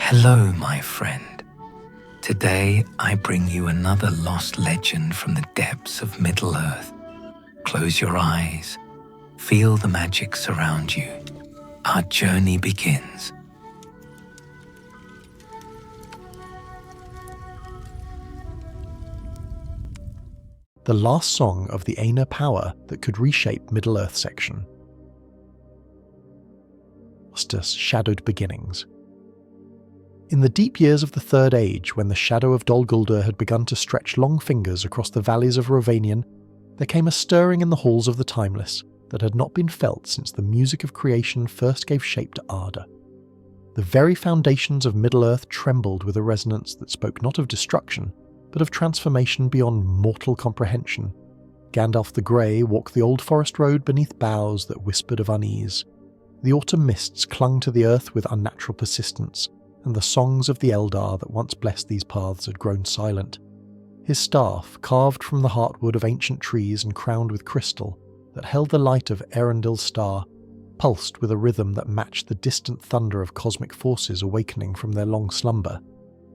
Hello, my friend. Today I bring you another lost legend from the depths of Middle-earth. Close your eyes, feel the magic surround you. Our journey begins. The last song of the Ainur power that could reshape Middle-earth section. Justice shadowed beginnings. In the deep years of the Third Age, when the shadow of Dol Guldur had begun to stretch long fingers across the valleys of Rovanion, there came a stirring in the halls of the Timeless that had not been felt since the music of creation first gave shape to Arda. The very foundations of Middle-earth trembled with a resonance that spoke not of destruction, but of transformation beyond mortal comprehension. Gandalf the Grey walked the old forest road beneath boughs that whispered of unease. The autumn mists clung to the earth with unnatural persistence, and the songs of the Eldar that once blessed these paths had grown silent. His staff, carved from the heartwood of ancient trees and crowned with crystal, that held the light of Erendil's star, pulsed with a rhythm that matched the distant thunder of cosmic forces awakening from their long slumber.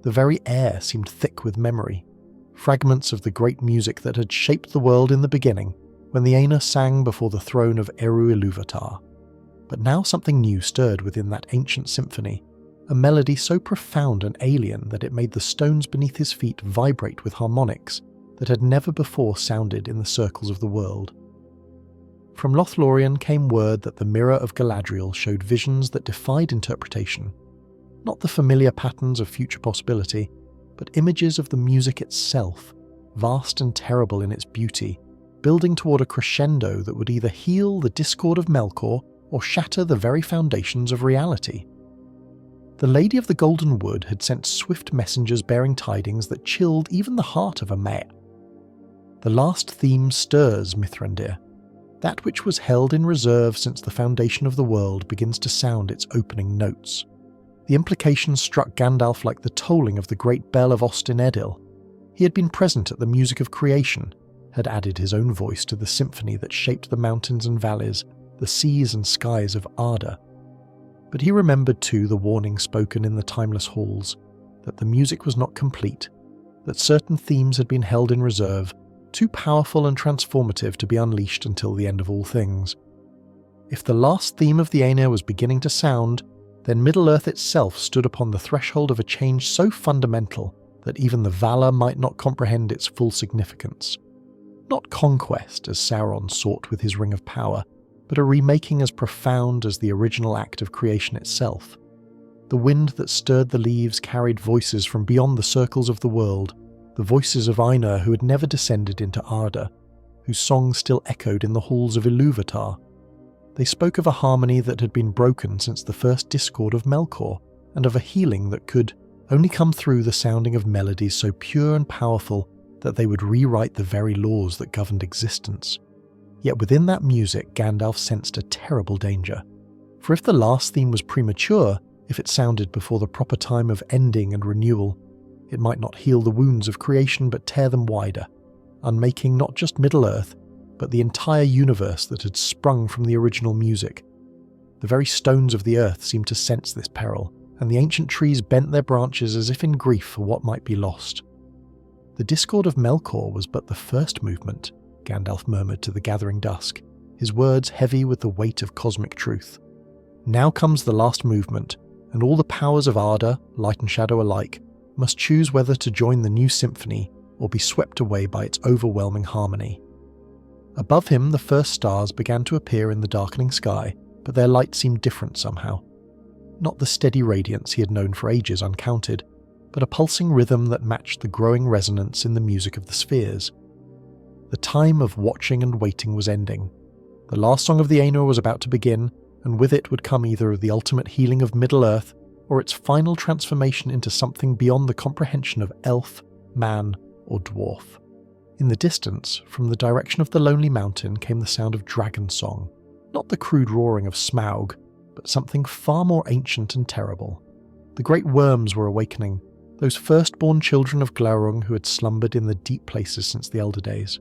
The very air seemed thick with memory, fragments of the great music that had shaped the world in the beginning, when the Ainur sang before the throne of Eru Ilúvatar. But now something new stirred within that ancient symphony, a melody so profound and alien that it made the stones beneath his feet vibrate with harmonics that had never before sounded in the circles of the world. From Lothlorien came word that the Mirror of Galadriel showed visions that defied interpretation, not the familiar patterns of future possibility, but images of the music itself, vast and terrible in its beauty, building toward a crescendo that would either heal the discord of Melkor or shatter the very foundations of reality. The Lady of the Golden Wood had sent swift messengers bearing tidings that chilled even the heart of a Maya. The last theme stirs Mithrandir. That which was held in reserve since the foundation of the world begins to sound its opening notes. The implications struck Gandalf like the tolling of the great bell of Ostin Edil. He had been present at the music of creation, had added his own voice to the symphony that shaped the mountains and valleys, the seas and skies of Arda. But he remembered too the warning spoken in the timeless halls, that the music was not complete, that certain themes had been held in reserve, too powerful and transformative to be unleashed until the end of all things. If the last theme of the Ainur was beginning to sound, then Middle-earth itself stood upon the threshold of a change so fundamental that even the Valar might not comprehend its full significance. Not conquest, as Sauron sought with his Ring of Power, but a remaking as profound as the original act of creation itself. The wind that stirred the leaves carried voices from beyond the circles of the world, the voices of Ainur who had never descended into Arda, whose songs still echoed in the halls of Ilúvatar. They spoke of a harmony that had been broken since the first discord of Melkor, and of a healing that could only come through the sounding of melodies so pure and powerful that they would rewrite the very laws that governed existence. Yet within that music Gandalf sensed a terrible danger. For if the last theme was premature, if it sounded before the proper time of ending and renewal, it might not heal the wounds of creation but tear them wider, unmaking not just Middle-earth, but the entire universe that had sprung from the original music. The very stones of the earth seemed to sense this peril, and the ancient trees bent their branches as if in grief for what might be lost. The discord of Melkor was but the first movement, Gandalf murmured to the gathering dusk, his words heavy with the weight of cosmic truth. Now comes the last movement, and all the powers of Arda, light and shadow alike, must choose whether to join the new symphony or be swept away by its overwhelming harmony. Above him the first stars began to appear in the darkening sky, but their light seemed different somehow. Not the steady radiance he had known for ages uncounted, but a pulsing rhythm that matched the growing resonance in the music of the spheres. The time of watching and waiting was ending. The last song of the Ainur was about to begin, and with it would come either the ultimate healing of Middle-earth, or its final transformation into something beyond the comprehension of elf, man, or dwarf. In the distance, from the direction of the lonely mountain came the sound of dragon song, not the crude roaring of Smaug, but something far more ancient and terrible. The great worms were awakening, those firstborn children of Glaurung who had slumbered in the deep places since the elder days.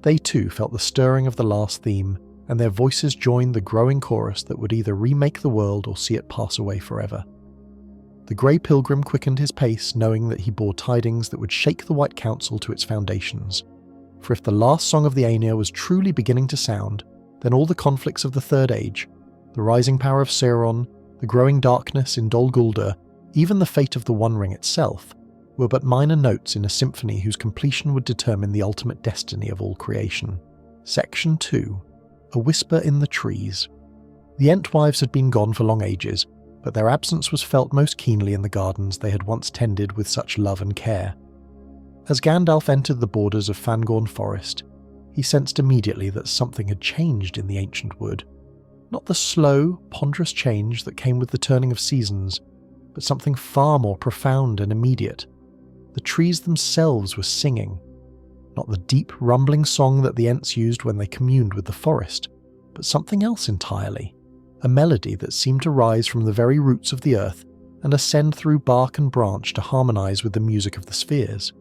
They too felt the stirring of the last theme, and their voices joined the growing chorus that would either remake the world or see it pass away forever. The grey pilgrim quickened his pace, knowing that he bore tidings that would shake the White Council to its foundations. For if the last song of the Ainur was truly beginning to sound, then all the conflicts of the Third Age, the rising power of Sauron, the growing darkness in Dol Guldur, even the fate of the One Ring itself, were but minor notes in a symphony whose completion would determine the ultimate destiny of all creation. Section 2. A Whisper in the Trees. The Entwives had been gone for long ages, but their absence was felt most keenly in the gardens they had once tended with such love and care. As Gandalf entered the borders of Fangorn Forest, he sensed immediately that something had changed in the ancient wood. Not the slow, ponderous change that came with the turning of seasons, but something far more profound and immediate. The trees themselves were singing, not the deep, rumbling song that the Ents used when they communed with the forest, but something else entirely, a melody that seemed to rise from the very roots of the earth and ascend through bark and branch to harmonise with the music of the spheres.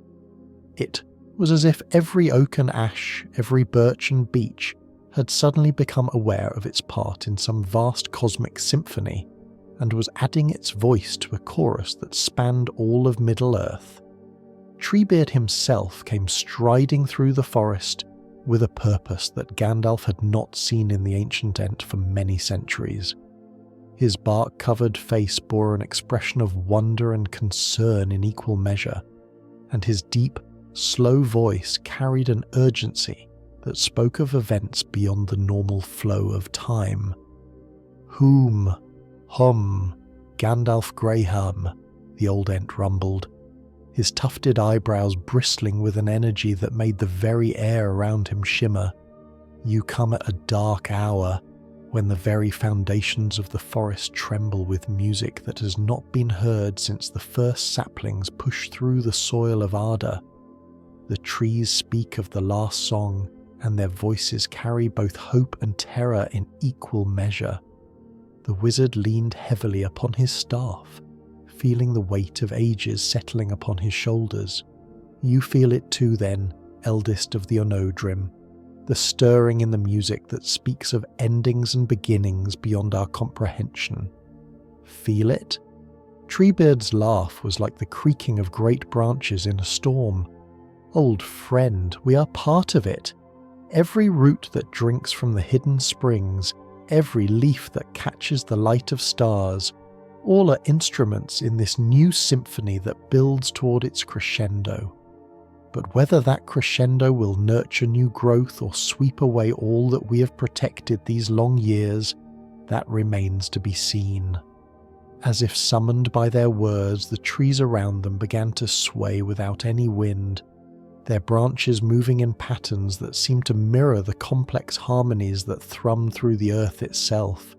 It was as if every oak and ash, every birch and beech had suddenly become aware of its part in some vast cosmic symphony, and was adding its voice to a chorus that spanned all of Middle-earth. Treebeard himself came striding through the forest with a purpose that Gandalf had not seen in the ancient Ent for many centuries. His bark-covered face bore an expression of wonder and concern in equal measure, and his deep, slow voice carried an urgency that spoke of events beyond the normal flow of time. Whom, hum, Gandalf Greyham, the old Ent rumbled, his tufted eyebrows bristling with an energy that made the very air around him shimmer. You come at a dark hour, when the very foundations of the forest tremble with music that has not been heard since the first saplings pushed through the soil of Arda. The trees speak of the last song, and their voices carry both hope and terror in equal measure. The wizard leaned heavily upon his staff, feeling the weight of ages settling upon his shoulders. You feel it too then, eldest of the Onodrim, the stirring in the music that speaks of endings and beginnings beyond our comprehension. Feel it? Treebeard's laugh was like the creaking of great branches in a storm. Old friend, we are part of it. Every root that drinks from the hidden springs, every leaf that catches the light of stars, all are instruments in this new symphony that builds toward its crescendo. But whether that crescendo will nurture new growth or sweep away all that we have protected these long years, that remains to be seen. As if summoned by their words, the trees around them began to sway without any wind, their branches moving in patterns that seemed to mirror the complex harmonies that thrummed through the earth itself.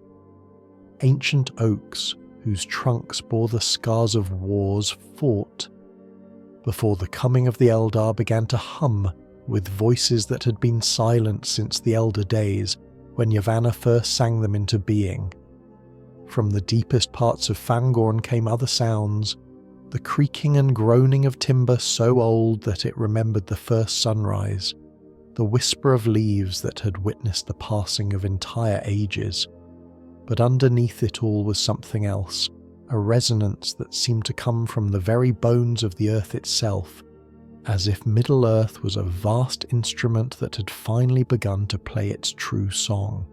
Ancient oaks, whose trunks bore the scars of wars, fought, before the coming of the Eldar began to hum with voices that had been silent since the elder days when Yavanna first sang them into being. From the deepest parts of Fangorn came other sounds, the creaking and groaning of timber so old that it remembered the first sunrise, the whisper of leaves that had witnessed the passing of entire ages. But underneath it all was something else, a resonance that seemed to come from the very bones of the earth itself, as if Middle-earth was a vast instrument that had finally begun to play its true song.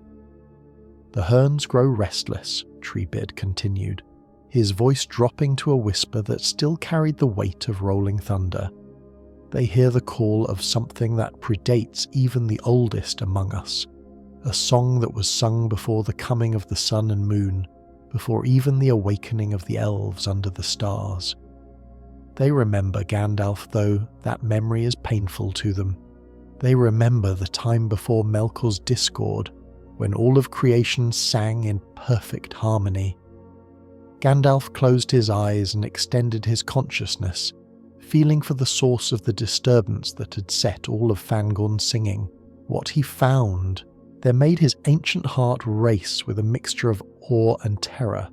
The Herns grow restless, Treebeard continued, his voice dropping to a whisper that still carried the weight of rolling thunder. They hear the call of something that predates even the oldest among us, a song that was sung before the coming of the sun and moon, before even the awakening of the elves under the stars. They remember Gandalf, though that memory is painful to them. They remember the time before Melkor's discord, when all of creation sang in perfect harmony. Gandalf closed his eyes and extended his consciousness, feeling for the source of the disturbance that had set all of Fangorn singing. What he found there made his ancient heart race with a mixture of awe and terror.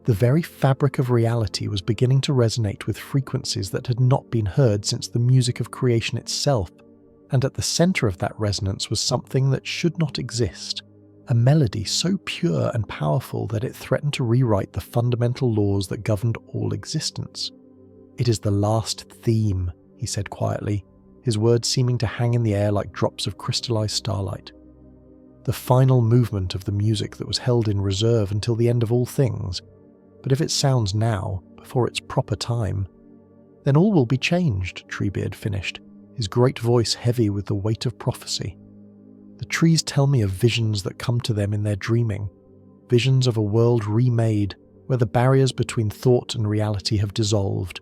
The very fabric of reality was beginning to resonate with frequencies that had not been heard since the music of creation itself, and at the centre of that resonance was something that should not exist, a melody so pure and powerful that it threatened to rewrite the fundamental laws that governed all existence. "It is the last theme," he said quietly, his words seeming to hang in the air like drops of crystallized starlight. "The final movement of the music that was held in reserve until the end of all things. But if it sounds now, before its proper time, then all will be changed," Treebeard finished, his great voice heavy with the weight of prophecy. "The trees tell me of visions that come to them in their dreaming, visions of a world remade, where the barriers between thought and reality have dissolved,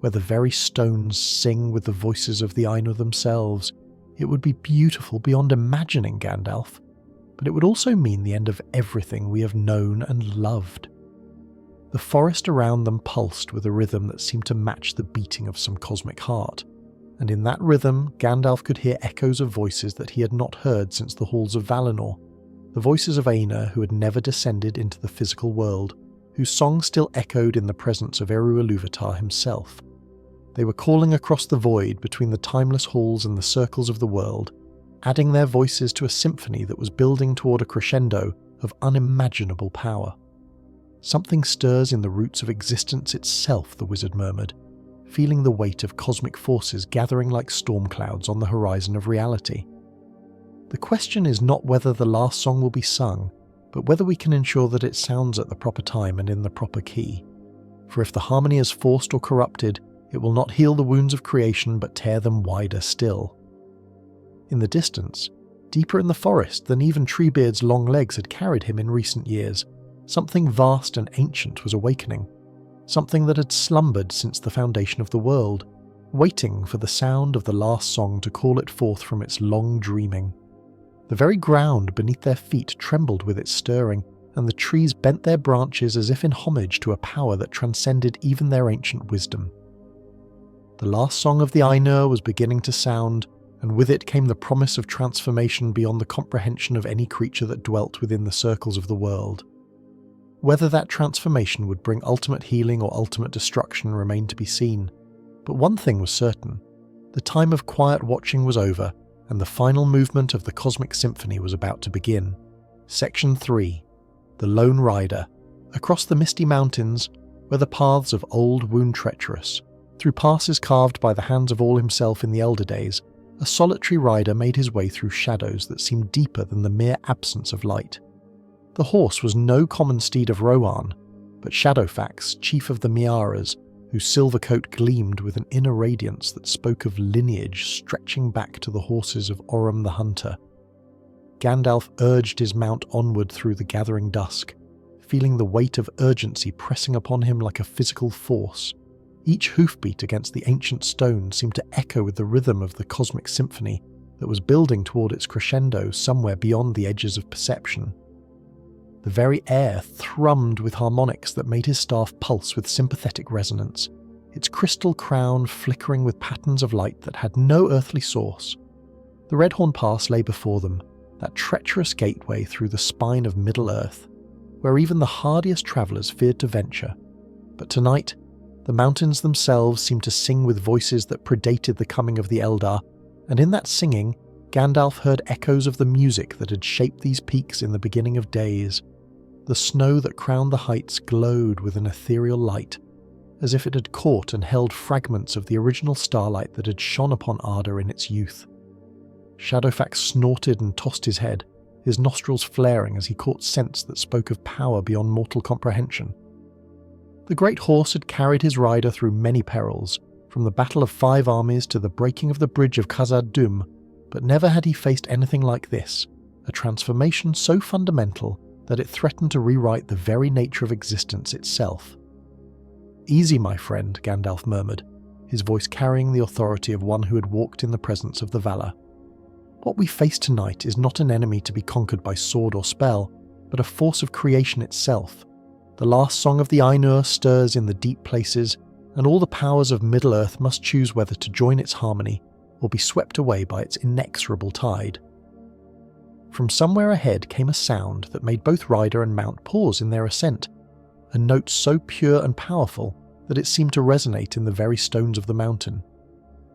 where the very stones sing with the voices of the Ainur themselves. It would be beautiful beyond imagining, Gandalf, but it would also mean the end of everything we have known and loved." The forest around them pulsed with a rhythm that seemed to match the beating of some cosmic heart, and in that rhythm Gandalf could hear echoes of voices that he had not heard since the halls of Valinor, the voices of Ainur who had never descended into the physical world, whose song still echoed in the presence of Eru Ilúvatar himself. They were calling across the void between the timeless halls and the circles of the world, adding their voices to a symphony that was building toward a crescendo of unimaginable power. "Something stirs in the roots of existence itself," the wizard murmured, feeling the weight of cosmic forces gathering like storm clouds on the horizon of reality. "The question is not whether the last song will be sung, but whether we can ensure that it sounds at the proper time and in the proper key. For if the harmony is forced or corrupted, it will not heal the wounds of creation but tear them wider still." In the distance, deeper in the forest than even Treebeard's long legs had carried him in recent years, something vast and ancient was awakening, something that had slumbered since the foundation of the world, waiting for the sound of the last song to call it forth from its long dreaming. The very ground beneath their feet trembled with its stirring, and the trees bent their branches as if in homage to a power that transcended even their ancient wisdom. The last song of the Ainur was beginning to sound, and with it came the promise of transformation beyond the comprehension of any creature that dwelt within the circles of the world. Whether that transformation would bring ultimate healing or ultimate destruction remained to be seen, but one thing was certain: the time of quiet watching was over, and the final movement of the cosmic symphony was about to begin. Section 3. The Lone Rider. Across the misty mountains, where the paths of old wound treacherous, through passes carved by the hands of All himself in the elder days, a solitary rider made his way through shadows that seemed deeper than the mere absence of light. The horse was no common steed of Rohan, but Shadowfax, chief of the Miaras, whose silver coat gleamed with an inner radiance that spoke of lineage stretching back to the horses of Orum the Hunter. Gandalf urged his mount onward through the gathering dusk, feeling the weight of urgency pressing upon him like a physical force. Each hoofbeat against the ancient stone seemed to echo with the rhythm of the cosmic symphony that was building toward its crescendo somewhere beyond the edges of perception. The very air thrummed with harmonics that made his staff pulse with sympathetic resonance, its crystal crown flickering with patterns of light that had no earthly source. The Redhorn Pass lay before them, that treacherous gateway through the spine of Middle-earth, where even the hardiest travellers feared to venture. But tonight, the mountains themselves seemed to sing with voices that predated the coming of the Eldar, and in that singing, Gandalf heard echoes of the music that had shaped these peaks in the beginning of days. The snow that crowned the heights glowed with an ethereal light, as if it had caught and held fragments of the original starlight that had shone upon Arda in its youth. Shadowfax snorted and tossed his head, his nostrils flaring as he caught scents that spoke of power beyond mortal comprehension. The great horse had carried his rider through many perils, from the Battle of 5 Armies to the breaking of the bridge of Khazad-dûm, but never had he faced anything like this, a transformation so fundamental that it threatened to rewrite the very nature of existence itself. "Easy, my friend," Gandalf murmured, his voice carrying the authority of one who had walked in the presence of the Valar. "What we face tonight is not an enemy to be conquered by sword or spell, but a force of creation itself. The last song of the Ainur stirs in the deep places, and all the powers of Middle-earth must choose whether to join its harmony or be swept away by its inexorable tide." From somewhere ahead came a sound that made both rider and mount pause in their ascent, a note so pure and powerful that it seemed to resonate in the very stones of the mountain.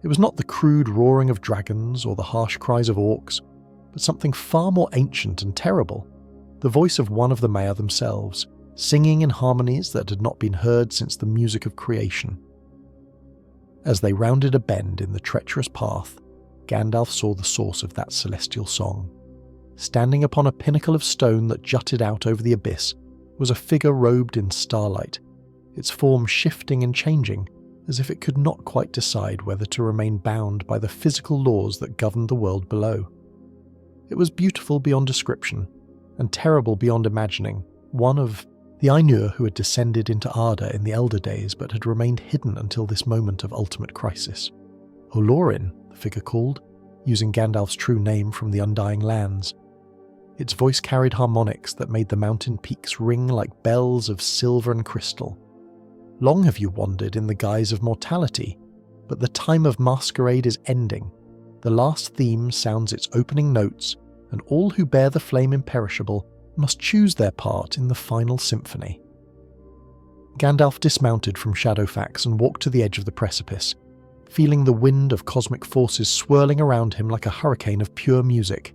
It was not the crude roaring of dragons or the harsh cries of orcs, but something far more ancient and terrible, the voice of one of the Maya themselves, singing in harmonies that had not been heard since the music of creation. As they rounded a bend in the treacherous path, Gandalf saw the source of that celestial song. Standing upon a pinnacle of stone that jutted out over the abyss was a figure robed in starlight, its form shifting and changing, as if it could not quite decide whether to remain bound by the physical laws that governed the world below. It was beautiful beyond description, and terrible beyond imagining, one of the Ainur who had descended into Arda in the Elder Days but had remained hidden until this moment of ultimate crisis. Olorin, the figure called, using Gandalf's true name from the Undying Lands. Its voice carried harmonics that made the mountain peaks ring like bells of silver and crystal. Long have you wandered in the guise of mortality, but the time of masquerade is ending. The last theme sounds its opening notes, and all who bear the flame imperishable must choose their part in the final symphony. Gandalf dismounted from Shadowfax and walked to the edge of the precipice, feeling the wind of cosmic forces swirling around him like a hurricane of pure music.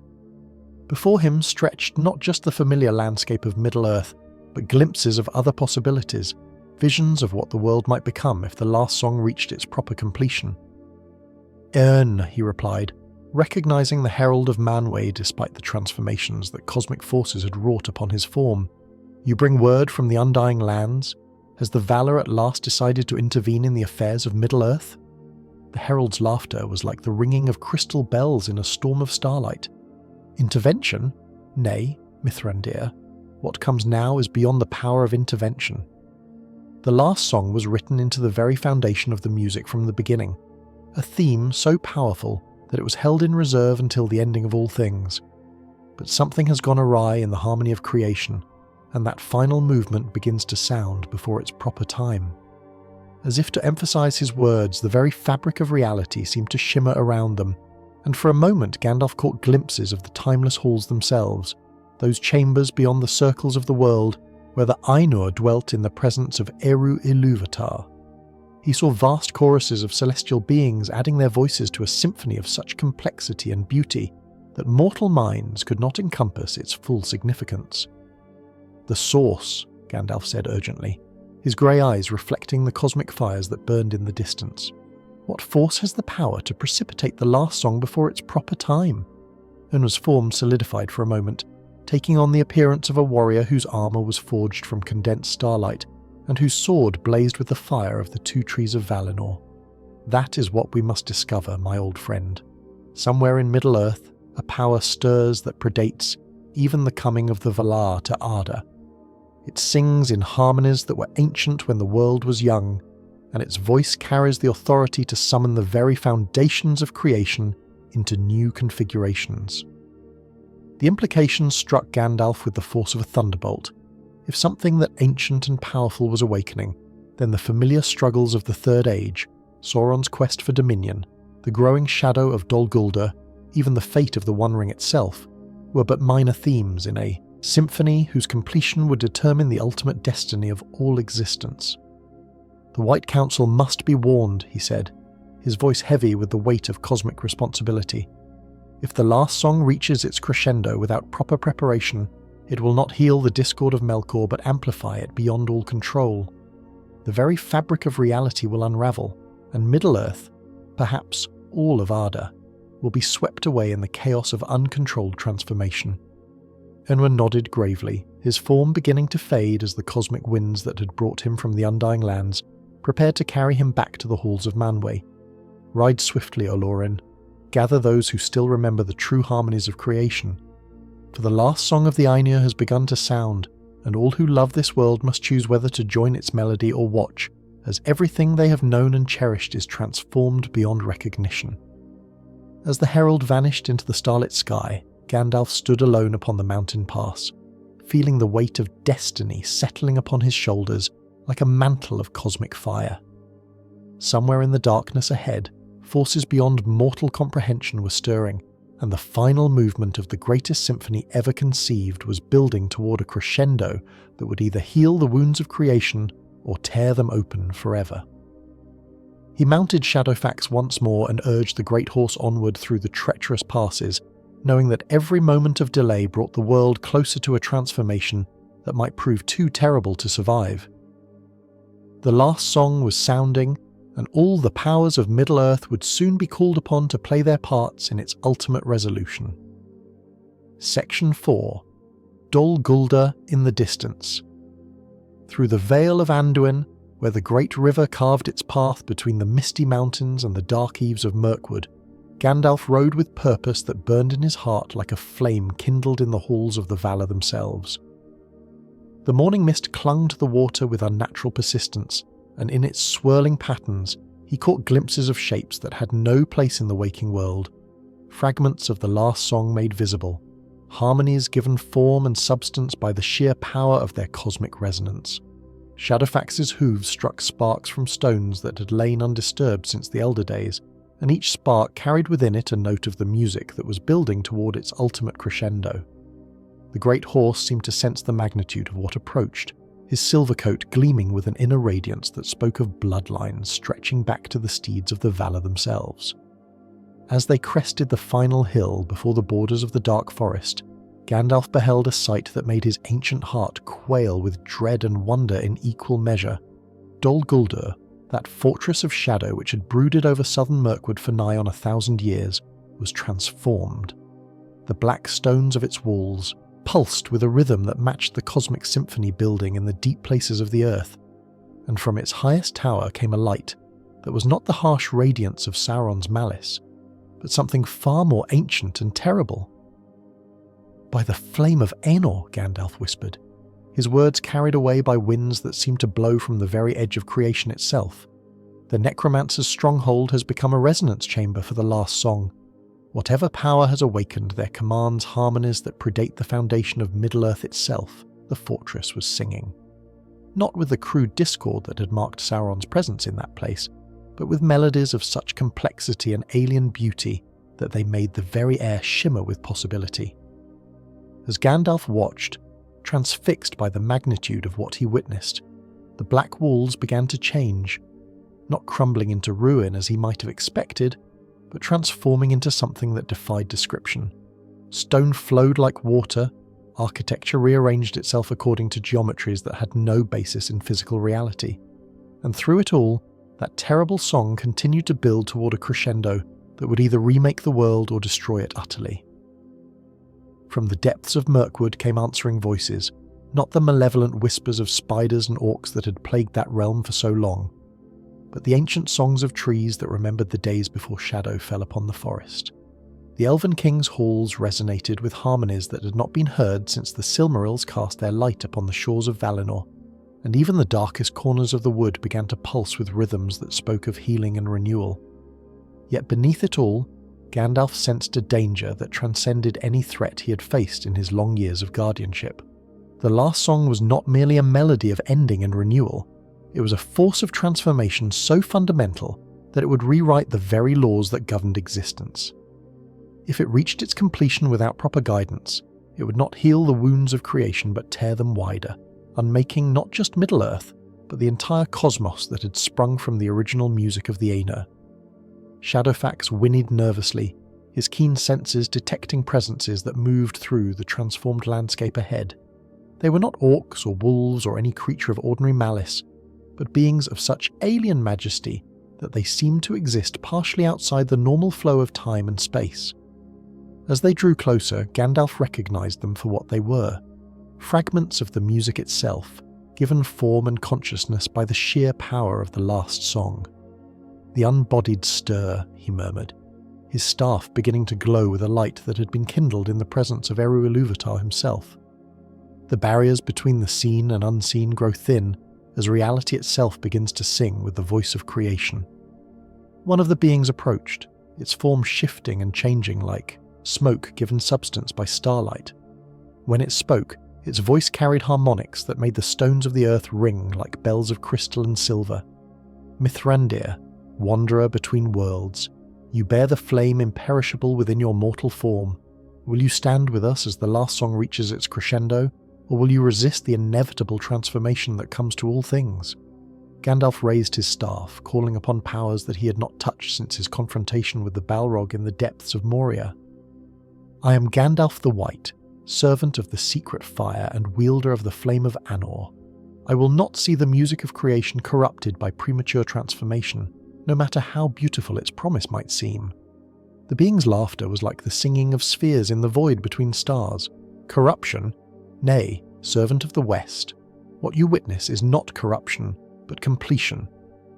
Before him stretched not just the familiar landscape of Middle-earth, but glimpses of other possibilities, visions of what the world might become if the last song reached its proper completion. "Ern," he replied, recognizing the herald of Manwë despite the transformations that cosmic forces had wrought upon his form. "You bring word from the Undying Lands? Has the Valor at last decided to intervene in the affairs of Middle-earth?" The herald's laughter was like the ringing of crystal bells in a storm of starlight. "Intervention? Nay, Mithrandir, what comes now is beyond the power of intervention. The last song was written into the very foundation of the music from the beginning, a theme so powerful that it was held in reserve until the ending of all things. But something has gone awry in the harmony of creation, and that final movement begins to sound before its proper time." As if to emphasize his words, the very fabric of reality seemed to shimmer around them, and for a moment Gandalf caught glimpses of the timeless halls themselves, those chambers beyond the circles of the world where the Ainur dwelt in the presence of Eru Ilúvatar. He saw vast choruses of celestial beings adding their voices to a symphony of such complexity and beauty that mortal minds could not encompass its full significance. "The source," Gandalf said urgently, his grey eyes reflecting the cosmic fires that burned in the distance. "What force has the power to precipitate the last song before its proper time?" Unwa's form solidified for a moment, taking on the appearance of a warrior whose armour was forged from condensed starlight, and whose sword blazed with the fire of the two trees of Valinor. "That is what we must discover, my old friend. Somewhere in Middle-earth, a power stirs that predates even the coming of the Valar to Arda. It sings in harmonies that were ancient when the world was young, and its voice carries the authority to summon the very foundations of creation into new configurations." The implications struck Gandalf with the force of a thunderbolt. If something that ancient and powerful was awakening, then the familiar struggles of the Third Age, Sauron's quest for dominion, the growing shadow of Dol Guldur, even the fate of the One Ring itself, were but minor themes in a symphony whose completion would determine the ultimate destiny of all existence. "The White Council must be warned," he said, his voice heavy with the weight of cosmic responsibility. "If the last song reaches its crescendo without proper preparation, it will not heal the discord of Melkor but amplify it beyond all control. The very fabric of reality will unravel, and Middle-earth, perhaps all of Arda, will be swept away in the chaos of uncontrolled transformation." Ainur nodded gravely, his form beginning to fade as the cosmic winds that had brought him from the Undying Lands prepared to carry him back to the halls of Manwë. "Ride swiftly, Olorin. Gather those who still remember the true harmonies of creation. For the last song of the Ainur has begun to sound, and all who love this world must choose whether to join its melody or watch, as everything they have known and cherished is transformed beyond recognition." As the herald vanished into the starlit sky, Gandalf stood alone upon the mountain pass, feeling the weight of destiny settling upon his shoulders like a mantle of cosmic fire. Somewhere in the darkness ahead, forces beyond mortal comprehension were stirring, and the final movement of the greatest symphony ever conceived was building toward a crescendo that would either heal the wounds of creation or tear them open forever. He mounted Shadowfax once more and urged the great horse onward through the treacherous passes, knowing that every moment of delay brought the world closer to a transformation that might prove too terrible to survive. The last song was sounding, and all the powers of Middle-earth would soon be called upon to play their parts in its ultimate resolution. Section 4. Dol Guldur in the Distance. Through the Vale of Anduin, where the great river carved its path between the misty mountains and the dark eaves of Mirkwood, Gandalf rode with purpose that burned in his heart like a flame kindled in the halls of the Valar themselves. The morning mist clung to the water with unnatural persistence, and in its swirling patterns he caught glimpses of shapes that had no place in the waking world, fragments of the last song made visible, harmonies given form and substance by the sheer power of their cosmic resonance. Shadowfax's hooves struck sparks from stones that had lain undisturbed since the Elder Days, and each spark carried within it a note of the music that was building toward its ultimate crescendo. The great horse seemed to sense the magnitude of what approached, his silver coat gleaming with an inner radiance that spoke of bloodlines stretching back to the steeds of the Valar themselves. As they crested the final hill before the borders of the dark forest, Gandalf beheld a sight that made his ancient heart quail with dread and wonder in equal measure. Dol Guldur, that fortress of shadow which had brooded over southern Mirkwood for nigh on 1,000 years, was transformed. The black stones of its walls pulsed with a rhythm that matched the cosmic symphony building in the deep places of the earth, and from its highest tower came a light that was not the harsh radiance of Sauron's malice, but something far more ancient and terrible. "By the flame of Ainur," Gandalf whispered, his words carried away by winds that seemed to blow from the very edge of creation itself. "The necromancer's stronghold has become a resonance chamber for the last song. Whatever power has awakened their commands harmonies that predate the foundation of Middle-earth itself," the fortress was singing. Not with the crude discord that had marked Sauron's presence in that place, but with melodies of such complexity and alien beauty that they made the very air shimmer with possibility. As Gandalf watched, transfixed by the magnitude of what he witnessed, the black walls began to change, not crumbling into ruin as he might have expected, but transforming into something that defied description. Stone flowed like water, architecture rearranged itself according to geometries that had no basis in physical reality, and through it all, that terrible song continued to build toward a crescendo that would either remake the world or destroy it utterly. From the depths of Mirkwood came answering voices, not the malevolent whispers of spiders and orcs that had plagued that realm for so long, but the ancient songs of trees that remembered the days before shadow fell upon the forest. The Elven King's halls resonated with harmonies that had not been heard since the Silmarils cast their light upon the shores of Valinor, and even the darkest corners of the wood began to pulse with rhythms that spoke of healing and renewal. Yet beneath it all, Gandalf sensed a danger that transcended any threat he had faced in his long years of guardianship. The last song was not merely a melody of ending and renewal, it was a force of transformation so fundamental that it would rewrite the very laws that governed existence. If it reached its completion without proper guidance, it would not heal the wounds of creation but tear them wider, unmaking not just Middle-earth, but the entire cosmos that had sprung from the original music of the Ainur. Shadowfax whinnied nervously, his keen senses detecting presences that moved through the transformed landscape ahead. They were not orcs or wolves or any creature of ordinary malice, but beings of such alien majesty that they seemed to exist partially outside the normal flow of time and space. As they drew closer, Gandalf recognized them for what they were, fragments of the music itself, given form and consciousness by the sheer power of the last song. "The unbodied stir," he murmured, his staff beginning to glow with a light that had been kindled in the presence of Eru Ilúvatar himself. The barriers between the seen and unseen grow thin as reality itself begins to sing with the voice of creation. One of the beings approached, its form shifting and changing like smoke given substance by starlight. When it spoke, its voice carried harmonics that made the stones of the earth ring like bells of crystal and silver. "Mithrandir, wanderer between worlds, you bear the flame imperishable within your mortal form. Will you stand with us as the last song reaches its crescendo, or will you resist the inevitable transformation that comes to all things?" Gandalf raised his staff, calling upon powers that he had not touched since his confrontation with the Balrog in the depths of Moria. I am Gandalf the White, servant of the secret fire and wielder of the flame of Ainur. I will not see the music of creation corrupted by premature transformation, no matter how beautiful its promise might seem. The being's laughter was like the singing of spheres in the void between stars. Corruption? Nay, servant of the West. What you witness is not corruption, but completion.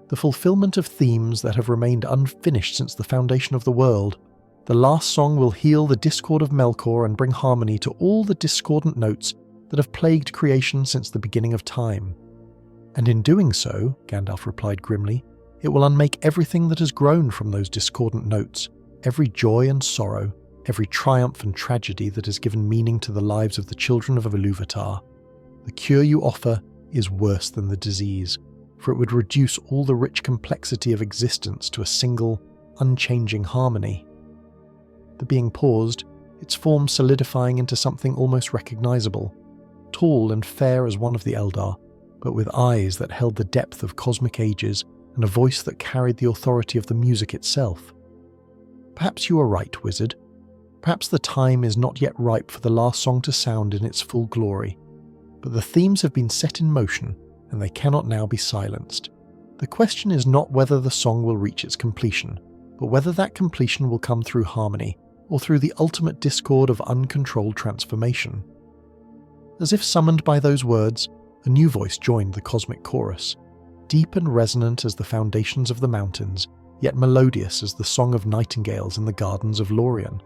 The fulfillment of themes that have remained unfinished since the foundation of the world. The last song will heal the discord of Melkor and bring harmony to all the discordant notes that have plagued creation since the beginning of time. And in doing so, Gandalf replied grimly, it will unmake everything that has grown from those discordant notes, every joy and sorrow, every triumph and tragedy that has given meaning to the lives of the children of Iluvatar. The cure you offer is worse than the disease, for it would reduce all the rich complexity of existence to a single, unchanging harmony. The being paused, its form solidifying into something almost recognizable, tall and fair as one of the Eldar, but with eyes that held the depth of cosmic ages and a voice that carried the authority of the music itself. Perhaps you are right, wizard. Perhaps the time is not yet ripe for the last song to sound in its full glory, but the themes have been set in motion, and they cannot now be silenced. The question is not whether the song will reach its completion, but whether that completion will come through harmony, or through the ultimate discord of uncontrolled transformation. As if summoned by those words, a new voice joined the cosmic chorus, deep and resonant as the foundations of the mountains, yet melodious as the song of nightingales in the gardens of Lorien.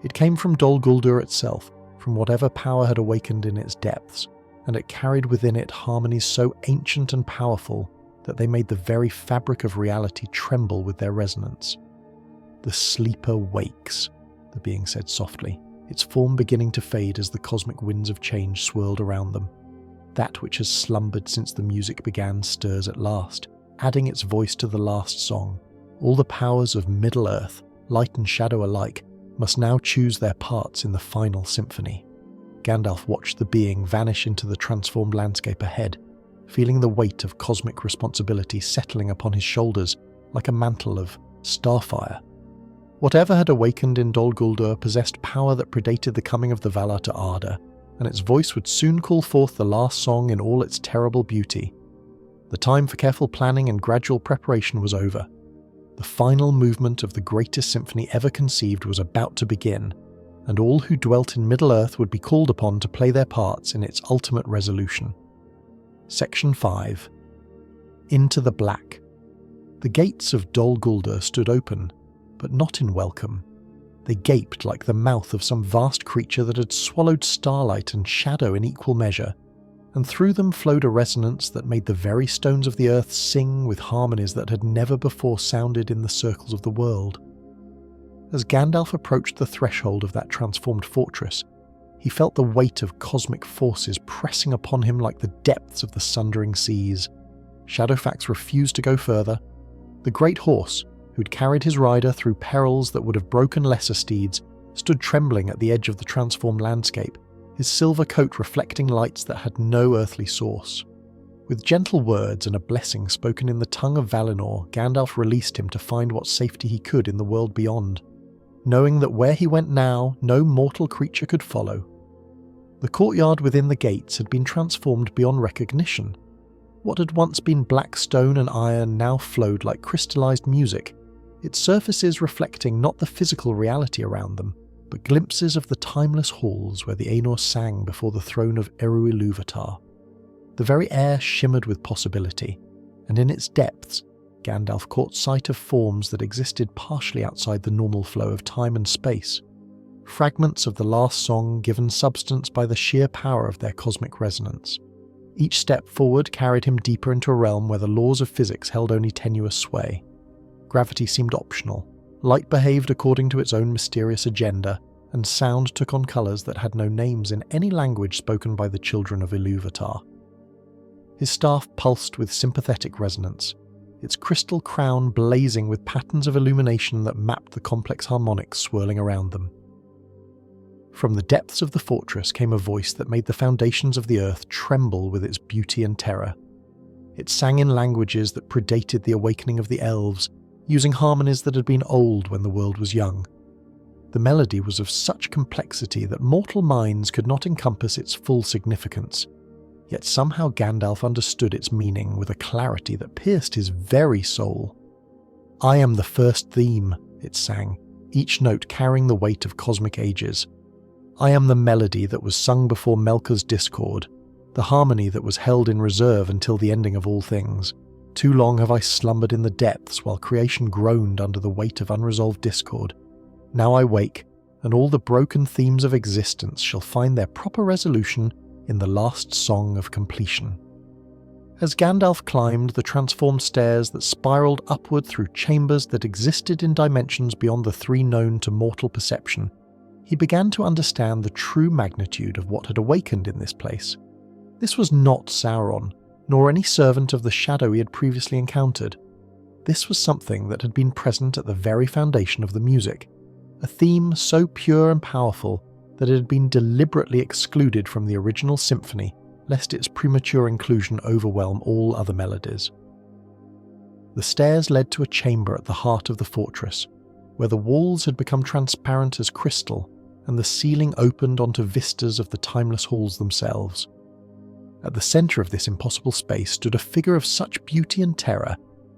It came from Dol Guldur itself, from whatever power had awakened in its depths, and it carried within it harmonies so ancient and powerful that they made the very fabric of reality tremble with their resonance. The sleeper wakes, the being said softly, its form beginning to fade as the cosmic winds of change swirled around them. That which has slumbered since the music began stirs at last, adding its voice to the last song. All the powers of Middle-earth, light and shadow alike, must now choose their parts in the final symphony. Gandalf watched the being vanish into the transformed landscape ahead, feeling the weight of cosmic responsibility settling upon his shoulders like a mantle of starfire. Whatever had awakened in Dol Guldur possessed power that predated the coming of the Valar to Arda, and its voice would soon call forth the last song in all its terrible beauty. The time for careful planning and gradual preparation was over. The final movement of the greatest symphony ever conceived was about to begin, and all who dwelt in Middle-earth would be called upon to play their parts in its ultimate resolution. Section 5. Into the Black. The gates of Dol Guldur stood open, but not in welcome. They gaped like the mouth of some vast creature that had swallowed starlight and shadow in equal measure, and through them flowed a resonance that made the very stones of the earth sing with harmonies that had never before sounded in the circles of the world. As Gandalf approached the threshold of that transformed fortress, he felt the weight of cosmic forces pressing upon him like the depths of the sundering seas. Shadowfax refused to go further. The great horse, who'd carried his rider through perils that would have broken lesser steeds, stood trembling at the edge of the transformed landscape, his silver coat reflecting lights that had no earthly source. With gentle words and a blessing spoken in the tongue of Valinor, Gandalf released him to find what safety he could in the world beyond, knowing that where he went now, no mortal creature could follow. The courtyard within the gates had been transformed beyond recognition. What had once been black stone and iron now flowed like crystallized music, its surfaces reflecting not the physical reality around them, but glimpses of the timeless halls where the Ainur sang before the throne of Eru Ilúvatar. The very air shimmered with possibility, and in its depths, Gandalf caught sight of forms that existed partially outside the normal flow of time and space, fragments of the last song given substance by the sheer power of their cosmic resonance. Each step forward carried him deeper into a realm where the laws of physics held only tenuous sway. Gravity seemed optional, light behaved according to its own mysterious agenda, and sound took on colours that had no names in any language spoken by the children of Ilúvatar. His staff pulsed with sympathetic resonance, its crystal crown blazing with patterns of illumination that mapped the complex harmonics swirling around them. From the depths of the fortress came a voice that made the foundations of the earth tremble with its beauty and terror. It sang in languages that predated the awakening of the Elves, using harmonies that had been old when the world was young. The melody was of such complexity that mortal minds could not encompass its full significance, yet somehow Gandalf understood its meaning with a clarity that pierced his very soul. "I am the first theme," it sang, each note carrying the weight of cosmic ages. "I am the melody that was sung before Melkor's discord, the harmony that was held in reserve until the ending of all things. Too long have I slumbered in the depths while creation groaned under the weight of unresolved discord. Now I wake, and all the broken themes of existence shall find their proper resolution in the last song of completion." As Gandalf climbed the transformed stairs that spiraled upward through chambers that existed in dimensions beyond the three known to mortal perception, he began to understand the true magnitude of what had awakened in this place. This was not Sauron, nor any servant of the shadow he had previously encountered. This was something that had been present at the very foundation of the music, a theme so pure and powerful that it had been deliberately excluded from the original symphony, lest its premature inclusion overwhelm all other melodies. The stairs led to a chamber at the heart of the fortress, where the walls had become transparent as crystal, and the ceiling opened onto vistas of the timeless halls themselves. At the centre of this impossible space stood a figure of such beauty and terror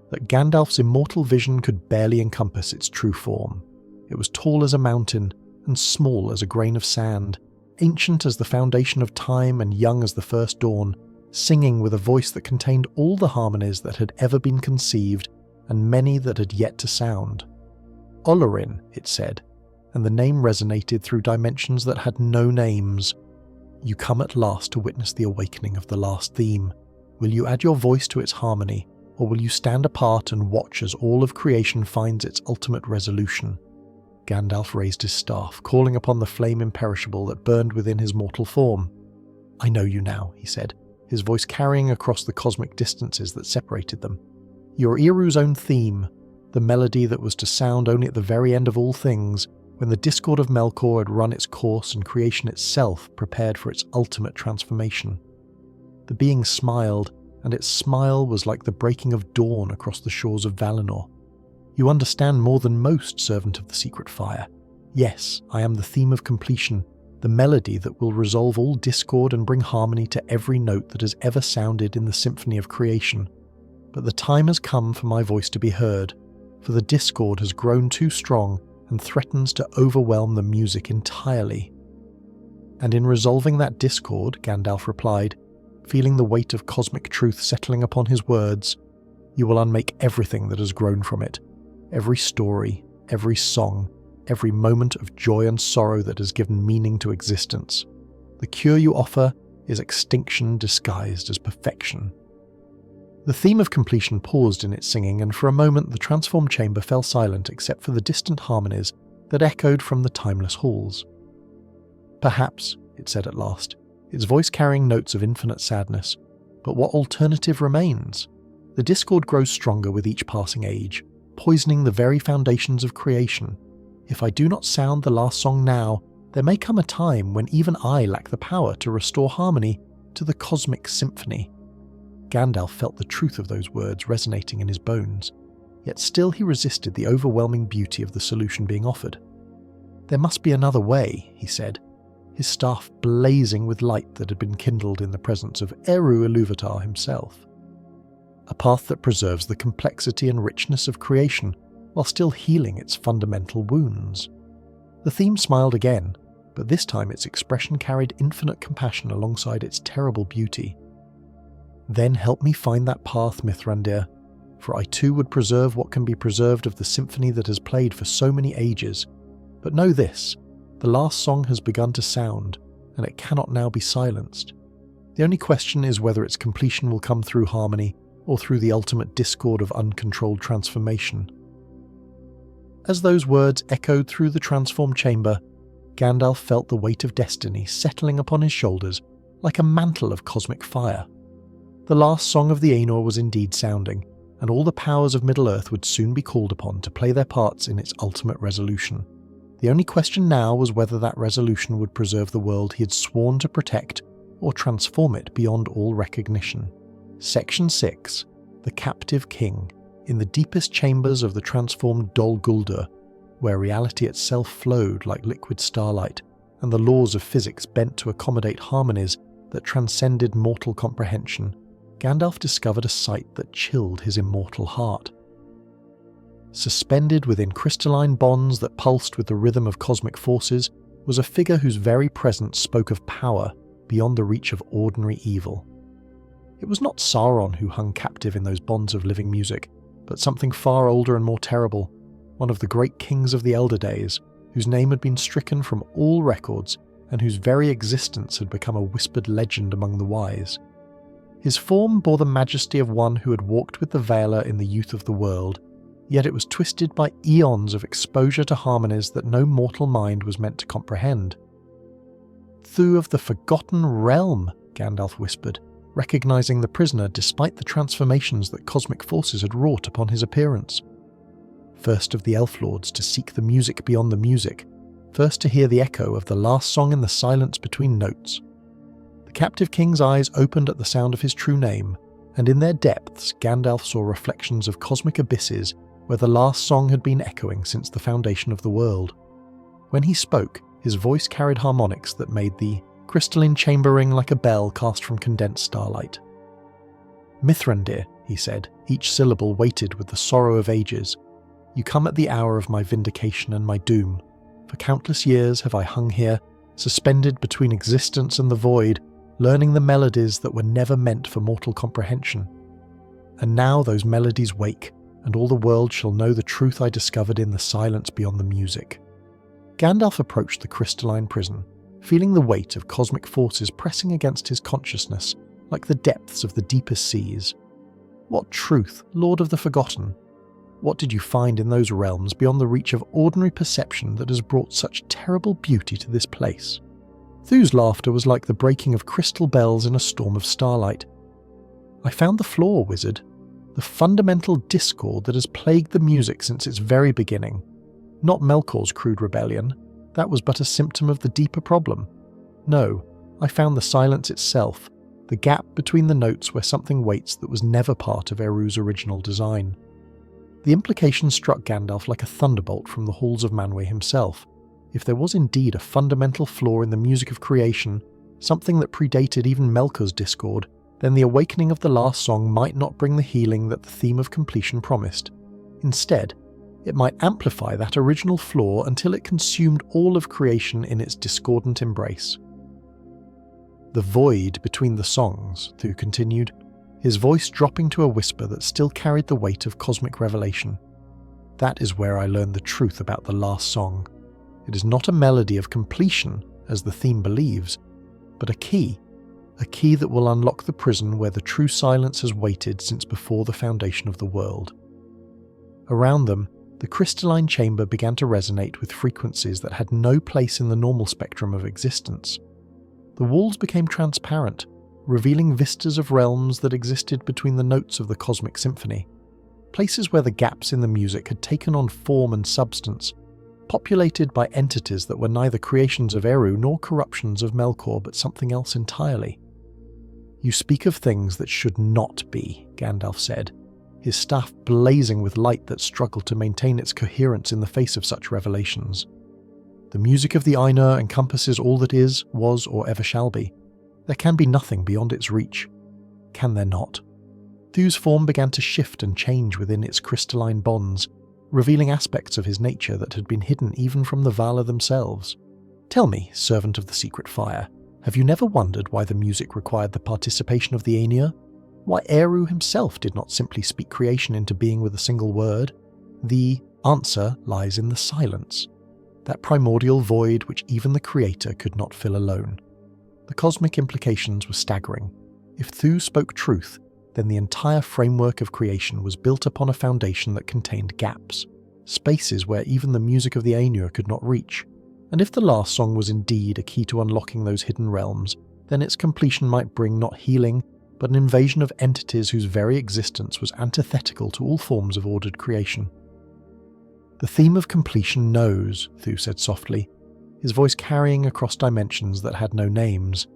that Gandalf's immortal vision could barely encompass its true form. It was tall as a mountain, and small as a grain of sand, ancient as the foundation of time and young as the first dawn, singing with a voice that contained all the harmonies that had ever been conceived and many that had yet to sound. Olorin, it said, and the name resonated through dimensions that had no names. "You come at last to witness the awakening of the last theme. Will you add your voice to its harmony, or will you stand apart and watch as all of creation finds its ultimate resolution?" Gandalf raised his staff, calling upon the flame imperishable that burned within his mortal form. "I know you now," he said, his voice carrying across the cosmic distances that separated them. "You are Eru's own theme, the melody that was to sound only at the very end of all things, when the discord of Melkor had run its course and creation itself prepared for its ultimate transformation." The being smiled, and its smile was like the breaking of dawn across the shores of Valinor. "You understand more than most, servant of the secret fire. Yes, I am the theme of completion, the melody that will resolve all discord and bring harmony to every note that has ever sounded in the symphony of creation. But the time has come for my voice to be heard, for the discord has grown too strong and threatens to overwhelm the music entirely." "And in resolving that discord," Gandalf replied, feeling the weight of cosmic truth settling upon his words, "you will unmake everything that has grown from it. Every story, every song, every moment of joy and sorrow that has given meaning to existence. The cure you offer is extinction disguised as perfection." The theme of completion paused in its singing, and for a moment the transformed chamber fell silent except for the distant harmonies that echoed from the timeless halls. "Perhaps," it said at last, its voice carrying notes of infinite sadness, "but what alternative remains? The discord grows stronger with each passing age, poisoning the very foundations of creation. If I do not sound the last song now, there may come a time when even I lack the power to restore harmony to the cosmic symphony." Gandalf felt the truth of those words resonating in his bones, yet still he resisted the overwhelming beauty of the solution being offered. "There must be another way," he said, his staff blazing with light that had been kindled in the presence of Eru Ilúvatar himself. "A path that preserves the complexity and richness of creation while still healing its fundamental wounds." The theme smiled again, but this time its expression carried infinite compassion alongside its terrible beauty. "Then help me find that path, Mithrandir, for I too would preserve what can be preserved of the symphony that has played for so many ages. But know this, the last song has begun to sound, and it cannot now be silenced. The only question is whether its completion will come through harmony or through the ultimate discord of uncontrolled transformation." As those words echoed through the transformed chamber, Gandalf felt the weight of destiny settling upon his shoulders like a mantle of cosmic fire. The last song of the Ainur was indeed sounding, and all the powers of Middle-earth would soon be called upon to play their parts in its ultimate resolution. The only question now was whether that resolution would preserve the world he had sworn to protect or transform it beyond all recognition. Section 6. The Captive King. In the deepest chambers of the transformed Dol Guldur, where reality itself flowed like liquid starlight, and the laws of physics bent to accommodate harmonies that transcended mortal comprehension, Gandalf discovered a sight that chilled his immortal heart. Suspended within crystalline bonds that pulsed with the rhythm of cosmic forces was a figure whose very presence spoke of power beyond the reach of ordinary evil. It was not Sauron who hung captive in those bonds of living music, but something far older and more terrible, one of the great kings of the Elder Days, whose name had been stricken from all records and whose very existence had become a whispered legend among the wise. His form bore the majesty of one who had walked with the Veiler in the youth of the world, yet it was twisted by eons of exposure to harmonies that no mortal mind was meant to comprehend. "Thu of the Forgotten Realm," Gandalf whispered, recognizing the prisoner despite the transformations that cosmic forces had wrought upon his appearance. First of the Elf Lords to seek the music beyond the music, first to hear the echo of the last song in the silence between notes. The captive king's eyes opened at the sound of his true name, and in their depths Gandalf saw reflections of cosmic abysses where the last song had been echoing since the foundation of the world. When he spoke, his voice carried harmonics that made the crystalline chamber ring like a bell cast from condensed starlight. "Mithrandir," he said, each syllable weighted with the sorrow of ages, "you come at the hour of my vindication and my doom. For countless years have I hung here, suspended between existence and the void, learning the melodies that were never meant for mortal comprehension. And now those melodies wake, and all the world shall know the truth I discovered in the silence beyond the music." Gandalf approached the crystalline prison, feeling the weight of cosmic forces pressing against his consciousness like the depths of the deepest seas. What truth, Lord of the Forgotten? What did you find in those realms beyond the reach of ordinary perception that has brought such terrible beauty to this place? Thu's laughter was like the breaking of crystal bells in a storm of starlight. "I found the flaw, wizard. The fundamental discord that has plagued the music since its very beginning. Not Melkor's crude rebellion. That was but a symptom of the deeper problem. No, I found the silence itself, the gap between the notes where something waits that was never part of Eru's original design." The implication struck Gandalf like a thunderbolt from the halls of Manwë himself. If there was indeed a fundamental flaw in the music of creation, something that predated even Melkor's discord, then the awakening of the last song might not bring the healing that the theme of completion promised. Instead, it might amplify that original flaw until it consumed all of creation in its discordant embrace. "The void between the songs," Thu continued, his voice dropping to a whisper that still carried the weight of cosmic revelation. "That is where I learned the truth about the last song. It is not a melody of completion, as the theme believes, but a key that will unlock the prison where the true silence has waited since before the foundation of the world." Around them, the crystalline chamber began to resonate with frequencies that had no place in the normal spectrum of existence. The walls became transparent, revealing vistas of realms that existed between the notes of the cosmic symphony, places where the gaps in the music had taken on form and substance, populated by entities that were neither creations of Eru nor corruptions of Melkor but something else entirely. "You speak of things that should not be," Gandalf said, his staff blazing with light that struggled to maintain its coherence in the face of such revelations. "The music of the Ainur encompasses all that is, was, or ever shall be. There can be nothing beyond its reach. Can there not?" Thu's form began to shift and change within its crystalline bonds, revealing aspects of his nature that had been hidden even from the Valar themselves. "Tell me, servant of the secret fire, have you never wondered why the music required the participation of the Ainur? Why Eru himself did not simply speak creation into being with a single word? The answer lies in the silence, that primordial void which even the Creator could not fill alone." The cosmic implications were staggering. If Thu spoke truth, then the entire framework of creation was built upon a foundation that contained gaps, spaces where even the music of the Ainur could not reach. And if the last song was indeed a key to unlocking those hidden realms, then its completion might bring not healing, but an invasion of entities whose very existence was antithetical to all forms of ordered creation. "The theme of completion knows," Thu said softly, his voice carrying across dimensions that had no names.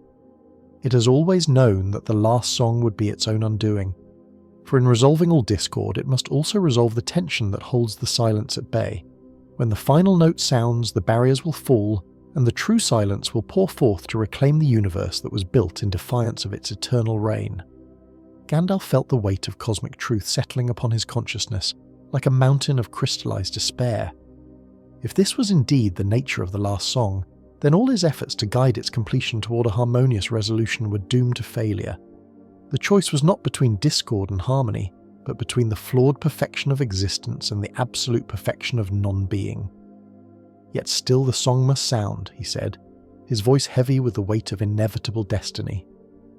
"It has always known that the last song would be its own undoing. For in resolving all discord, it must also resolve the tension that holds the silence at bay. When the final note sounds, the barriers will fall, and the true silence will pour forth to reclaim the universe that was built in defiance of its eternal reign. Gandalf felt the weight of cosmic truth settling upon his consciousness, like a mountain of crystallized despair. If this was indeed the nature of the last song, then all his efforts to guide its completion toward a harmonious resolution were doomed to failure. The choice was not between discord and harmony, but between the flawed perfection of existence and the absolute perfection of non-being. Yet still the song must sound, he said, his voice heavy with the weight of inevitable destiny.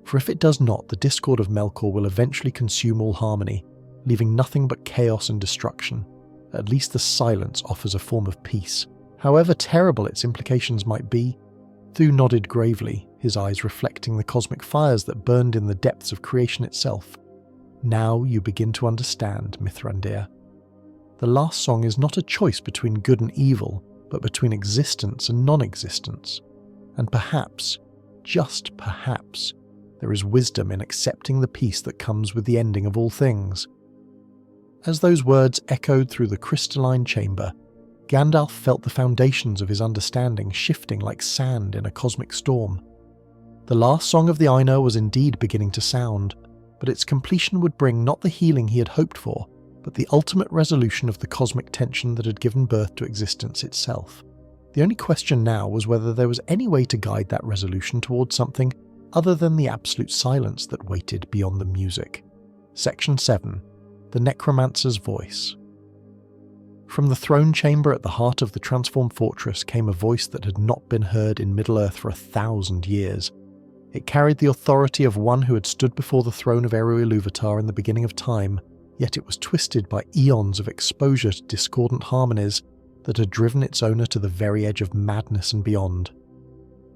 For if it does not, the discord of Melkor will eventually consume all harmony, leaving nothing but chaos and destruction. At least the silence offers a form of peace. However terrible its implications might be, Thu nodded gravely, his eyes reflecting the cosmic fires that burned in the depths of creation itself. Now you begin to understand, Mithrandir. The last song is not a choice between good and evil, but between existence and non-existence. And perhaps, just perhaps, there is wisdom in accepting the peace that comes with the ending of all things. As those words echoed through the crystalline chamber, Gandalf felt the foundations of his understanding shifting like sand in a cosmic storm. The last song of the Ainur was indeed beginning to sound, but its completion would bring not the healing he had hoped for, but the ultimate resolution of the cosmic tension that had given birth to existence itself. The only question now was whether there was any way to guide that resolution towards something other than the absolute silence that waited beyond the music. Section 7. The Necromancer's Voice. From the throne chamber at the heart of the transformed fortress came a voice that had not been heard in Middle-earth for 1,000 years. It carried the authority of one who had stood before the throne of Eru-Ilúvatar in the beginning of time, yet it was twisted by eons of exposure to discordant harmonies that had driven its owner to the very edge of madness and beyond.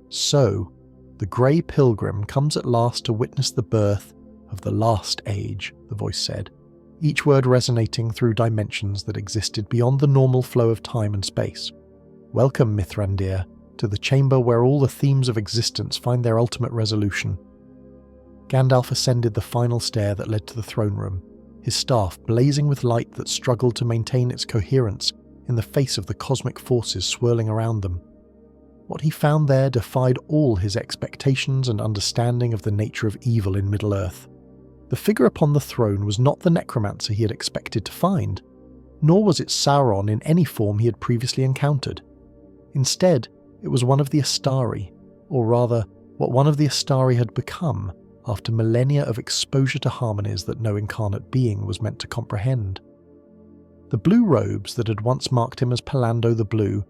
So, the Grey Pilgrim comes at last to witness the birth of the last age, the voice said, each word resonating through dimensions that existed beyond the normal flow of time and space. Welcome, Mithrandir, to the chamber where all the themes of existence find their ultimate resolution. Gandalf ascended the final stair that led to the throne room, his staff blazing with light that struggled to maintain its coherence in the face of the cosmic forces swirling around them. What he found there defied all his expectations and understanding of the nature of evil in Middle-earth. The figure upon the throne was not the necromancer he had expected to find, nor was it Sauron in any form he had previously encountered. Instead, it was one of the Astari, or rather, what one of the Astari had become after millennia of exposure to harmonies that no incarnate being was meant to comprehend. The blue robes that had once marked him as Palando the Blue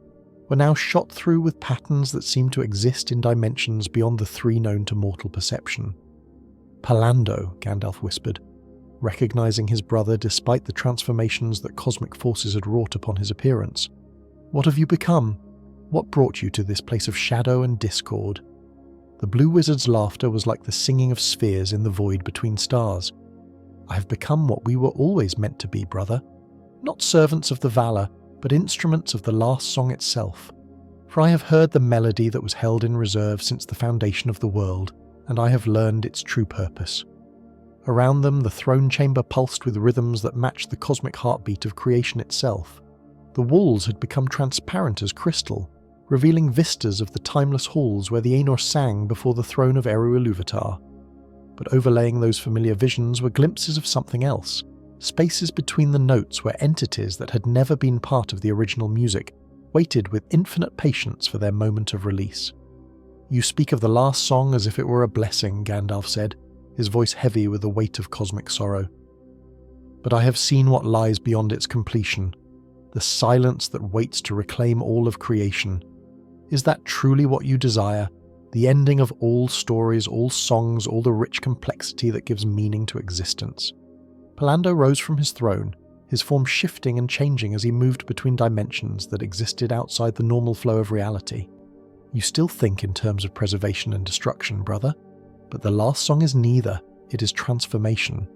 were now shot through with patterns that seemed to exist in dimensions beyond the three known to mortal perception. Palando, Gandalf whispered, recognizing his brother despite the transformations that cosmic forces had wrought upon his appearance. What have you become? What brought you to this place of shadow and discord? The blue wizard's laughter was like the singing of spheres in the void between stars. I have become what we were always meant to be, brother. Not servants of the valor, but instruments of the last song itself. For I have heard the melody that was held in reserve since the foundation of the world, and I have learned its true purpose. Around them, the throne chamber pulsed with rhythms that matched the cosmic heartbeat of creation itself. The walls had become transparent as crystal, revealing vistas of the timeless halls where the Ainur sang before the throne of Eru-Ilúvatar. But overlaying those familiar visions were glimpses of something else, spaces between the notes where entities that had never been part of the original music waited with infinite patience for their moment of release. You speak of the last song as if it were a blessing, Gandalf said, his voice heavy with the weight of cosmic sorrow. But I have seen what lies beyond its completion, the silence that waits to reclaim all of creation. Is that truly what you desire? The ending of all stories, all songs, all the rich complexity that gives meaning to existence? Palando rose from his throne, his form shifting and changing as he moved between dimensions that existed outside the normal flow of reality. You still think in terms of preservation and destruction, brother, but the last song is neither, it is transformation.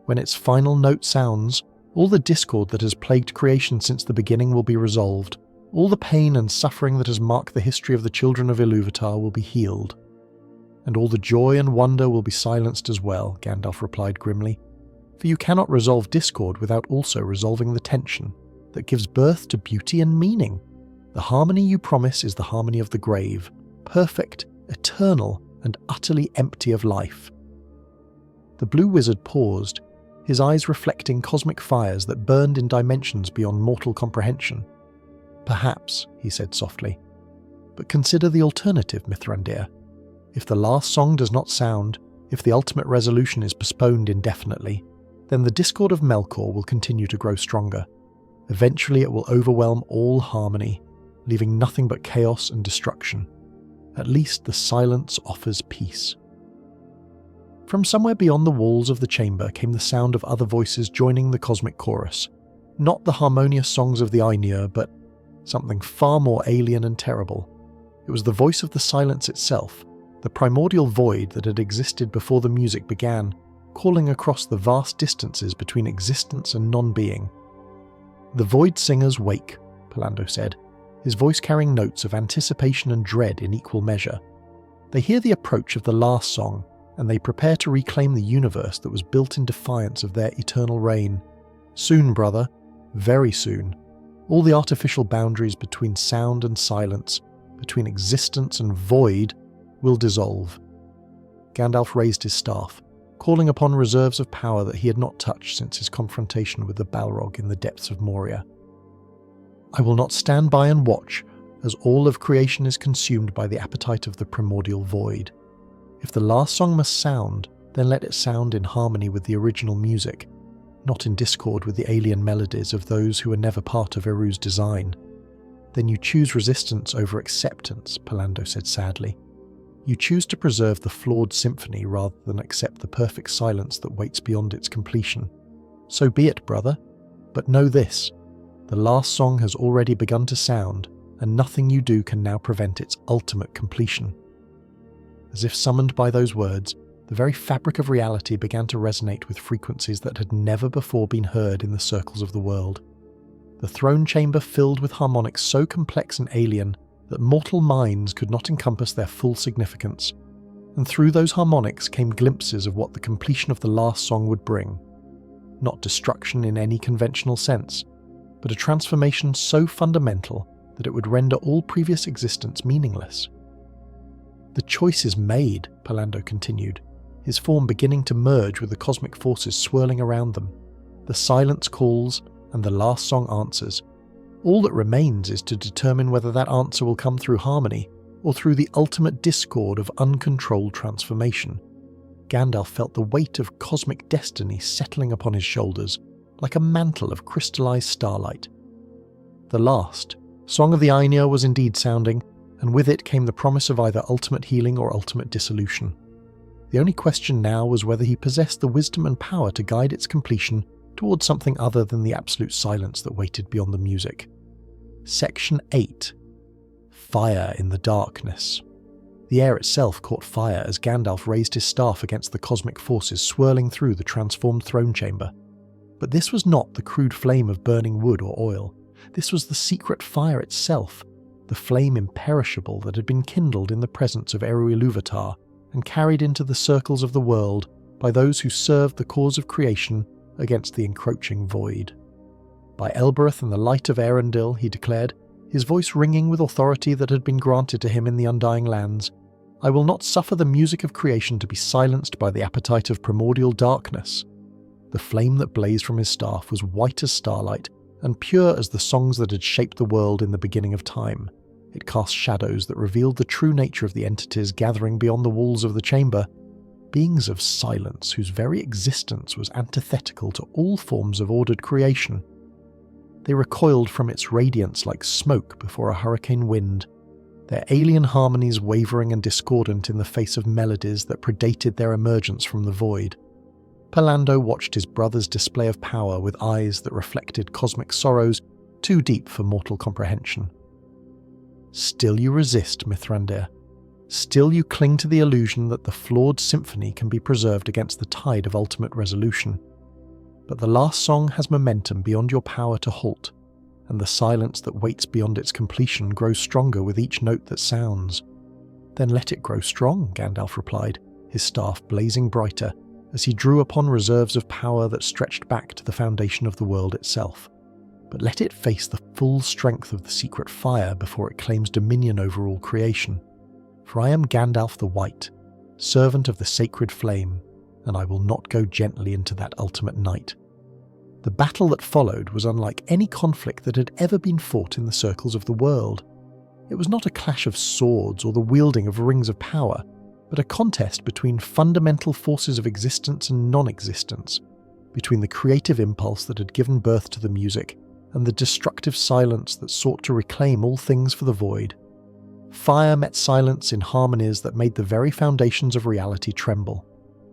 When its final note sounds, all the discord that has plagued creation since the beginning will be resolved. All the pain and suffering that has marked the history of the children of Ilúvatar will be healed. And all the joy and wonder will be silenced as well, Gandalf replied grimly. For you cannot resolve discord without also resolving the tension that gives birth to beauty and meaning. The harmony you promise is the harmony of the grave, perfect, eternal, and utterly empty of life." The blue wizard paused, his eyes reflecting cosmic fires that burned in dimensions beyond mortal comprehension. "Perhaps," he said softly. "But consider the alternative, Mithrandir. If the last song does not sound, if the ultimate resolution is postponed indefinitely, then the discord of Melkor will continue to grow stronger. Eventually it will overwhelm all harmony, leaving nothing but chaos and destruction. At least the silence offers peace." From somewhere beyond the walls of the chamber came the sound of other voices joining the cosmic chorus. Not the harmonious songs of the Ainur, but something far more alien and terrible. It was the voice of the silence itself, the primordial void that had existed before the music began, calling across the vast distances between existence and non-being. "The void singers wake," Palando said, his voice carrying notes of anticipation and dread in equal measure. "They hear the approach of the last song, and they prepare to reclaim the universe that was built in defiance of their eternal reign. Soon, brother, very soon, all the artificial boundaries between sound and silence, between existence and void, will dissolve." Gandalf raised his staff, calling upon reserves of power that he had not touched since his confrontation with the Balrog in the depths of Moria. "I will not stand by and watch as all of creation is consumed by the appetite of the primordial void. If the last song must sound, then let it sound in harmony with the original music, not in discord with the alien melodies of those who were never part of Eru's design." "Then you choose resistance over acceptance," Palando said sadly. "You choose to preserve the flawed symphony rather than accept the perfect silence that waits beyond its completion. So be it, brother. But know this, the last song has already begun to sound, and nothing you do can now prevent its ultimate completion." As if summoned by those words, the very fabric of reality began to resonate with frequencies that had never before been heard in the circles of the world. The throne chamber filled with harmonics so complex and alien that mortal minds could not encompass their full significance, and through those harmonics came glimpses of what the completion of the last song would bring. Not destruction in any conventional sense, but a transformation so fundamental that it would render all previous existence meaningless. "The choice is made," Palando continued, his form beginning to merge with the cosmic forces swirling around them. "The silence calls, and the last song answers. All that remains is to determine whether that answer will come through harmony, or through the ultimate discord of uncontrolled transformation." Gandalf felt the weight of cosmic destiny settling upon his shoulders, like a mantle of crystallized starlight. The last Song of the Ainur was indeed sounding, and with it came the promise of either ultimate healing or ultimate dissolution. The only question now was whether he possessed the wisdom and power to guide its completion towards something other than the absolute silence that waited beyond the music. Section 8. Fire in the darkness. The air itself caught fire as Gandalf raised his staff against the cosmic forces swirling through the transformed throne chamber. But this was not the crude flame of burning wood or oil. This was the secret fire itself, the flame imperishable that had been kindled in the presence of Eru Ilúvatar and carried into the circles of the world by those who served the cause of creation against the encroaching void. "By Elbereth and the light of Arendil," he declared, his voice ringing with authority that had been granted to him in the Undying Lands, "I will not suffer the music of creation to be silenced by the appetite of primordial darkness." The flame that blazed from his staff was white as starlight and pure as the songs that had shaped the world in the beginning of time. It cast shadows that revealed the true nature of the entities gathering beyond the walls of the chamber, beings of silence whose very existence was antithetical to all forms of ordered creation. They recoiled from its radiance like smoke before a hurricane wind, their alien harmonies wavering and discordant in the face of melodies that predated their emergence from the void. Palando watched his brother's display of power with eyes that reflected cosmic sorrows too deep for mortal comprehension. "Still you resist, Mithrandir. Still you cling to the illusion that the flawed symphony can be preserved against the tide of ultimate resolution. But the last song has momentum beyond your power to halt, and the silence that waits beyond its completion grows stronger with each note that sounds." "Then let it grow strong," Gandalf replied, his staff blazing brighter, as he drew upon reserves of power that stretched back to the foundation of the world itself. but let it face the full strength of the secret fire before it claims dominion over all creation. For I am Gandalf the White, servant of the sacred flame, and I will not go gently into that ultimate night." The battle that followed was unlike any conflict that had ever been fought in the circles of the world. It was not a clash of swords or the wielding of rings of power, but a contest between fundamental forces of existence and non-existence, between the creative impulse that had given birth to the music and the destructive silence that sought to reclaim all things for the void. Fire met silence in harmonies that made the very foundations of reality tremble.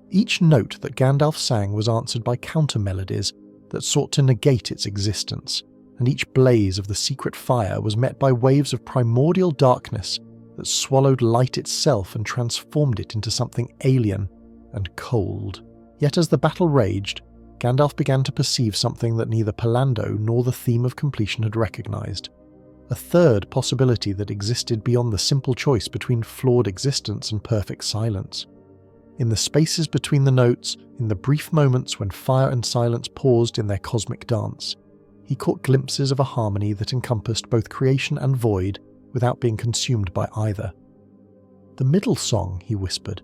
Each note that Gandalf sang was answered by counter-melodies that sought to negate its existence, and each blaze of the secret fire was met by waves of primordial darkness that swallowed light itself and transformed it into something alien and cold. Yet as the battle raged, Gandalf began to perceive something that neither Pallando nor the theme of completion had recognized. A third possibility that existed beyond the simple choice between flawed existence and perfect silence. In the spaces between the notes, in the brief moments when fire and silence paused in their cosmic dance, he caught glimpses of a harmony that encompassed both creation and void without being consumed by either. "The middle song," he whispered,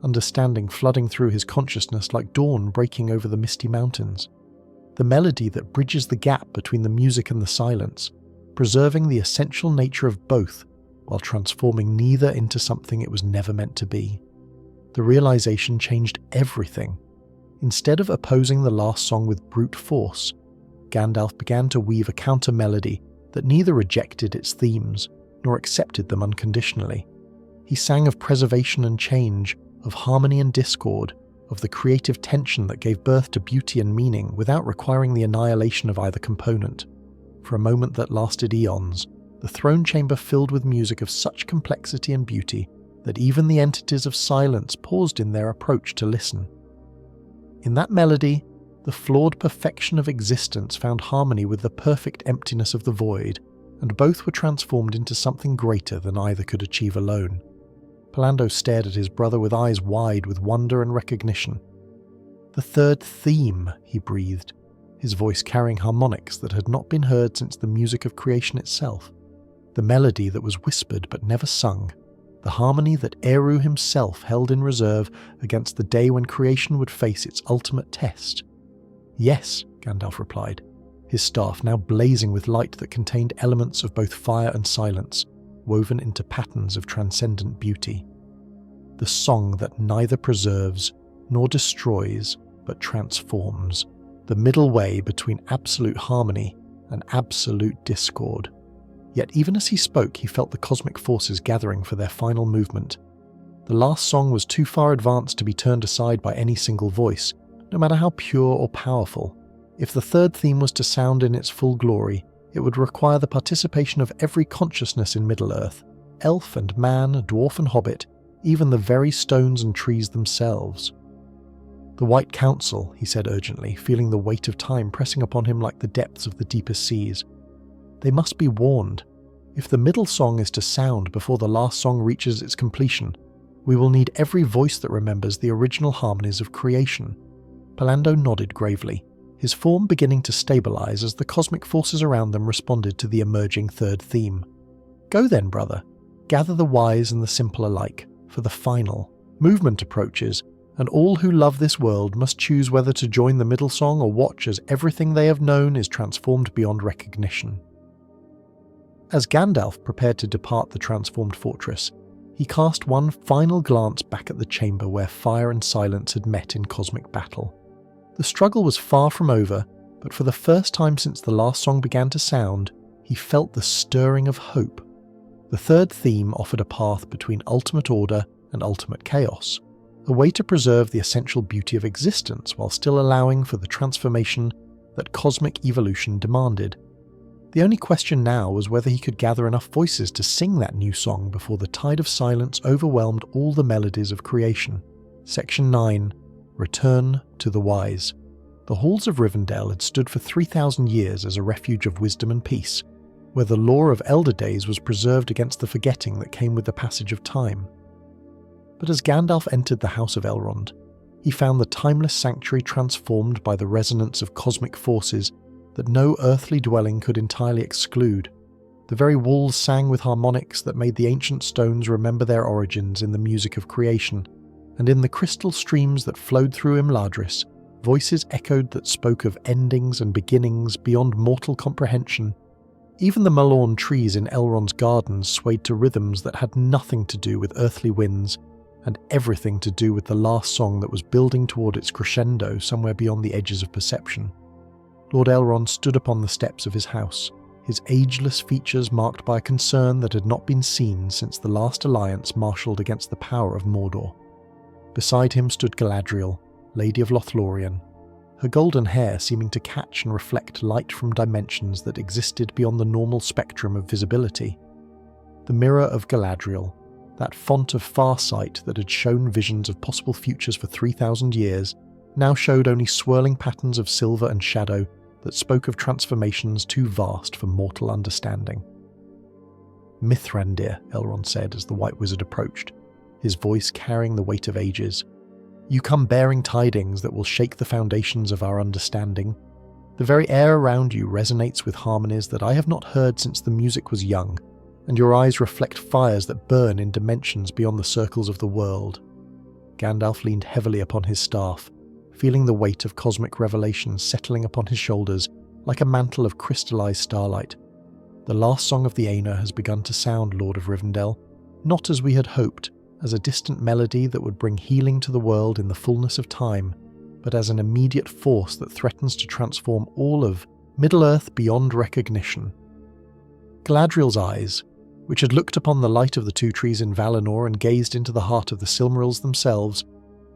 understanding flooding through his consciousness like dawn breaking over the misty mountains. The melody that bridges the gap between the music and the silence, preserving the essential nature of both while transforming neither into something it was never meant to be. The realization changed everything. Instead of opposing the last song with brute force, Gandalf began to weave a counter-melody that neither rejected its themes nor accepted them unconditionally. He sang of preservation and change, of harmony and discord, of the creative tension that gave birth to beauty and meaning without requiring the annihilation of either component. For a moment that lasted eons, the throne chamber filled with music of such complexity and beauty that even the entities of silence paused in their approach to listen. In that melody, the flawed perfection of existence found harmony with the perfect emptiness of the void, and both were transformed into something greater than either could achieve alone. Pallando stared at his brother with eyes wide with wonder and recognition. "The third theme," he breathed, his voice carrying harmonics that had not been heard since the music of creation itself. The melody that was whispered but never sung. The harmony that Eru himself held in reserve against the day when creation would face its ultimate test. "Yes," Gandalf replied, his staff now blazing with light that contained elements of both fire and silence, woven into patterns of transcendent beauty. "The song that neither preserves nor destroys, but transforms. The middle way between absolute harmony and absolute discord." Yet even as he spoke, he felt the cosmic forces gathering for their final movement. The last song was too far advanced to be turned aside by any single voice, no matter how pure or powerful. If the third theme was to sound in its full glory, it would require the participation of every consciousness in Middle-earth, elf and man, dwarf and hobbit, even the very stones and trees themselves. "The White Council," he said urgently, feeling the weight of time pressing upon him like the depths of the deepest seas. "They must be warned. If the middle song is to sound before the last song reaches its completion, we will need every voice that remembers the original harmonies of creation." Pallando nodded gravely, his form beginning to stabilize as the cosmic forces around them responded to the emerging third theme. "Go then, brother. Gather the wise and the simple alike, for the final movement approaches, and all who love this world must choose whether to join the middle song or watch as everything they have known is transformed beyond recognition." As Gandalf prepared to depart the transformed fortress, he cast one final glance back at the chamber where fire and silence had met in cosmic battle. The struggle was far from over, but for the first time since the last song began to sound, he felt the stirring of hope. The third theme offered a path between ultimate order and ultimate chaos, a way to preserve the essential beauty of existence while still allowing for the transformation that cosmic evolution demanded. The only question now was whether he could gather enough voices to sing that new song before the tide of silence overwhelmed all the melodies of creation. Section 9. Return to the Wise. The halls of Rivendell had stood for 3,000 years as a refuge of wisdom and peace, where the lore of elder days was preserved against the forgetting that came with the passage of time. But as Gandalf entered the House of Elrond, he found the timeless sanctuary transformed by the resonance of cosmic forces that no earthly dwelling could entirely exclude. The very walls sang with harmonics that made the ancient stones remember their origins in the music of creation, and in the crystal streams that flowed through Imladris, voices echoed that spoke of endings and beginnings beyond mortal comprehension. Even the Malorn trees in Elrond's gardens swayed to rhythms that had nothing to do with earthly winds, and everything to do with the last song that was building toward its crescendo somewhere beyond the edges of perception. Lord Elrond stood upon the steps of his house, his ageless features marked by a concern that had not been seen since the last alliance marshalled against the power of Mordor. Beside him stood Galadriel, Lady of Lothlorien, her golden hair seeming to catch and reflect light from dimensions that existed beyond the normal spectrum of visibility. The mirror of Galadriel, that font of farsight that had shown visions of possible futures for 3,000 years, now showed only swirling patterns of silver and shadow that spoke of transformations too vast for mortal understanding. "Mithrandir," Elrond said as the White Wizard approached, his voice carrying the weight of ages. "You come bearing tidings that will shake the foundations of our understanding. The very air around you resonates with harmonies that I have not heard since the music was young, and your eyes reflect fires that burn in dimensions beyond the circles of the world." Gandalf leaned heavily upon his staff, feeling the weight of cosmic revelation settling upon his shoulders like a mantle of crystallized starlight. "The last song of the Ainur has begun to sound, Lord of Rivendell, not as we had hoped, as a distant melody that would bring healing to the world in the fullness of time, but as an immediate force that threatens to transform all of Middle-earth beyond recognition." Galadriel's eyes, which had looked upon the light of the two trees in Valinor and gazed into the heart of the Silmarils themselves,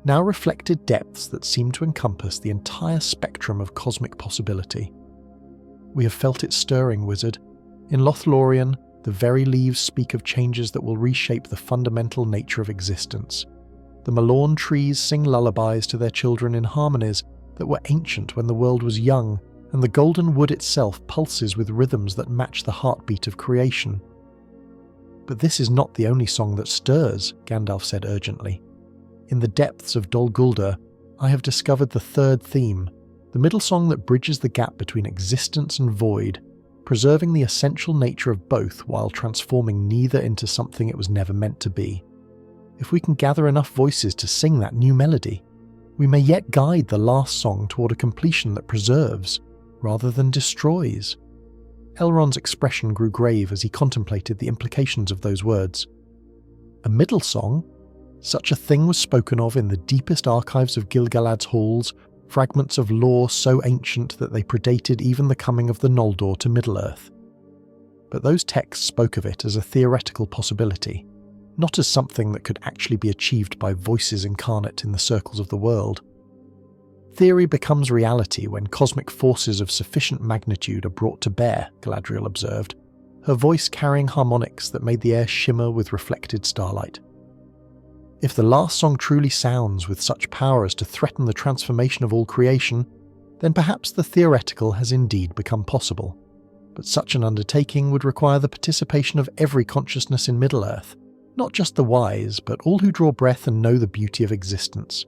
now reflected depths that seemed to encompass the entire spectrum of cosmic possibility. "We have felt it stirring, wizard. In Lothlorien, the very leaves speak of changes that will reshape the fundamental nature of existence. The Malorn trees sing lullabies to their children in harmonies that were ancient when the world was young, and the golden wood itself pulses with rhythms that match the heartbeat of creation." "But this is not the only song that stirs," Gandalf said urgently. "In the depths of Dol Guldur, I have discovered the third theme, the middle song that bridges the gap between existence and void, preserving the essential nature of both while transforming neither into something it was never meant to be. If we can gather enough voices to sing that new melody, we may yet guide the last song toward a completion that preserves, rather than destroys." Elrond's expression grew grave as he contemplated the implications of those words. A middle song? Such a thing was spoken of in the deepest archives of Gil-galad's halls, fragments of lore so ancient that they predated even the coming of the Noldor to Middle-earth. But those texts spoke of it as a theoretical possibility, not as something that could actually be achieved by voices incarnate in the circles of the world. "Theory becomes reality when cosmic forces of sufficient magnitude are brought to bear," Galadriel observed, her voice carrying harmonics that made the air shimmer with reflected starlight. "If the last song truly sounds with such power as to threaten the transformation of all creation, then perhaps the theoretical has indeed become possible. But such an undertaking would require the participation of every consciousness in Middle-earth, not just the wise, but all who draw breath and know the beauty of existence."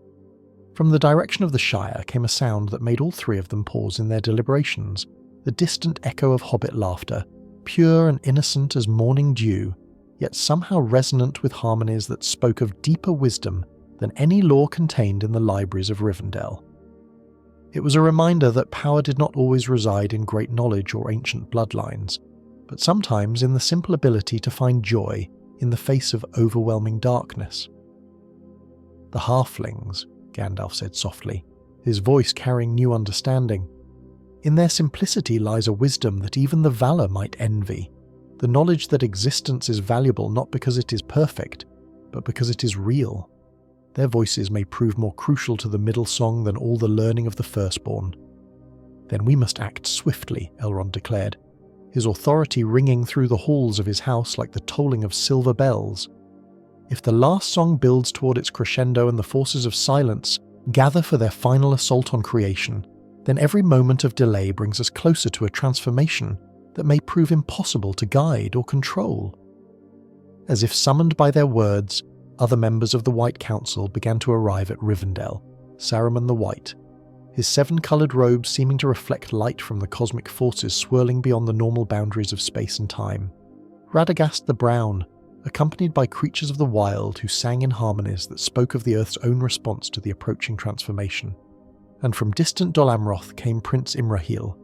From the direction of the Shire came a sound that made all three of them pause in their deliberations, the distant echo of hobbit laughter, pure and innocent as morning dew, yet somehow resonant with harmonies that spoke of deeper wisdom than any lore contained in the libraries of Rivendell. It was a reminder that power did not always reside in great knowledge or ancient bloodlines, but sometimes in the simple ability to find joy in the face of overwhelming darkness. "The halflings," Gandalf said softly, his voice carrying new understanding. "In their simplicity lies a wisdom that even the Valar might envy, the knowledge that existence is valuable not because it is perfect, but because it is real. Their voices may prove more crucial to the middle song than all the learning of the firstborn." "Then we must act swiftly," Elrond declared, his authority ringing through the halls of his house like the tolling of silver bells. "If the last song builds toward its crescendo and the forces of silence gather for their final assault on creation, then every moment of delay brings us closer to a transformation that may prove impossible to guide or control." As if summoned by their words, other members of the White Council began to arrive at Rivendell, Saruman the White, his 7-coloured robes seeming to reflect light from the cosmic forces swirling beyond the normal boundaries of space and time. Radagast the Brown, accompanied by creatures of the wild who sang in harmonies that spoke of the Earth's own response to the approaching transformation. And from distant Dol Amroth came Prince Imrahil,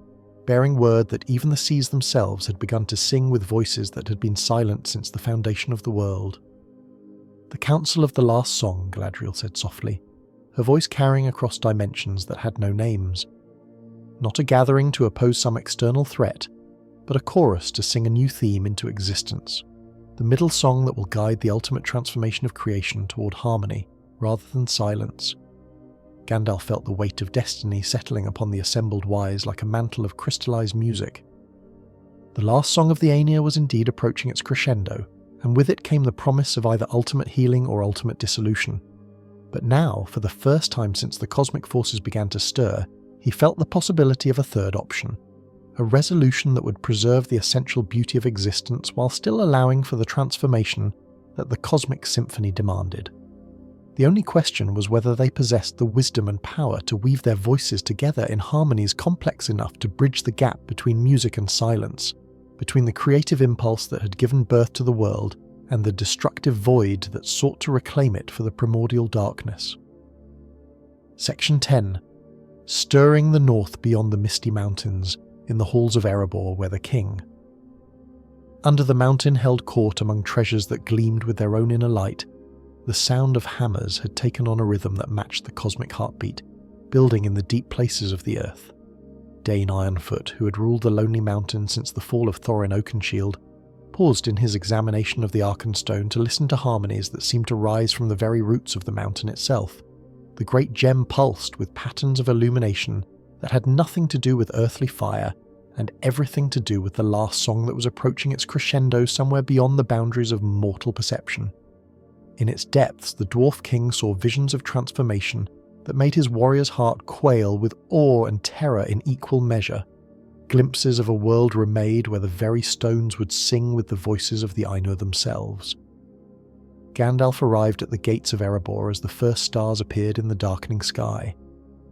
bearing word that even the seas themselves had begun to sing with voices that had been silent since the foundation of the world. "The Council of the Last Song," Galadriel said softly, her voice carrying across dimensions that had no names. Not a gathering to oppose some external threat, but a chorus to sing a new theme into existence. The middle song that will guide the ultimate transformation of creation toward harmony rather than silence. Gandalf felt the weight of destiny settling upon the assembled wise like a mantle of crystallized music. The last song of the Ainur was indeed approaching its crescendo, and with it came the promise of either ultimate healing or ultimate dissolution. But now, for the first time since the cosmic forces began to stir, he felt the possibility of a third option. A resolution that would preserve the essential beauty of existence while still allowing for the transformation that the cosmic symphony demanded. The only question was whether they possessed the wisdom and power to weave their voices together in harmonies complex enough to bridge the gap between music and silence, between the creative impulse that had given birth to the world and the destructive void that sought to reclaim it for the primordial darkness. Section 10. Stirring the north beyond the misty mountains, in the halls of Erebor where the king. Under the mountain held court among treasures that gleamed with their own inner light, the sound of hammers had taken on a rhythm that matched the cosmic heartbeat, building in the deep places of the earth. Dane Ironfoot, who had ruled the lonely mountain since the fall of Thorin Oakenshield, paused in his examination of the Arkenstone to listen to harmonies that seemed to rise from the very roots of the mountain itself. The great gem pulsed with patterns of illumination that had nothing to do with earthly fire and everything to do with the last song that was approaching its crescendo somewhere beyond the boundaries of mortal perception. In its depths, the Dwarf King saw visions of transformation that made his warrior's heart quail with awe and terror in equal measure. Glimpses of a world remade where the very stones would sing with the voices of the Ainur themselves. Gandalf arrived at the gates of Erebor as the first stars appeared in the darkening sky,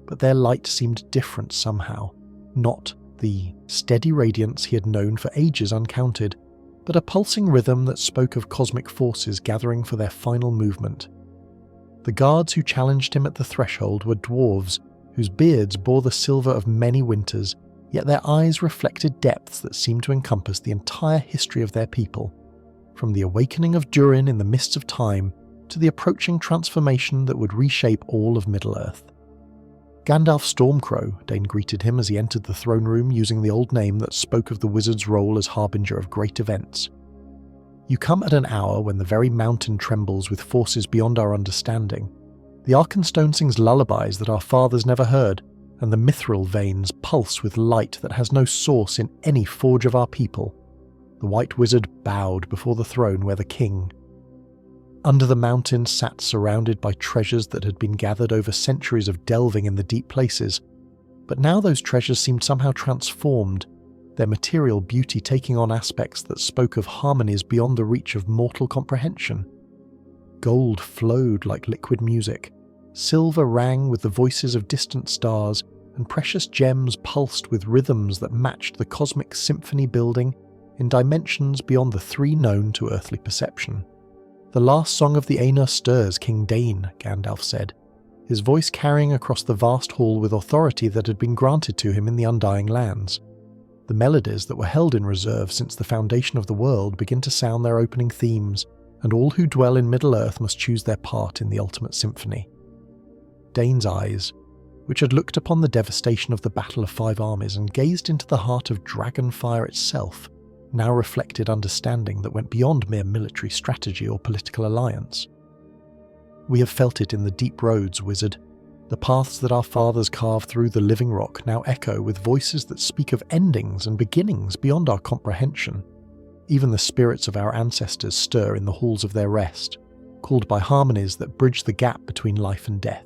but their light seemed different somehow, not the steady radiance he had known for ages uncounted, but a pulsing rhythm that spoke of cosmic forces gathering for their final movement. The guards who challenged him at the threshold were dwarves whose beards bore the silver of many winters, yet their eyes reflected depths that seemed to encompass the entire history of their people, from the awakening of Durin in the mists of time to the approaching transformation that would reshape all of Middle-earth. Gandalf Stormcrow, Dane greeted him as he entered the throne room using the old name that spoke of the wizard's role as harbinger of great events. You come at an hour when the very mountain trembles with forces beyond our understanding. The Arkenstone sings lullabies that our fathers never heard, and the mithril veins pulse with light that has no source in any forge of our people. The white wizard bowed before the throne where the king. Under the mountain sat surrounded by treasures that had been gathered over centuries of delving in the deep places, but now those treasures seemed somehow transformed, their material beauty taking on aspects that spoke of harmonies beyond the reach of mortal comprehension. Gold flowed like liquid music, silver rang with the voices of distant stars, and precious gems pulsed with rhythms that matched the cosmic symphony building in dimensions beyond the three known to earthly perception. "The last song of the Ainur stirs, King Dane," Gandalf said, his voice carrying across the vast hall with authority that had been granted to him in the Undying Lands. The melodies that were held in reserve since the foundation of the world begin to sound their opening themes, and all who dwell in Middle-earth must choose their part in the ultimate symphony. Dane's eyes, which had looked upon the devastation of the Battle of Five Armies and gazed into the heart of Dragonfire itself, now reflected understanding that went beyond mere military strategy or political alliance. "We have felt it in the deep roads, wizard. The paths that our fathers carved through the living rock now echo with voices that speak of endings and beginnings beyond our comprehension. Even the spirits of our ancestors stir in the halls of their rest, called by harmonies that bridge the gap between life and death."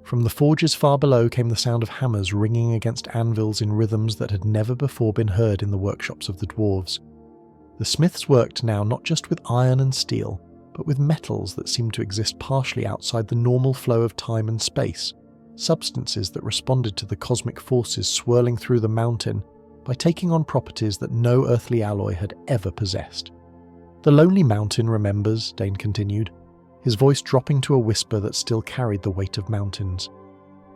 From the forges far below came the sound of hammers ringing against anvils in rhythms that had never before been heard in the workshops of the dwarves. The smiths worked now not just with iron and steel, but with metals that seemed to exist partially outside the normal flow of time and space, substances that responded to the cosmic forces swirling through the mountain by taking on properties that no earthly alloy had ever possessed. "The lonely mountain remembers," Dane continued, his voice dropping to a whisper that still carried the weight of mountains.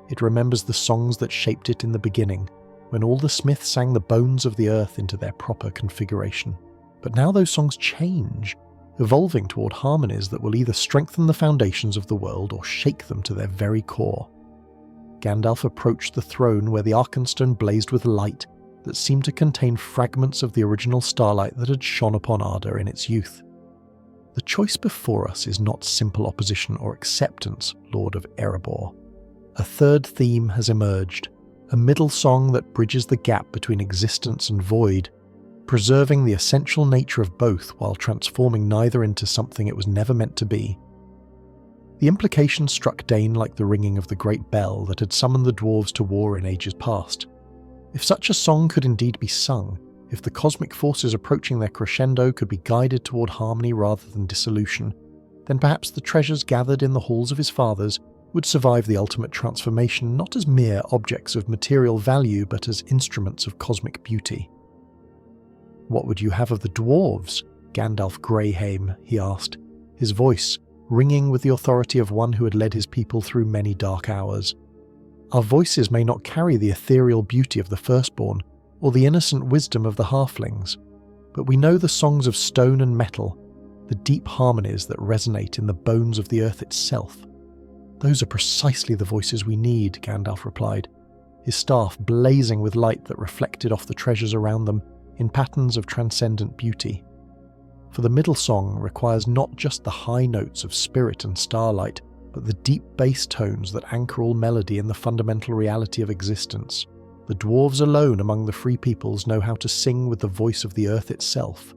"It remembers the songs that shaped it in the beginning, when all the smiths sang the bones of the earth into their proper configuration. But now those songs change, evolving toward harmonies that will either strengthen the foundations of the world or shake them to their very core." Gandalf approached the throne where the Arkenstone blazed with light that seemed to contain fragments of the original starlight that had shone upon Arda in its youth. "The choice before us is not simple opposition or acceptance, Lord of Erebor. A third theme has emerged, a middle song that bridges the gap between existence and void, preserving the essential nature of both while transforming neither into something it was never meant to be." The implication struck Dane like the ringing of the great bell that had summoned the dwarves to war in ages past. If such a song could indeed be sung, if the cosmic forces approaching their crescendo could be guided toward harmony rather than dissolution, then perhaps the treasures gathered in the halls of his fathers would survive the ultimate transformation not as mere objects of material value but as instruments of cosmic beauty. "What would you have of the dwarves, Gandalf Greyhaim?" he asked, his voice ringing with the authority of one who had led his people through many dark hours. "Our voices may not carry the ethereal beauty of the firstborn, or the innocent wisdom of the halflings, but we know the songs of stone and metal, the deep harmonies that resonate in the bones of the earth itself. Those are precisely the voices we need," Gandalf replied, his staff blazing with light that reflected off the treasures around them in patterns of transcendent beauty. For the middle song requires not just the high notes of spirit and starlight, but the deep bass tones that anchor all melody in the fundamental reality of existence. The dwarves alone among the free peoples know how to sing with the voice of the earth itself.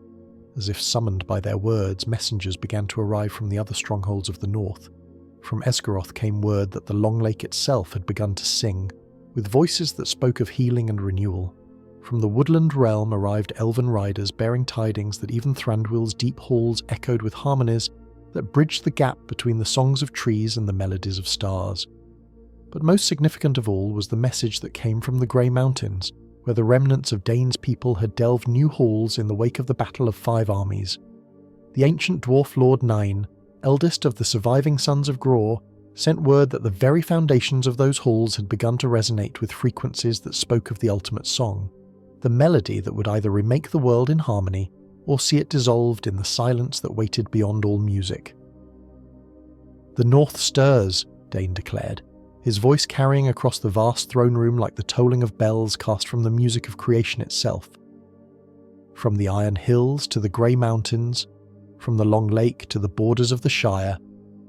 As if summoned by their words, messengers began to arrive from the other strongholds of the north. From Esgaroth came word that the Long Lake itself had begun to sing, with voices that spoke of healing and renewal. From the woodland realm arrived elven riders bearing tidings that even Thranduil's deep halls echoed with harmonies that bridged the gap between the songs of trees and the melodies of stars. But most significant of all was the message that came from the Grey Mountains, where the remnants of Dane's people had delved new halls in the wake of the Battle of Five Armies. The ancient dwarf Lord Nine, eldest of the surviving sons of Gror, sent word that the very foundations of those halls had begun to resonate with frequencies that spoke of the ultimate song, the melody that would either remake the world in harmony or see it dissolved in the silence that waited beyond all music. "The North stirs," Dane declared, his voice carrying across the vast throne room like the tolling of bells cast from the music of creation itself. From the Iron Hills to the Grey Mountains, from the Long Lake to the borders of the Shire,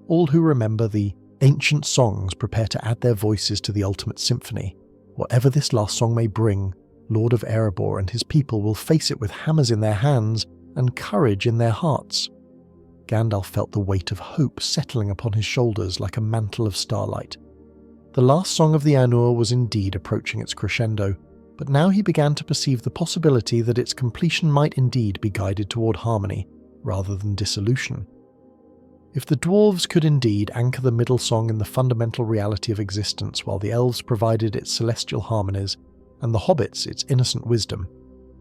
all who remember the ancient songs prepare to add their voices to the ultimate symphony. Whatever this last song may bring, Lord of Erebor and his people will face it with hammers in their hands and courage in their hearts. Gandalf felt the weight of hope settling upon his shoulders like a mantle of starlight. The last song of the Ainur was indeed approaching its crescendo, but now he began to perceive the possibility that its completion might indeed be guided toward harmony, rather than dissolution. If the dwarves could indeed anchor the middle song in the fundamental reality of existence while the elves provided its celestial harmonies, and the hobbits its innocent wisdom,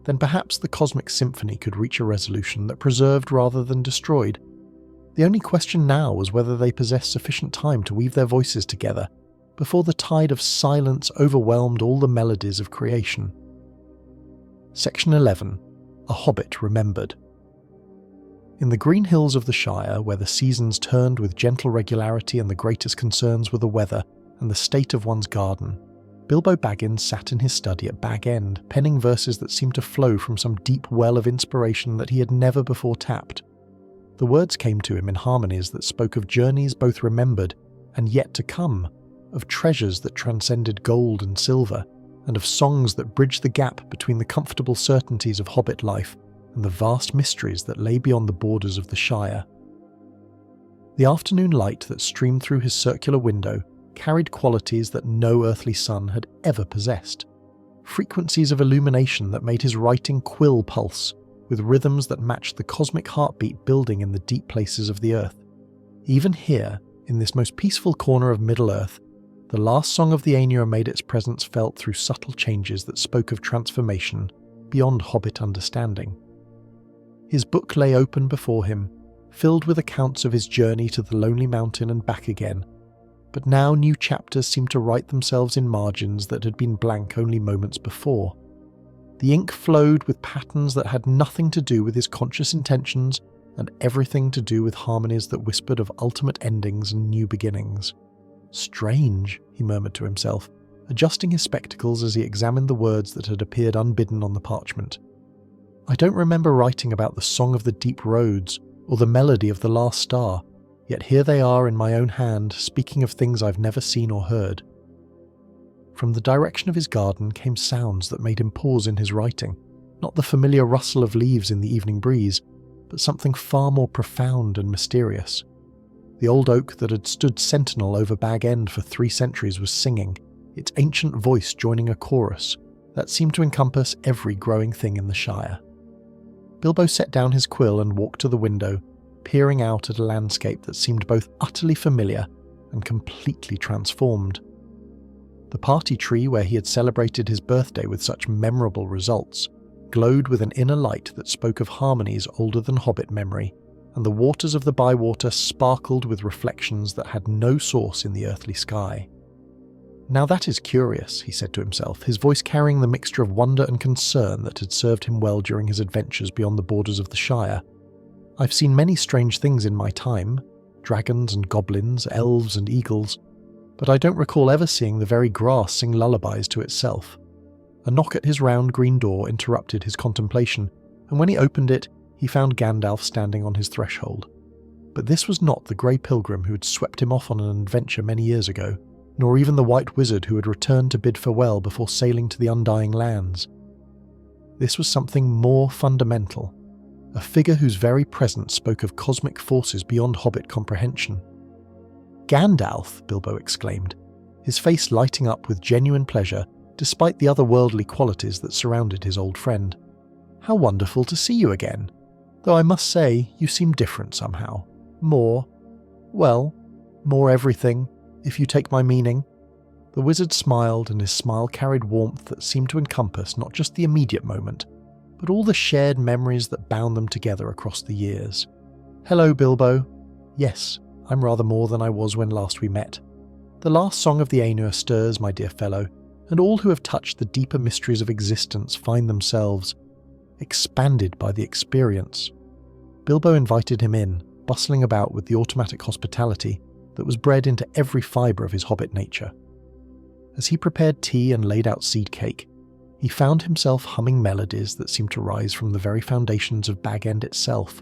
then perhaps the cosmic symphony could reach a resolution that preserved rather than destroyed. The only question now was whether they possessed sufficient time to weave their voices together before the tide of silence overwhelmed all the melodies of creation. Section 11. A Hobbit Remembered. In the green hills of the Shire, where the seasons turned with gentle regularity and the greatest concerns were the weather and the state of one's garden, Bilbo Baggins sat in his study at Bag End, penning verses that seemed to flow from some deep well of inspiration that he had never before tapped. The words came to him in harmonies that spoke of journeys both remembered and yet to come, of treasures that transcended gold and silver, and of songs that bridged the gap between the comfortable certainties of hobbit life and the vast mysteries that lay beyond the borders of the Shire. The afternoon light that streamed through his circular window carried qualities that no earthly sun had ever possessed, frequencies of illumination that made his writing quill pulse, with rhythms that matched the cosmic heartbeat building in the deep places of the earth. Even here, in this most peaceful corner of Middle-earth, The last song of the Ainur made its presence felt through subtle changes that spoke of transformation beyond hobbit understanding. His book lay open before him, filled with accounts of his journey to the Lonely Mountain and back again, but now new chapters seemed to write themselves in margins that had been blank only moments before. The ink flowed with patterns that had nothing to do with his conscious intentions and everything to do with harmonies that whispered of ultimate endings and new beginnings. Strange, he murmured to himself, adjusting his spectacles as he examined the words that had appeared unbidden on the parchment. I don't remember writing about the song of the deep roads or the melody of the last star, yet here they are in my own hand, speaking of things I've never seen or heard. From the direction of his garden came sounds that made him pause in his writing, not the familiar rustle of leaves in the evening breeze, but something far more profound and mysterious. The old oak that had stood sentinel over Bag End for 3 centuries was singing, its ancient voice joining a chorus that seemed to encompass every growing thing in the Shire. Bilbo set down his quill and walked to the window, peering out at a landscape that seemed both utterly familiar and completely transformed. The party tree where he had celebrated his birthday with such memorable results glowed with an inner light that spoke of harmonies older than Hobbit memory, and the waters of the bywater sparkled with reflections that had no source in the earthly sky. Now that is curious, he said to himself, his voice carrying the mixture of wonder and concern that had served him well during his adventures beyond the borders of the Shire. I've seen many strange things in my time, dragons and goblins, elves and eagles, but I don't recall ever seeing the very grass sing lullabies to itself. A knock at his round green door interrupted his contemplation, and when he opened it, he found Gandalf standing on his threshold. But this was not the grey pilgrim who had swept him off on an adventure many years ago, nor even the white wizard who had returned to bid farewell before sailing to the Undying Lands. This was something more fundamental, a figure whose very presence spoke of cosmic forces beyond Hobbit comprehension. "Gandalf!" Bilbo exclaimed, his face lighting up with genuine pleasure despite the otherworldly qualities that surrounded his old friend. "How wonderful to see you again! Though I must say, you seem different somehow. More everything, if you take my meaning." The wizard smiled, and his smile carried warmth that seemed to encompass not just the immediate moment, but all the shared memories that bound them together across the years. "Hello, Bilbo. Yes, I'm rather more than I was when last we met. The last song of the Ainur stirs, my dear fellow, and all who have touched the deeper mysteries of existence find themselves expanded by the experience." Bilbo invited him in, bustling about with the automatic hospitality that was bred into every fibre of his hobbit nature. As he prepared tea and laid out seed cake, he found himself humming melodies that seemed to rise from the very foundations of Bag End itself,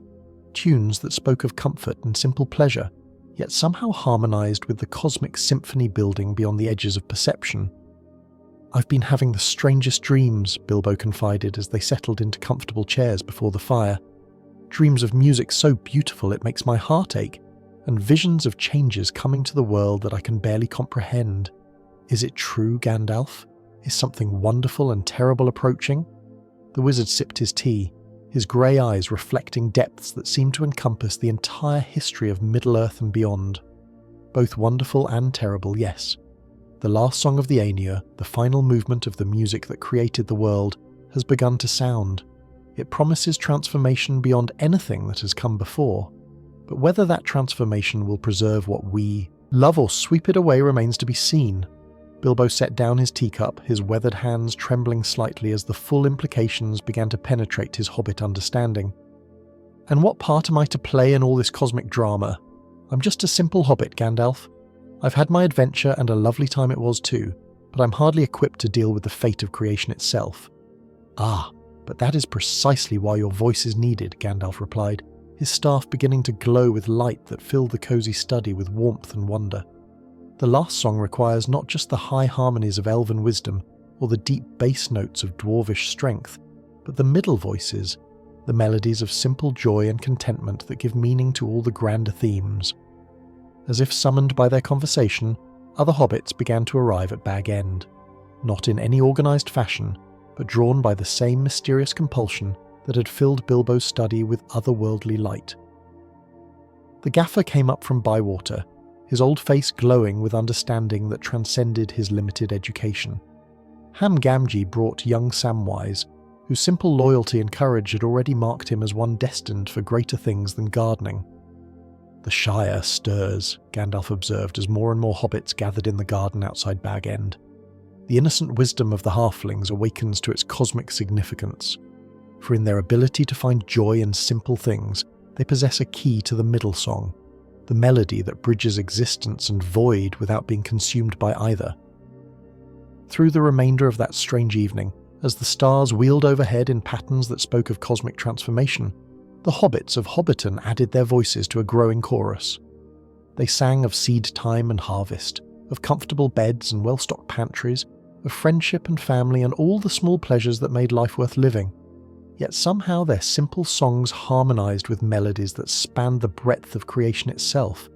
tunes that spoke of comfort and simple pleasure, yet somehow harmonised with the cosmic symphony building beyond the edges of perception. "I've been having the strangest dreams," Bilbo confided as they settled into comfortable chairs before the fire. "Dreams of music so beautiful it makes my heart ache, and visions of changes coming to the world that I can barely comprehend. Is it true, Gandalf? Is something wonderful and terrible approaching?" The wizard sipped his tea, his grey eyes reflecting depths that seemed to encompass the entire history of Middle-earth and beyond. Both wonderful and terrible, yes. The last song of the Ainur, the final movement of the music that created the world, has begun to sound. It promises transformation beyond anything that has come before. But whether that transformation will preserve what we love or sweep it away remains to be seen. Bilbo set down his teacup, his weathered hands trembling slightly as the full implications began to penetrate his hobbit understanding. "And what part am I to play in all this cosmic drama? I'm just a simple hobbit, Gandalf. I've had my adventure, and a lovely time it was too, but I'm hardly equipped to deal with the fate of creation itself." "Ah, but that is precisely why your voice is needed," Gandalf replied, his staff beginning to glow with light that filled the cosy study with warmth and wonder. "The last song requires not just the high harmonies of elven wisdom or the deep bass notes of dwarvish strength, but the middle voices, the melodies of simple joy and contentment that give meaning to all the grander themes." As if summoned by their conversation, other hobbits began to arrive at Bag End, not in any organised fashion, but drawn by the same mysterious compulsion that had filled Bilbo's study with otherworldly light. The gaffer came up from Bywater, his old face glowing with understanding that transcended his limited education. Ham Gamgee brought young Samwise, whose simple loyalty and courage had already marked him as one destined for greater things than gardening. "The Shire stirs," Gandalf observed as more and more hobbits gathered in the garden outside Bag End. "The innocent wisdom of the halflings awakens to its cosmic significance, for in their ability to find joy in simple things, they possess a key to the middle song, the melody that bridges existence and void without being consumed by either." Through the remainder of that strange evening, as the stars wheeled overhead in patterns that spoke of cosmic transformation, the hobbits of Hobbiton added their voices to a growing chorus. They sang of seed time and harvest, of comfortable beds and well-stocked pantries, of friendship and family and all the small pleasures that made life worth living. Yet somehow their simple songs harmonized with melodies that spanned the breadth of creation itself.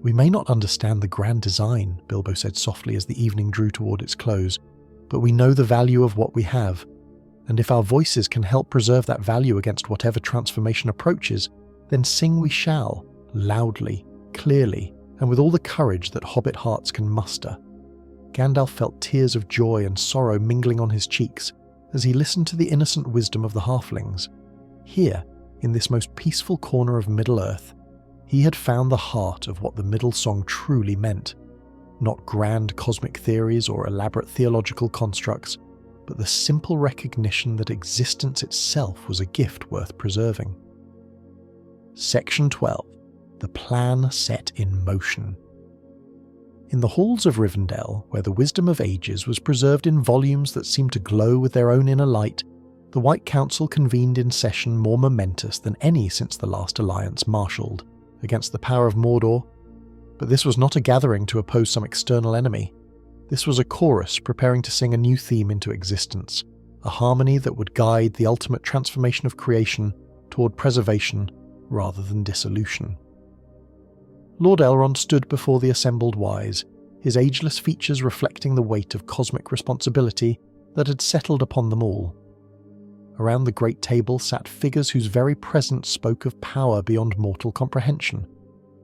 "We may not understand the grand design," Bilbo said softly as the evening drew toward its close, "but we know the value of what we have. And if our voices can help preserve that value against whatever transformation approaches, then sing we shall, loudly, clearly, and with all the courage that hobbit hearts can muster." Gandalf felt tears of joy and sorrow mingling on his cheeks as he listened to the innocent wisdom of the halflings. Here, in this most peaceful corner of Middle-earth, he had found the heart of what the Middle Song truly meant. Not grand cosmic theories or elaborate theological constructs, but the simple recognition that existence itself was a gift worth preserving. Section 12. The Plan Set in Motion. In the halls of Rivendell, where the wisdom of ages was preserved in volumes that seemed to glow with their own inner light, the White Council convened in session more momentous than any since the last alliance marshalled against the power of Mordor. But this was not a gathering to oppose some external enemy. This was a chorus preparing to sing a new theme into existence, a harmony that would guide the ultimate transformation of creation toward preservation rather than dissolution. Lord Elrond stood before the assembled wise, his ageless features reflecting the weight of cosmic responsibility that had settled upon them all. Around the great table sat figures whose very presence spoke of power beyond mortal comprehension.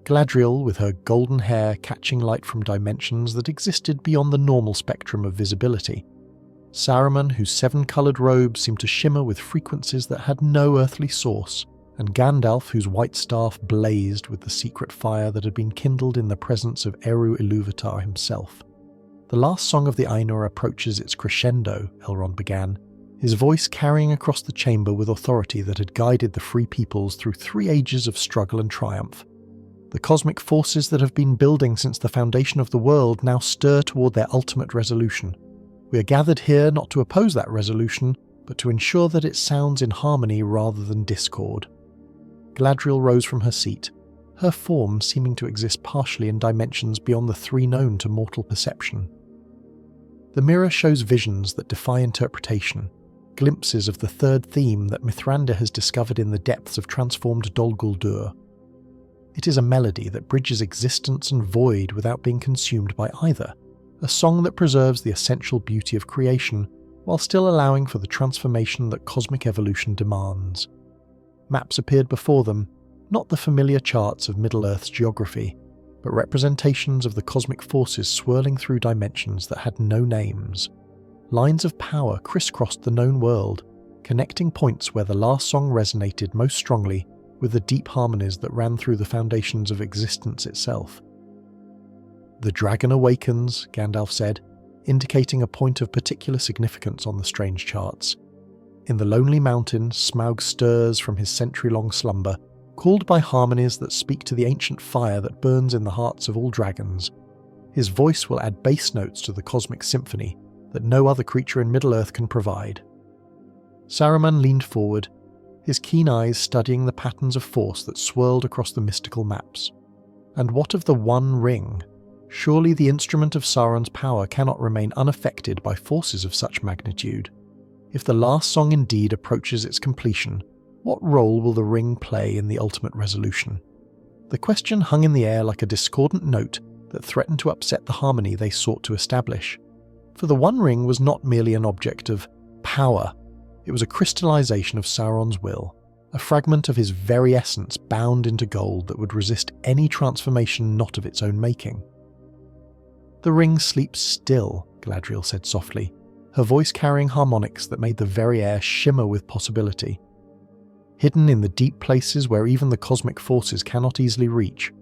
Galadriel, with her golden hair catching light from dimensions that existed beyond the normal spectrum of visibility. Saruman, whose seven-coloured robes seemed to shimmer with frequencies that had no earthly source, and Gandalf, whose white staff blazed with the secret fire that had been kindled in the presence of Eru Ilúvatar himself. "The last song of the Ainur approaches its crescendo," Elrond began, his voice carrying across the chamber with authority that had guided the Free Peoples through 3 ages of struggle and triumph. "The cosmic forces that have been building since the foundation of the world now stir toward their ultimate resolution. We are gathered here not to oppose that resolution, but to ensure that it sounds in harmony rather than discord." Galadriel rose from her seat, her form seeming to exist partially in dimensions beyond the 3 known to mortal perception. The mirror shows visions that defy interpretation, glimpses of the 3rd theme that Mithrandir has discovered in the depths of transformed Dol Guldur. It is a melody that bridges existence and void without being consumed by either, a song that preserves the essential beauty of creation while still allowing for the transformation that cosmic evolution demands. Maps appeared before them, not the familiar charts of Middle-earth's geography, but representations of the cosmic forces swirling through dimensions that had no names. Lines of power crisscrossed the known world, connecting points where the last song resonated most strongly with the deep harmonies that ran through the foundations of existence itself. "The dragon awakens," Gandalf said, indicating a point of particular significance on the strange charts. In the lonely mountain, Smaug stirs from his century-long slumber, called by harmonies that speak to the ancient fire that burns in the hearts of all dragons. His voice will add bass notes to the cosmic symphony that no other creature in Middle-earth can provide. Saruman leaned forward, his keen eyes studying the patterns of force that swirled across the mystical maps. And what of the One Ring? Surely the instrument of Sauron's power cannot remain unaffected by forces of such magnitude. If the last song indeed approaches its completion, what role will the ring play in the ultimate resolution? The question hung in the air like a discordant note that threatened to upset the harmony they sought to establish. For the One Ring was not merely an object of power, it was a crystallization of Sauron's will, a fragment of his very essence bound into gold that would resist any transformation not of its own making. "The ring sleeps still," Galadriel said softly, her voice carrying harmonics that made the very air shimmer with possibility. "Hidden in the deep places where even the cosmic forces cannot easily reach.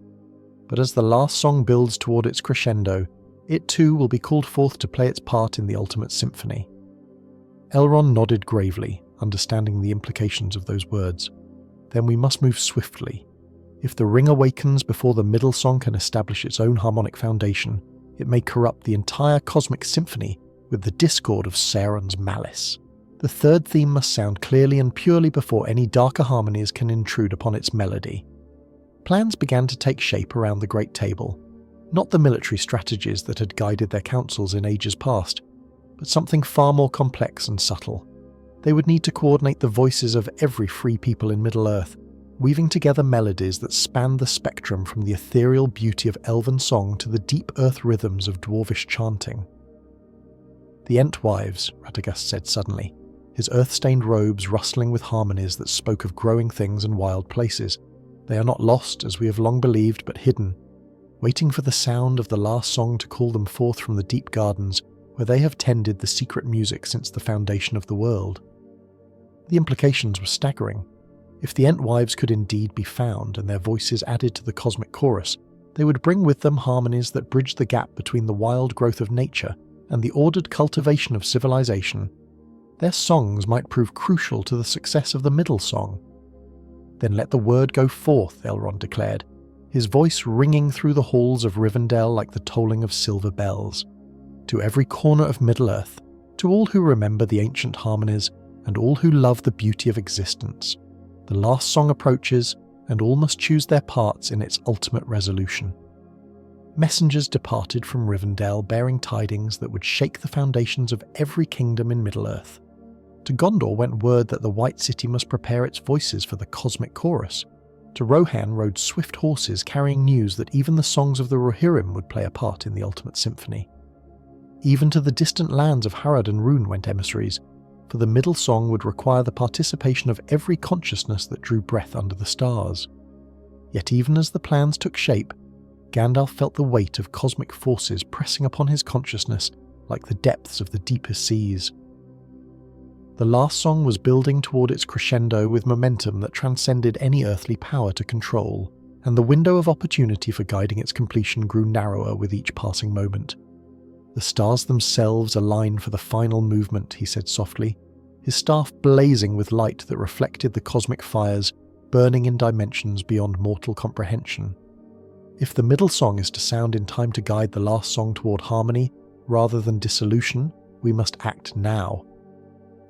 But as the last song builds toward its crescendo, it too will be called forth to play its part in the ultimate symphony." Elrond nodded gravely, understanding the implications of those words. "Then we must move swiftly. If the ring awakens before the middle song can establish its own harmonic foundation, it may corrupt the entire cosmic symphony with the discord of Sauron's malice. The third theme must sound clearly and purely before any darker harmonies can intrude upon its melody." Plans began to take shape around the Great Table, not the military strategies that had guided their councils in ages past, but something far more complex and subtle. They would need to coordinate the voices of every free people in Middle-earth, weaving together melodies that spanned the spectrum from the ethereal beauty of elven song to the deep earth rhythms of dwarvish chanting. "The Entwives," Radagast said suddenly, his earth-stained robes rustling with harmonies that spoke of growing things and wild places. "They are not lost, as we have long believed, but hidden, waiting for the sound of the last song to call them forth from the deep gardens where they have tended the secret music since the foundation of the world." The implications were staggering. If the Entwives could indeed be found and their voices added to the cosmic chorus, they would bring with them harmonies that bridged the gap between the wild growth of nature and the ordered cultivation of civilization. Their songs might prove crucial to the success of the middle song. "Then let the word go forth," Elrond declared, his voice ringing through the halls of Rivendell like the tolling of silver bells. "To every corner of Middle-earth, to all who remember the ancient harmonies, and all who love the beauty of existence. The last song approaches, and all must choose their parts in its ultimate resolution." Messengers departed from Rivendell bearing tidings that would shake the foundations of every kingdom in Middle-earth. To Gondor went word that the White City must prepare its voices for the cosmic chorus. To Rohan rode swift horses carrying news that even the songs of the Rohirrim would play a part in the ultimate symphony. Even to the distant lands of Harad and Rhûn went emissaries, for the middle song would require the participation of every consciousness that drew breath under the stars. Yet even as the plans took shape, Gandalf felt the weight of cosmic forces pressing upon his consciousness like the depths of the deepest seas. The last song was building toward its crescendo with momentum that transcended any earthly power to control, and the window of opportunity for guiding its completion grew narrower with each passing moment. "The stars themselves align for the final movement," he said softly, his staff blazing with light that reflected the cosmic fires, burning in dimensions beyond mortal comprehension. "If the middle song is to sound in time to guide the last song toward harmony, rather than dissolution, we must act now.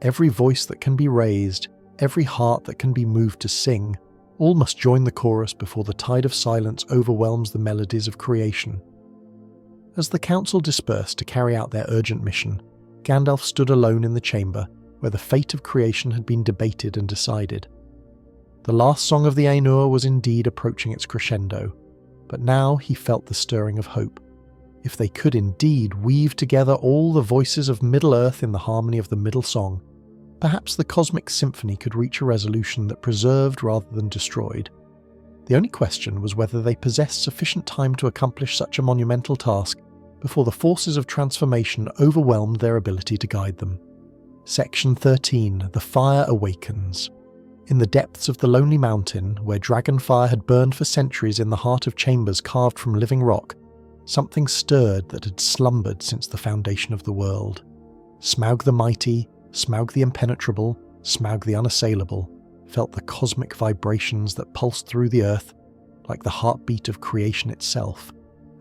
Every voice that can be raised, every heart that can be moved to sing, all must join the chorus before the tide of silence overwhelms the melodies of creation." As the council dispersed to carry out their urgent mission, Gandalf stood alone in the chamber where the fate of creation had been debated and decided. The last song of the Ainur was indeed approaching its crescendo, but now he felt the stirring of hope. If they could indeed weave together all the voices of Middle-earth in the harmony of the middle song, perhaps the cosmic symphony could reach a resolution that preserved rather than destroyed. The only question was whether they possessed sufficient time to accomplish such a monumental task before the forces of transformation overwhelmed their ability to guide them. Section 13. The Fire Awakens. In the depths of the Lonely Mountain, where dragonfire had burned for centuries in the heart of chambers carved from living rock, something stirred that had slumbered since the foundation of the world. Smaug the Mighty, Smaug the Impenetrable, Smaug the Unassailable, felt the cosmic vibrations that pulsed through the earth like the heartbeat of creation itself,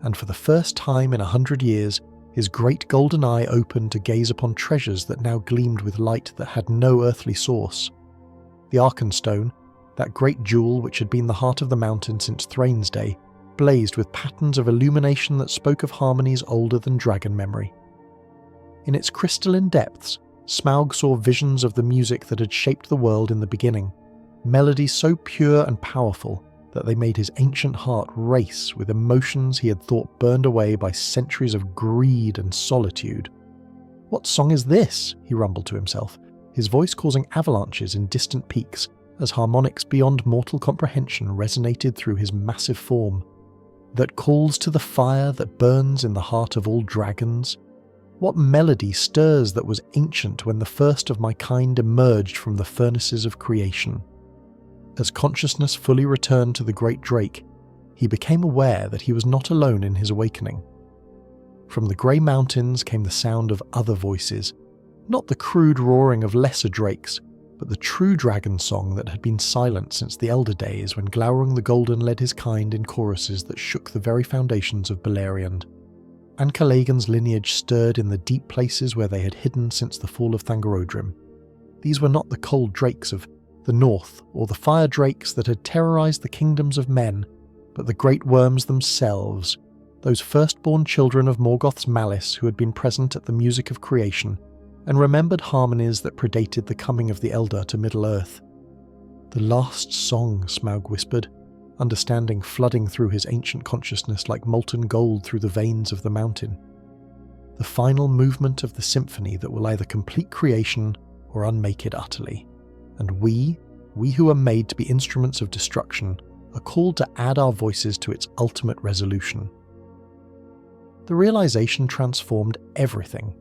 and for the first time in 100 years, his great golden eye opened to gaze upon treasures that now gleamed with light that had no earthly source. The Arkenstone, that great jewel which had been the heart of the mountain since Thrain's day, blazed with patterns of illumination that spoke of harmonies older than dragon memory. In its crystalline depths, Smaug saw visions of the music that had shaped the world in the beginning, melodies so pure and powerful that they made his ancient heart race with emotions he had thought burned away by centuries of greed and solitude. "What song is this?" he rumbled to himself, his voice causing avalanches in distant peaks as harmonics beyond mortal comprehension resonated through his massive form. That calls to the fire that burns in the heart of all dragons? What melody stirs that was ancient when the first of my kind emerged from the furnaces of creation? As consciousness fully returned to the great drake, he became aware that he was not alone in his awakening. From the grey mountains came the sound of other voices, not the crude roaring of lesser drakes, but the true dragon song that had been silent since the elder days when Glaurung the Golden led his kind in choruses that shook the very foundations of Beleriand. And Calagan's lineage stirred in the deep places where they had hidden since the fall of Thangorodrim. These were not the cold drakes of the north, or the fire drakes that had terrorized the kingdoms of men, but the great worms themselves, those firstborn children of Morgoth's malice who had been present at the music of creation, and remembered harmonies that predated the coming of the Elder to Middle-earth. The last song, Smaug whispered, understanding flooding through his ancient consciousness like molten gold through the veins of the mountain. The final movement of the symphony that will either complete creation or unmake it utterly. And we who are made to be instruments of destruction, are called to add our voices to its ultimate resolution. The realization transformed everything.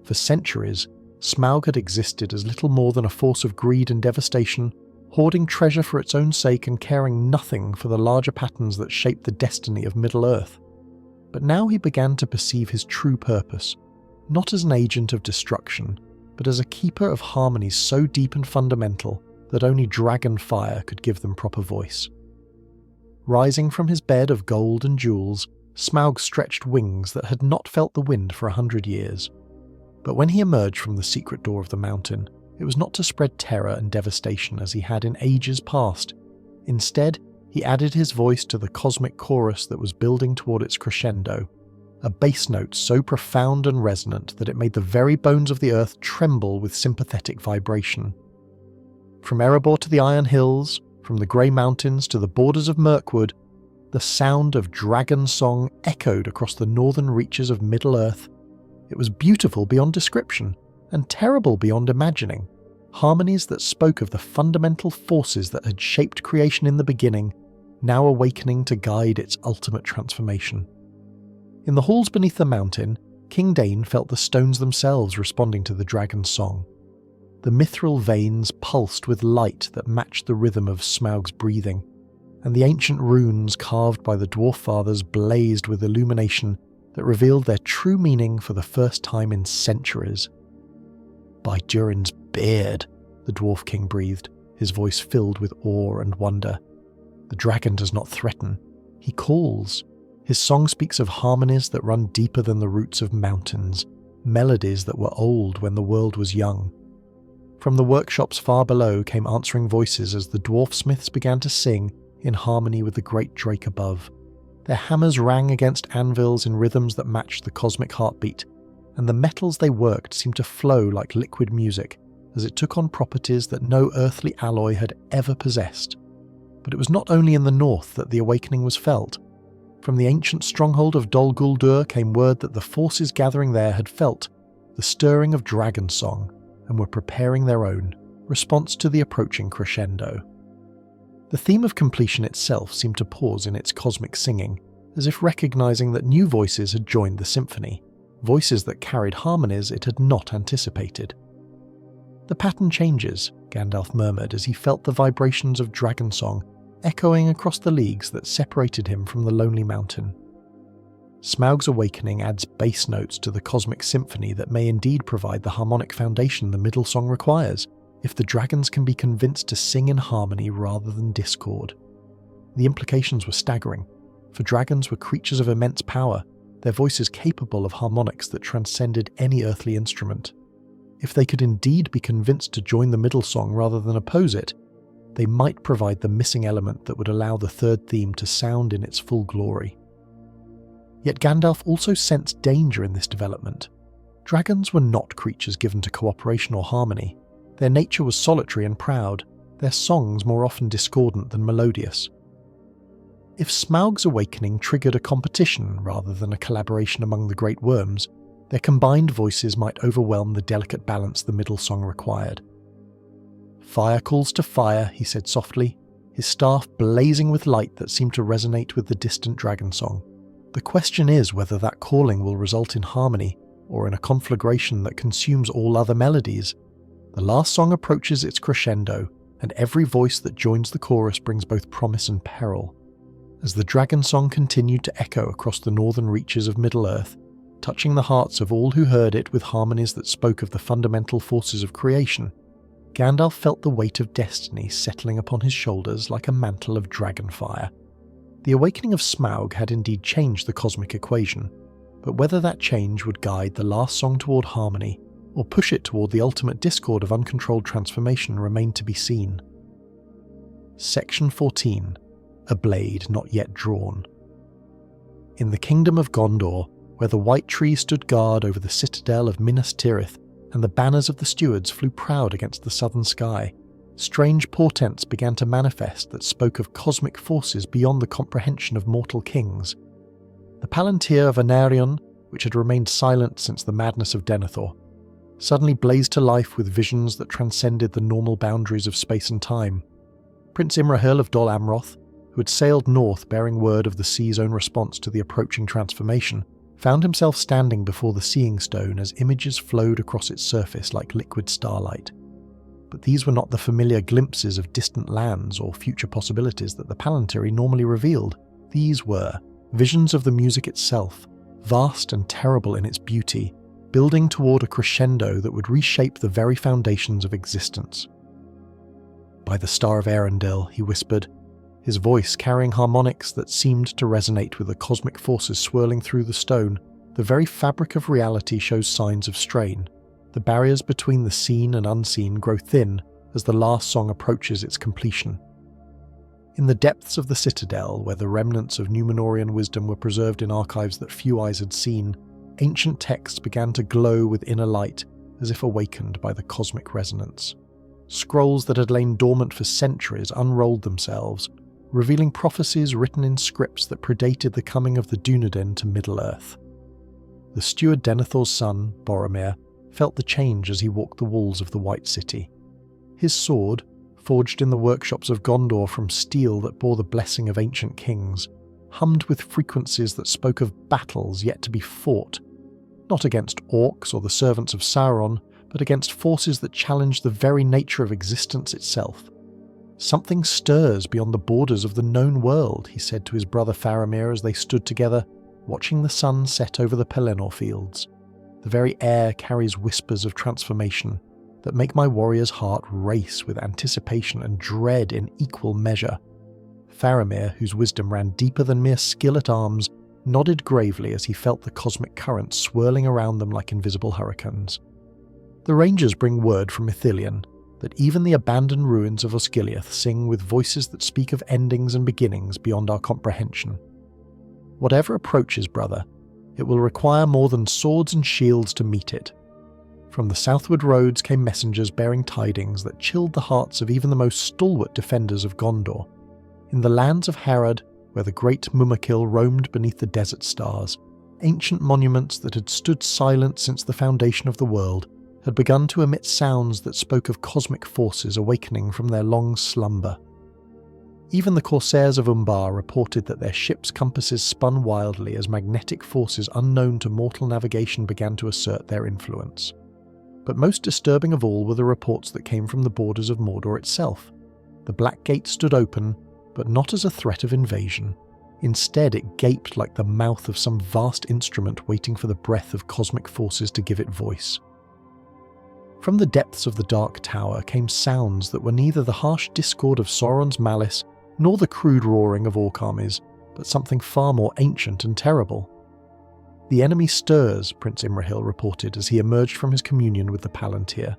For centuries, Smaug had existed as little more than a force of greed and devastation, hoarding treasure for its own sake and caring nothing for the larger patterns that shaped the destiny of Middle-earth. But now he began to perceive his true purpose, not as an agent of destruction, but as a keeper of harmonies so deep and fundamental that only dragon fire could give them proper voice. Rising from his bed of gold and jewels, Smaug stretched wings that had not felt the wind for 100 years. But when he emerged from the secret door of the mountain, it was not to spread terror and devastation as he had in ages past. Instead, he added his voice to the cosmic chorus that was building toward its crescendo, a bass note so profound and resonant that it made the very bones of the earth tremble with sympathetic vibration. From Erebor to the Iron Hills, from the Grey Mountains to the borders of Mirkwood, the sound of dragon song echoed across the northern reaches of Middle-earth. It was beautiful beyond description, and terrible beyond imagining. Harmonies that spoke of the fundamental forces that had shaped creation in the beginning, now awakening to guide its ultimate transformation. In the halls beneath the mountain, King Dain felt the stones themselves responding to the dragon's song. The mithril veins pulsed with light that matched the rhythm of Smaug's breathing, and the ancient runes carved by the Dwarf Fathers blazed with illumination that revealed their true meaning for the first time in centuries. "By Durin's beard," the Dwarf King breathed, his voice filled with awe and wonder. "The dragon does not threaten. He calls. His song speaks of harmonies that run deeper than the roots of mountains, melodies that were old when the world was young." From the workshops far below came answering voices as the dwarf smiths began to sing in harmony with the great drake above. Their hammers rang against anvils in rhythms that matched the cosmic heartbeat, and the metals they worked seemed to flow like liquid music as it took on properties that no earthly alloy had ever possessed. But it was not only in the north that the awakening was felt. From the ancient stronghold of Dol Guldur came word that the forces gathering there had felt the stirring of dragon song and were preparing their own response to the approaching crescendo. The theme of completion itself seemed to pause in its cosmic singing, as if recognizing that new voices had joined the symphony, voices that carried harmonies it had not anticipated. "The pattern changes," Gandalf murmured as he felt the vibrations of dragon song echoing across the leagues that separated him from the lonely mountain. Smaug's awakening adds bass notes to the cosmic symphony that may indeed provide the harmonic foundation the middle song requires, if the dragons can be convinced to sing in harmony rather than discord. The implications were staggering, for dragons were creatures of immense power, their voices capable of harmonics that transcended any earthly instrument. If they could indeed be convinced to join the middle song rather than oppose it, they might provide the missing element that would allow the third theme to sound in its full glory. Yet Gandalf also sensed danger in this development. Dragons were not creatures given to cooperation or harmony. Their nature was solitary and proud, their songs more often discordant than melodious. If Smaug's awakening triggered a competition rather than a collaboration among the great worms, their combined voices might overwhelm the delicate balance the middle song required. "Fire calls to fire," he said softly, his staff blazing with light that seemed to resonate with the distant dragon song. "The question is whether that calling will result in harmony, or in a conflagration that consumes all other melodies. The last song approaches its crescendo, and every voice that joins the chorus brings both promise and peril." As the dragon song continued to echo across the northern reaches of Middle-earth, touching the hearts of all who heard it with harmonies that spoke of the fundamental forces of creation, Gandalf felt the weight of destiny settling upon his shoulders like a mantle of dragon fire. The awakening of Smaug had indeed changed the cosmic equation, but whether that change would guide the last song toward harmony, or push it toward the ultimate discord of uncontrolled transformation, remained to be seen. Section 14. A Blade Not Yet Drawn. In the kingdom of Gondor, where the white tree stood guard over the citadel of Minas Tirith, and the banners of the stewards flew proud against the southern sky, strange portents began to manifest that spoke of cosmic forces beyond the comprehension of mortal kings. The Palantir of Ainur, which had remained silent since the madness of Denethor, suddenly blazed to life with visions that transcended the normal boundaries of space and time. Prince Imrahil of Dol Amroth, who had sailed north bearing word of the sea's own response to the approaching transformation, found himself standing before the Seeing Stone as images flowed across its surface like liquid starlight. But these were not the familiar glimpses of distant lands or future possibilities that the Palantiri normally revealed. These were visions of the music itself, vast and terrible in its beauty, building toward a crescendo that would reshape the very foundations of existence. "By the Star of Arendelle," he whispered, his voice carrying harmonics that seemed to resonate with the cosmic forces swirling through the stone, "the very fabric of reality shows signs of strain. The barriers between the seen and unseen grow thin as the last song approaches its completion." In the depths of the citadel, where the remnants of Númenórean wisdom were preserved in archives that few eyes had seen, ancient texts began to glow with inner light as if awakened by the cosmic resonance. Scrolls that had lain dormant for centuries unrolled themselves, revealing prophecies written in scripts that predated the coming of the Dunedain to Middle-earth. The steward Denethor's son, Boromir, felt the change as he walked the walls of the White City. His sword, forged in the workshops of Gondor from steel that bore the blessing of ancient kings, hummed with frequencies that spoke of battles yet to be fought, not against orcs or the servants of Sauron, but against forces that challenged the very nature of existence itself. "Something stirs beyond the borders of the known world," he said to his brother Faramir as they stood together, watching the sun set over the Pelennor fields. "The very air carries whispers of transformation that make my warrior's heart race with anticipation and dread in equal measure." Faramir, whose wisdom ran deeper than mere skill at arms, nodded gravely as he felt the cosmic currents swirling around them like invisible hurricanes. "The Rangers bring word from Ithilien that even the abandoned ruins of Osgiliath sing with voices that speak of endings and beginnings beyond our comprehension. Whatever approaches, brother, it will require more than swords and shields to meet it." From the southward roads came messengers bearing tidings that chilled the hearts of even the most stalwart defenders of Gondor. In the lands of Harad, where the great Mumakil roamed beneath the desert stars, ancient monuments that had stood silent since the foundation of the world had begun to emit sounds that spoke of cosmic forces awakening from their long slumber. Even the corsairs of Umbar reported that their ships' compasses spun wildly as magnetic forces unknown to mortal navigation began to assert their influence. But most disturbing of all were the reports that came from the borders of Mordor itself. The Black Gate stood open, but not as a threat of invasion. Instead, it gaped like the mouth of some vast instrument waiting for the breath of cosmic forces to give it voice. From the depths of the Dark Tower came sounds that were neither the harsh discord of Sauron's malice nor the crude roaring of orc armies, but something far more ancient and terrible. "The enemy stirs," Prince Imrahil reported as he emerged from his communion with the Palantir.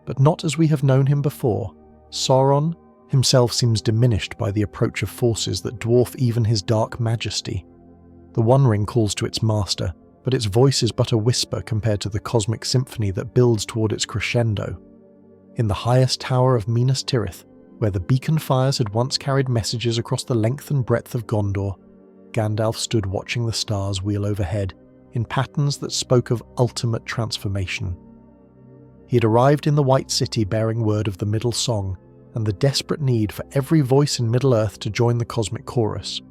"But not as we have known him before. Sauron himself seems diminished by the approach of forces that dwarf even his dark majesty. The One Ring calls to its master, but its voice is but a whisper compared to the cosmic symphony that builds toward its crescendo. In the highest tower of Minas Tirith, where the beacon fires had once carried messages across the length and breadth of Gondor, Gandalf stood watching the stars wheel overhead in patterns that spoke of ultimate transformation. He had arrived in the White City bearing word of the Middle Song and the desperate need for every voice in Middle-earth to join the cosmic chorus.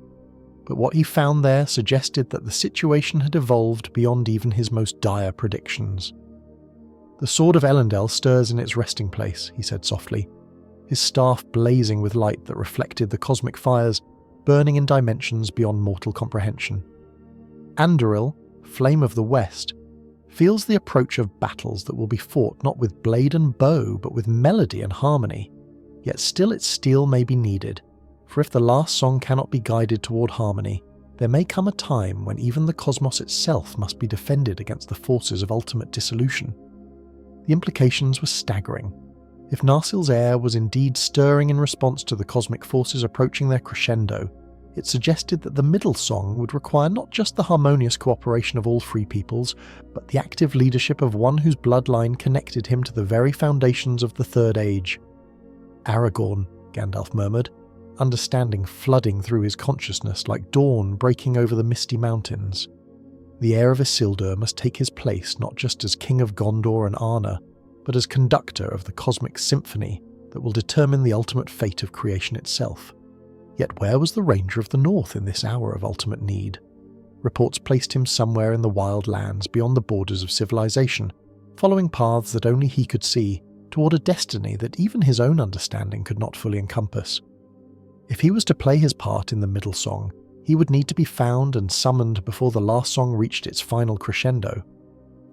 But what he found there suggested that the situation had evolved beyond even his most dire predictions. "The sword of Elendil stirs in its resting place," he said softly, his staff blazing with light that reflected the cosmic fires burning in dimensions beyond mortal comprehension. Anduril, Flame of the West, feels the approach of battles that will be fought not with blade and bow, but with melody and harmony. Yet still its steel may be needed, for if the last song cannot be guided toward harmony, there may come a time when even the cosmos itself must be defended against the forces of ultimate dissolution. The implications were staggering. If Narsil's air was indeed stirring in response to the cosmic forces approaching their crescendo, it suggested that the middle song would require not just the harmonious cooperation of all free peoples, but the active leadership of one whose bloodline connected him to the very foundations of the Third Age. "Aragorn," Gandalf murmured, understanding flooding through his consciousness like dawn breaking over the misty mountains. The heir of Isildur must take his place not just as King of Gondor and Arna, but as conductor of the cosmic symphony that will determine the ultimate fate of creation itself. Yet where was the Ranger of the North in this hour of ultimate need? Reports placed him somewhere in the wild lands beyond the borders of civilization, following paths that only he could see, toward a destiny that even his own understanding could not fully encompass. If he was to play his part in the middle song, he would need to be found and summoned before the last song reached its final crescendo.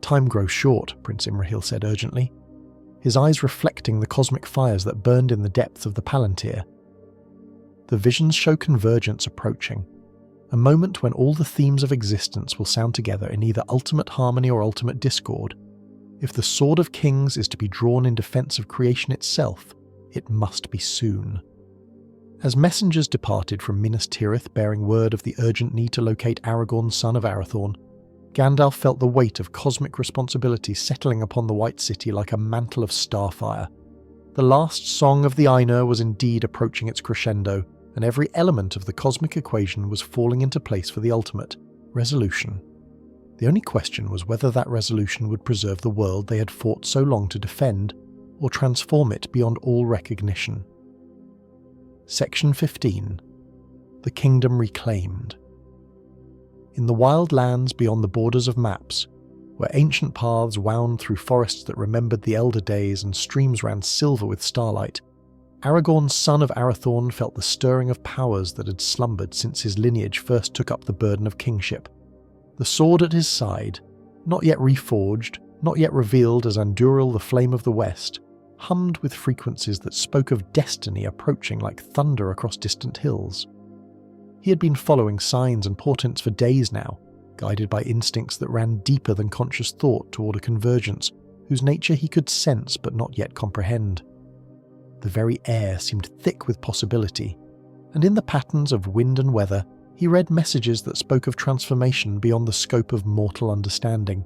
"Time grows short," Prince Imrahil said urgently, his eyes reflecting the cosmic fires that burned in the depths of the Palantir. The visions show convergence approaching, a moment when all the themes of existence will sound together in either ultimate harmony or ultimate discord. If the Sword of Kings is to be drawn in defense of creation itself, it must be soon. As messengers departed from Minas Tirith bearing word of the urgent need to locate Aragorn, son of Arathorn, Gandalf felt the weight of cosmic responsibility settling upon the White City like a mantle of starfire. The last song of the Ainur was indeed approaching its crescendo, and every element of the cosmic equation was falling into place for the ultimate resolution. The only question was whether that resolution would preserve the world they had fought so long to defend, or transform it beyond all recognition. Section 15. The Kingdom Reclaimed. In the wild lands beyond the borders of maps, where ancient paths wound through forests that remembered the elder days and streams ran silver with starlight, Aragorn, son of Arathorn, felt the stirring of powers that had slumbered since his lineage first took up the burden of kingship. The sword at his side, not yet reforged, not yet revealed as Anduril, the Flame of the West, hummed with frequencies that spoke of destiny approaching like thunder across distant hills. He had been following signs and portents for days now, guided by instincts that ran deeper than conscious thought toward a convergence whose nature he could sense but not yet comprehend. The very air seemed thick with possibility, and in the patterns of wind and weather, he read messages that spoke of transformation beyond the scope of mortal understanding.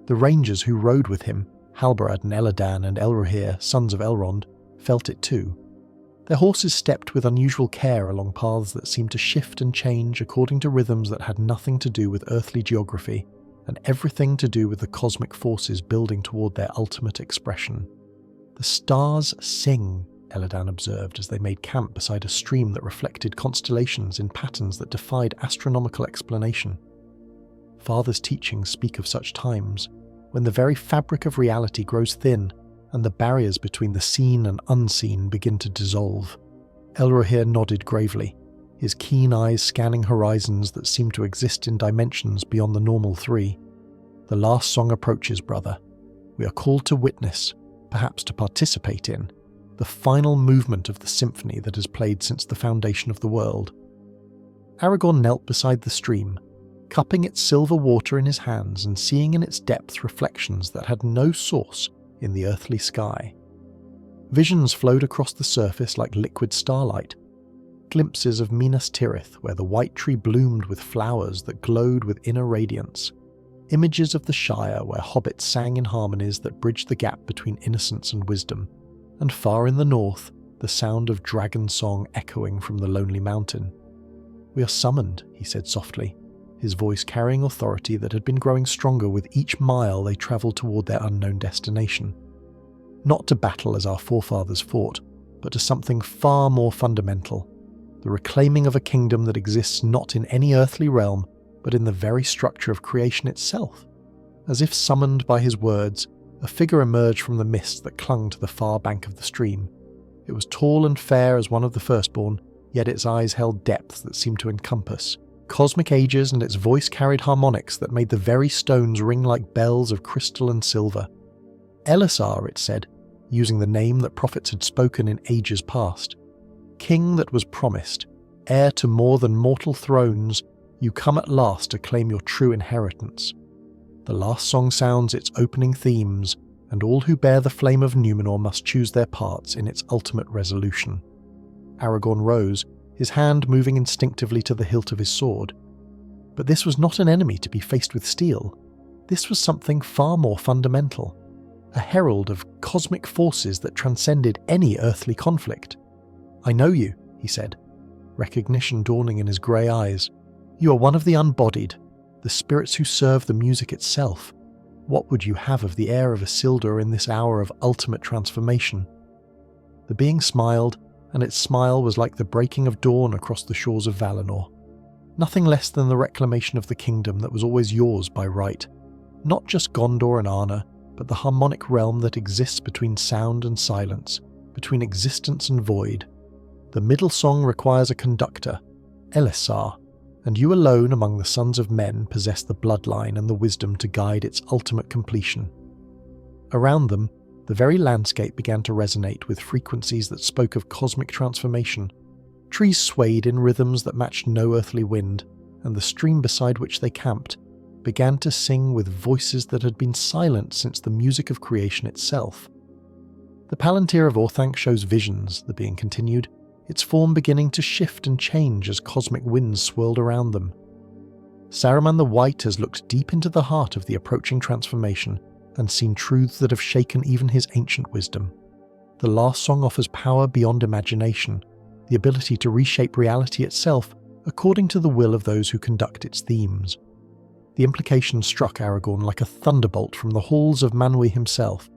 The rangers who rode with him, Halbarad and Elladan and Elrohir, sons of Elrond, felt it too. Their horses stepped with unusual care along paths that seemed to shift and change according to rhythms that had nothing to do with earthly geography, and everything to do with the cosmic forces building toward their ultimate expression. "The stars sing," Elladan observed as they made camp beside a stream that reflected constellations in patterns that defied astronomical explanation. Father's teachings speak of such times, when the very fabric of reality grows thin and the barriers between the seen and unseen begin to dissolve. Elrohir nodded gravely, his keen eyes scanning horizons that seemed to exist in dimensions beyond the normal three. "The last song approaches, brother. We are called to witness, perhaps to participate in, the final movement of the symphony that has played since the foundation of the world." Aragorn knelt beside the stream, cupping its silver water in his hands and seeing in its depths reflections that had no source in the earthly sky. Visions flowed across the surface like liquid starlight, glimpses of Minas Tirith where the white tree bloomed with flowers that glowed with inner radiance, images of the Shire where hobbits sang in harmonies that bridged the gap between innocence and wisdom, and far in the north, the sound of dragon song echoing from the lonely mountain. "We are summoned," he said softly, his voice carrying authority that had been growing stronger with each mile they travelled toward their unknown destination. not to battle as our forefathers fought, but to something far more fundamental, the reclaiming of a kingdom that exists not in any earthly realm, but in the very structure of creation itself. As if summoned by his words, a figure emerged from the mist that clung to the far bank of the stream. It was tall and fair as one of the firstborn, yet its eyes held depths that seemed to encompass cosmic ages, and its voice carried harmonics that made the very stones ring like bells of crystal and silver. LOTR, it said, using the name that prophets had spoken in ages past. King that was promised, heir to more than mortal thrones, you come at last to claim your true inheritance. The last song sounds its opening themes, and all who bear the flame of Numenor must choose their parts in its ultimate resolution. Aragorn rose, his hand moving instinctively to the hilt of his sword. But this was not an enemy to be faced with steel. This was something far more fundamental, a herald of cosmic forces that transcended any earthly conflict. "I know you," he said, recognition dawning in his grey eyes. "You are one of the unbodied, the spirits who serve the music itself. What would you have of the heir of Isildur in this hour of ultimate transformation?" The being smiled, and its smile was like the breaking of dawn across the shores of Valinor. Nothing less than the reclamation of the kingdom that was always yours by right. Not just Gondor and Arna, but the harmonic realm that exists between sound and silence, between existence and void. The middle song requires a conductor, Elisar, and you alone among the sons of men possess the bloodline and the wisdom to guide its ultimate completion. Around them, the very landscape began to resonate with frequencies that spoke of cosmic transformation. Trees swayed in rhythms that matched no earthly wind, and the stream beside which they camped began to sing with voices that had been silent since the music of creation itself. "The Palantir of Orthanc shows visions," the being continued, its form beginning to shift and change as cosmic winds swirled around them. "Saruman the White has looked deep into the heart of the approaching transformation and seen truths that have shaken even his ancient wisdom. The last song offers power beyond imagination, the ability to reshape reality itself according to the will of those who conduct its themes." The implication struck Aragorn like a thunderbolt from the halls of Manwë himself.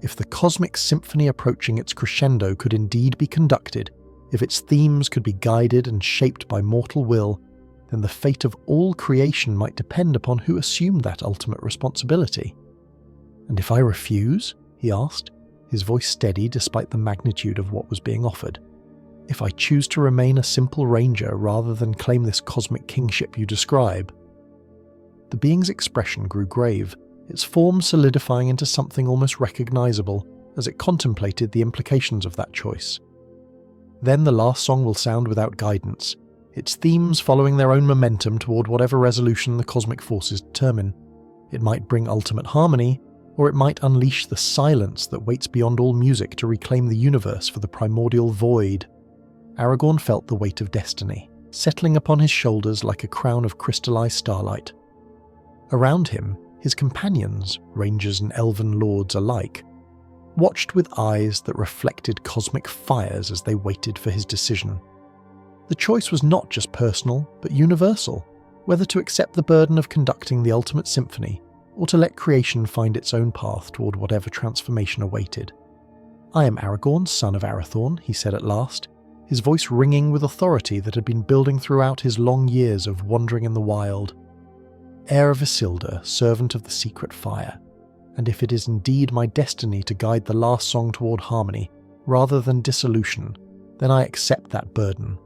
If the cosmic symphony approaching its crescendo could indeed be conducted, if its themes could be guided and shaped by mortal will, then the fate of all creation might depend upon who assumed that ultimate responsibility. "And if I refuse?" he asked, his voice steady despite the magnitude of what was being offered. "If I choose to remain a simple ranger rather than claim this cosmic kingship you describe?" The being's expression grew grave, its form solidifying into something almost recognizable as it contemplated the implications of that choice. "Then the last song will sound without guidance, its themes following their own momentum toward whatever resolution the cosmic forces determine. It might bring ultimate harmony, or it might unleash the silence that waits beyond all music to reclaim the universe for the primordial void." Aragorn felt the weight of destiny, settling upon his shoulders like a crown of crystallized starlight. Around him, his companions, rangers and elven lords alike, watched with eyes that reflected cosmic fires as they waited for his decision. The choice was not just personal, but universal, whether to accept the burden of conducting the ultimate symphony, or to let creation find its own path toward whatever transformation awaited. "I am Aragorn, son of Arathorn," he said at last, his voice ringing with authority that had been building throughout his long years of wandering in the wild. "Heir of Isildur, servant of the secret fire, and if it is indeed my destiny to guide the last song toward harmony, rather than dissolution, then I accept that burden.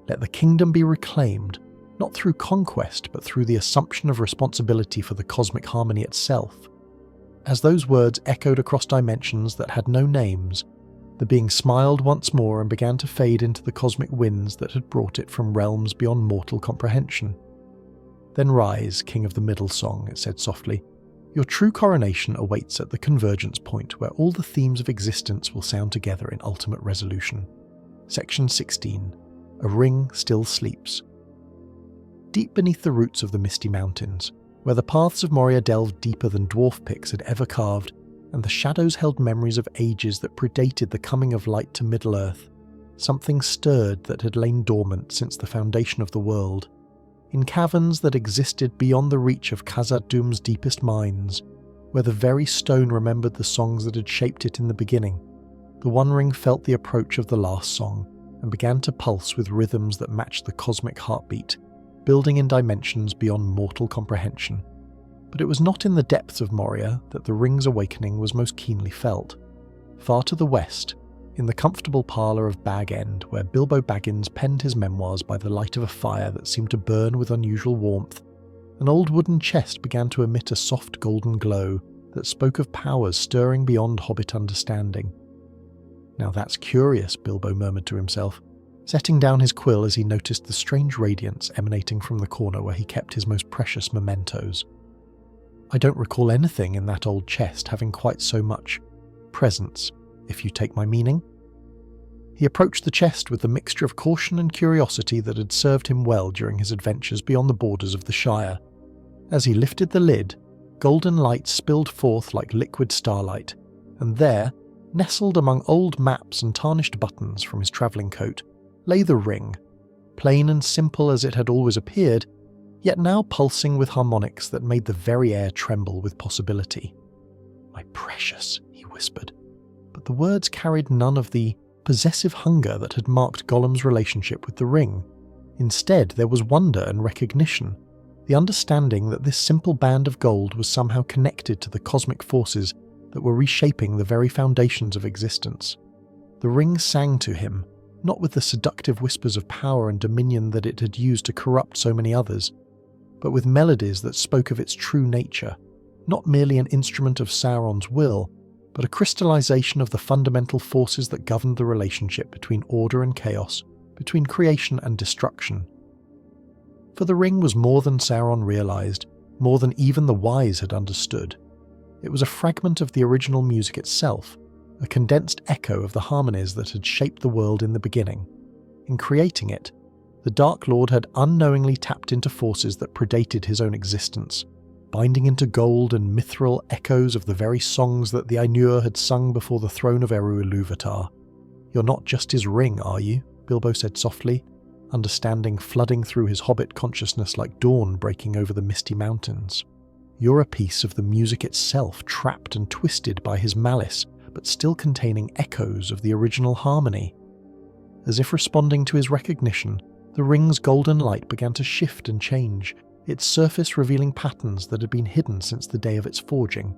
Let the kingdom be reclaimed, not through conquest, but through the assumption of responsibility for the cosmic harmony itself." As those words echoed across dimensions that had no names, the being smiled once more and began to fade into the cosmic winds that had brought it from realms beyond mortal comprehension. "Then rise, King of the Middle Song," it said softly. "Your true coronation awaits at the convergence point where all the themes of existence will sound together in ultimate resolution." Section 16. A Ring Still Sleeps. Deep beneath the roots of the misty mountains, where the paths of Moria delved deeper than dwarf picks had ever carved, and the shadows held memories of ages that predated the coming of light to Middle-earth, something stirred that had lain dormant since the foundation of the world. In caverns that existed beyond the reach of Khazad-dûm's deepest mines, where the very stone remembered the songs that had shaped it in the beginning, the One Ring felt the approach of the last song and began to pulse with rhythms that matched the cosmic heartbeat, building in dimensions beyond mortal comprehension. But it was not in the depths of Moria that the ring's awakening was most keenly felt. Far to the west, in the comfortable parlour of Bag End, where Bilbo Baggins penned his memoirs by the light of a fire that seemed to burn with unusual warmth, an old wooden chest began to emit a soft golden glow that spoke of powers stirring beyond hobbit understanding. "Now that's curious," Bilbo murmured to himself, setting down his quill as he noticed the strange radiance emanating from the corner where he kept his most precious mementos. "I don't recall anything in that old chest having quite so much presence, if you take my meaning." He approached the chest with the mixture of caution and curiosity that had served him well during his adventures beyond the borders of the Shire. As he lifted the lid, golden light spilled forth like liquid starlight, and there, nestled among old maps and tarnished buttons from his travelling coat, lay the ring, plain and simple as it had always appeared, yet now pulsing with harmonics that made the very air tremble with possibility. "My precious," he whispered, but the words carried none of the possessive hunger that had marked Gollum's relationship with the ring. Instead, there was wonder and recognition, the understanding that this simple band of gold was somehow connected to the cosmic forces that were reshaping the very foundations of existence. The ring sang to him, not with the seductive whispers of power and dominion that it had used to corrupt so many others, but with melodies that spoke of its true nature, not merely an instrument of Sauron's will, but a crystallization of the fundamental forces that governed the relationship between order and chaos, between creation and destruction. For the ring was more than Sauron realized, more than even the wise had understood. It was a fragment of the original music itself, a condensed echo of the harmonies that had shaped the world in the beginning. In creating it, the Dark Lord had unknowingly tapped into forces that predated his own existence, binding into gold and mithril echoes of the very songs that the Ainur had sung before the throne of Eru Ilúvatar. "You're not just his ring, are you?" Bilbo said softly, understanding flooding through his hobbit consciousness like dawn breaking over the misty mountains. "You're a piece of the music itself, trapped and twisted by his malice, but still containing echoes of the original harmony." As if responding to his recognition, the ring's golden light began to shift and change, its surface revealing patterns that had been hidden since the day of its forging.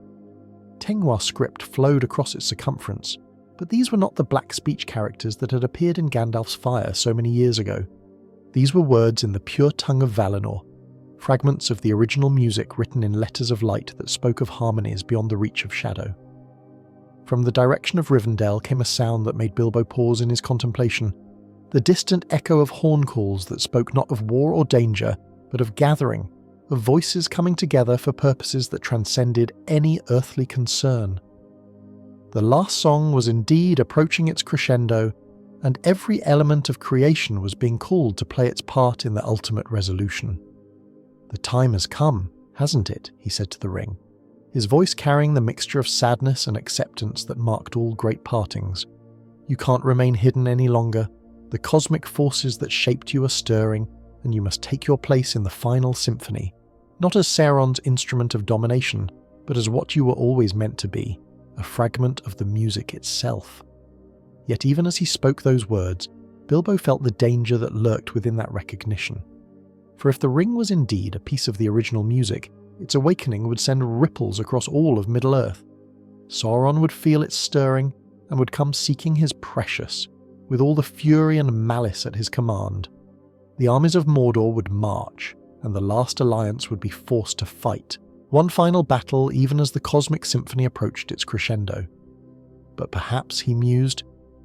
Tengwar script flowed across its circumference, but these were not the black speech characters that had appeared in Gandalf's fire so many years ago. These were words in the pure tongue of Valinor, fragments of the original music written in letters of light that spoke of harmonies beyond the reach of shadow. From the direction of Rivendell came a sound that made Bilbo pause in his contemplation, the distant echo of horn calls that spoke not of war or danger, but of gathering, of voices coming together for purposes that transcended any earthly concern. The last song was indeed approaching its crescendo, and every element of creation was being called to play its part in the ultimate resolution. "The time has come, hasn't it?" he said to the ring, his voice carrying the mixture of sadness and acceptance that marked all great partings. "You can't remain hidden any longer. The cosmic forces that shaped you are stirring, and you must take your place in the final symphony, not as Sauron's instrument of domination, but as what you were always meant to be, a fragment of the music itself." Yet even as he spoke those words, Bilbo felt the danger that lurked within that recognition. For if the ring was indeed a piece of the original music, its awakening would send ripples across all of Middle-earth. Sauron would feel its stirring, and would come seeking his precious, with all the fury and malice at his command. The armies of Mordor would march, and the last alliance would be forced to fight, one final battle even as the cosmic symphony approached its crescendo. But perhaps, he mused,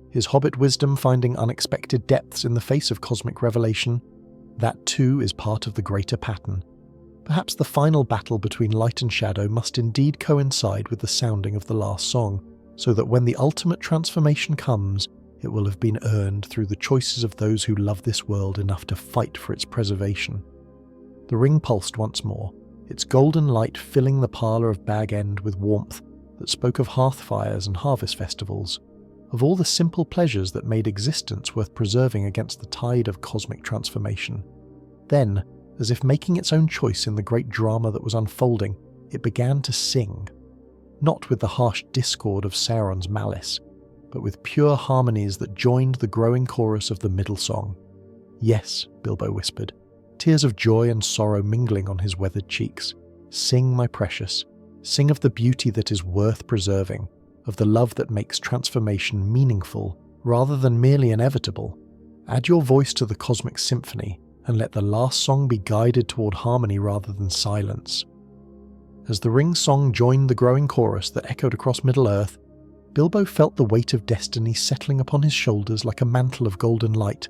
his hobbit wisdom finding unexpected depths in the face of cosmic revelation, that too is part of the greater pattern. Perhaps the final battle between light and shadow must indeed coincide with the sounding of the last song, so that when the ultimate transformation comes, it will have been earned through the choices of those who love this world enough to fight for its preservation. The ring pulsed once more, its golden light filling the parlour of Bag End with warmth that spoke of hearth fires and harvest festivals, of all the simple pleasures that made existence worth preserving against the tide of cosmic transformation. Then, as if making its own choice in the great drama that was unfolding, it began to sing, not with the harsh discord of Sauron's malice, but with pure harmonies that joined the growing chorus of the middle song. "Yes," Bilbo whispered, tears of joy and sorrow mingling on his weathered cheeks. "Sing, my precious. Sing of the beauty that is worth preserving, of the love that makes transformation meaningful rather than merely inevitable. Add your voice to the cosmic symphony, and let the last song be guided toward harmony rather than silence." As the ring song joined the growing chorus that echoed across Middle-earth, Bilbo felt the weight of destiny settling upon his shoulders like a mantle of golden light.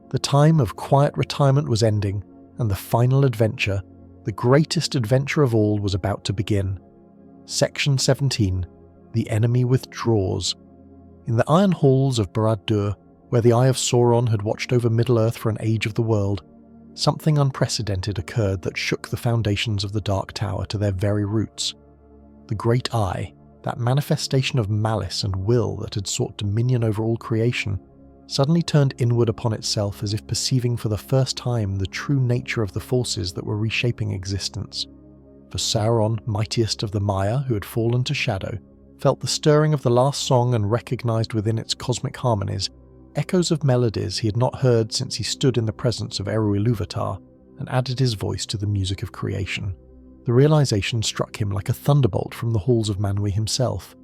The time of quiet retirement was ending, and the final adventure, the greatest adventure of all, was about to begin. Section 17. The Enemy Withdraws. In the iron halls of Barad-dûr, where the Eye of Sauron had watched over Middle-earth for an age of the world, something unprecedented occurred that shook the foundations of the Dark Tower to their very roots. The Great Eye, that manifestation of malice and will that had sought dominion over all creation, suddenly turned inward upon itself as if perceiving for the first time the true nature of the forces that were reshaping existence. For Sauron, mightiest of the Maiar who had fallen to shadow, felt the stirring of the last song and recognized within its cosmic harmonies echoes of melodies he had not heard since he stood in the presence of Eru Ilúvatar and added his voice to the music of creation. The realization struck him like a thunderbolt from the halls of Manwë himself.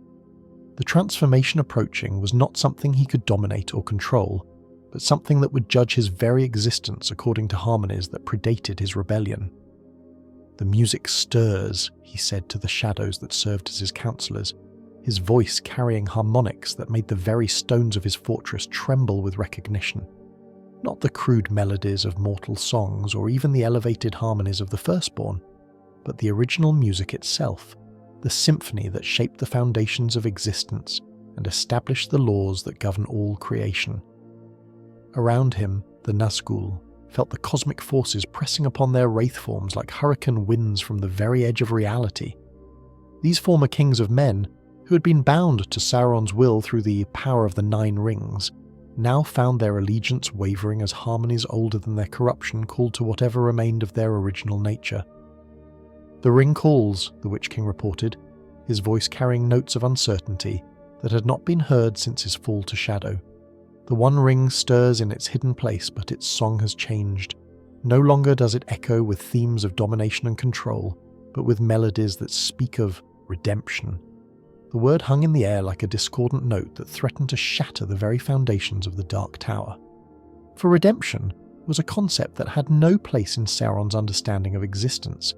The transformation approaching was not something he could dominate or control, but something that would judge his very existence according to harmonies that predated his rebellion. "The music stirs," he said to the shadows that served as his counselors, his voice carrying harmonics that made the very stones of his fortress tremble with recognition. Not the crude melodies of mortal songs or even the elevated harmonies of the Firstborn, but the original music itself, the symphony that shaped the foundations of existence and established the laws that govern all creation. Around him, the Nazgûl felt the cosmic forces pressing upon their wraith forms like hurricane winds from the very edge of reality. These former kings of men, who had been bound to Sauron's will through the power of the Nine Rings, now found their allegiance wavering as harmonies older than their corruption called to whatever remained of their original nature. "The ring calls," the Witch King reported, his voice carrying notes of uncertainty that had not been heard since his fall to shadow. "The One Ring stirs in its hidden place, but its song has changed. No longer does it echo with themes of domination and control, but with melodies that speak of redemption." The word hung in the air like a discordant note that threatened to shatter the very foundations of the Dark Tower. For redemption was a concept that had no place in Sauron's understanding of existence.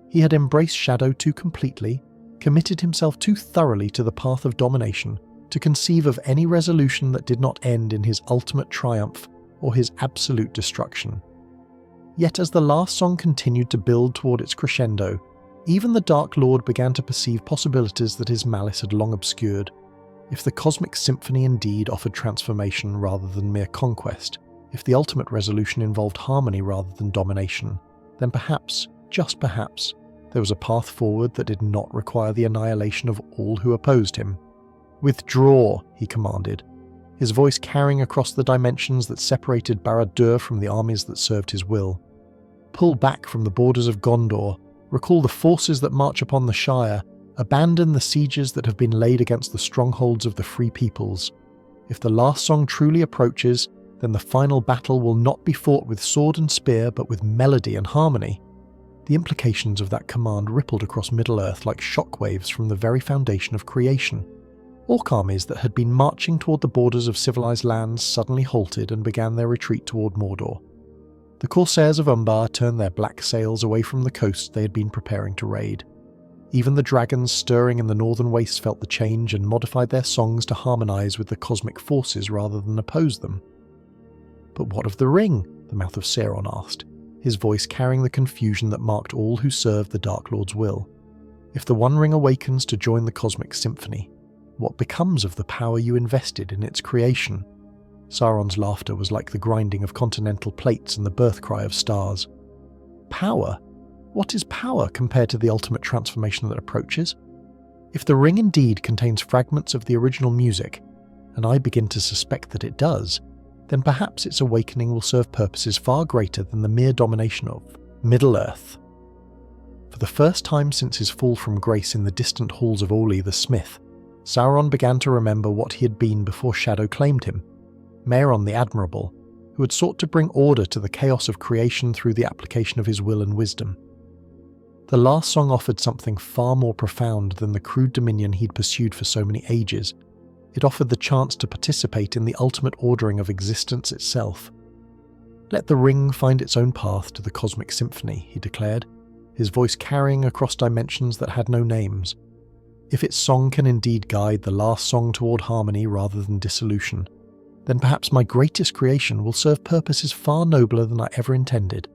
He had embraced shadow too completely, committed himself too thoroughly to the path of domination, to conceive of any resolution that did not end in his ultimate triumph or his absolute destruction. Yet as the last song continued to build toward its crescendo, even the Dark Lord began to perceive possibilities that his malice had long obscured. If the cosmic symphony indeed offered transformation rather than mere conquest, if the ultimate resolution involved harmony rather than domination, then perhaps, just perhaps, there was a path forward that did not require the annihilation of all who opposed him. "Withdraw," he commanded, his voice carrying across the dimensions that separated Barad-dûr from the armies that served his will. "Pull back from the borders of Gondor, recall the forces that march upon the Shire, abandon the sieges that have been laid against the strongholds of the free peoples. If the last song truly approaches, then the final battle will not be fought with sword and spear, but with melody and harmony." The implications of that command rippled across Middle-earth like shockwaves from the very foundation of creation. Orc armies that had been marching toward the borders of civilized lands suddenly halted and began their retreat toward Mordor. The Corsairs of Umbar turned their black sails away from the coast they had been preparing to raid. Even the dragons stirring in the northern wastes felt the change and modified their songs to harmonize with the cosmic forces rather than oppose them. "But what of the ring?" the mouth of Sauron asked, his voice carrying the confusion that marked all who served the Dark Lord's will. "If the One Ring awakens to join the cosmic symphony, what becomes of the power you invested in its creation?" Sauron's laughter was like the grinding of continental plates and the birth cry of stars. "Power? What is power compared to the ultimate transformation that approaches? If the ring indeed contains fragments of the original music, and I begin to suspect that it does, then perhaps its awakening will serve purposes far greater than the mere domination of Middle-earth." For For the first time since his fall from grace in the distant halls of Orly the Smith, Sauron began to remember what he had been before Shadow claimed him, Mairon the Admirable, who had sought to bring order to the chaos of creation through the application of his will and wisdom. The last song offered something far more profound than the crude dominion he'd pursued for so many ages. It offered the chance to participate in the ultimate ordering of existence itself. "Let the ring find its own path to the cosmic symphony," he declared, his voice carrying across dimensions that had no names. "If its song can indeed guide the last song toward harmony rather than dissolution, then perhaps my greatest creation will serve purposes far nobler than I ever intended."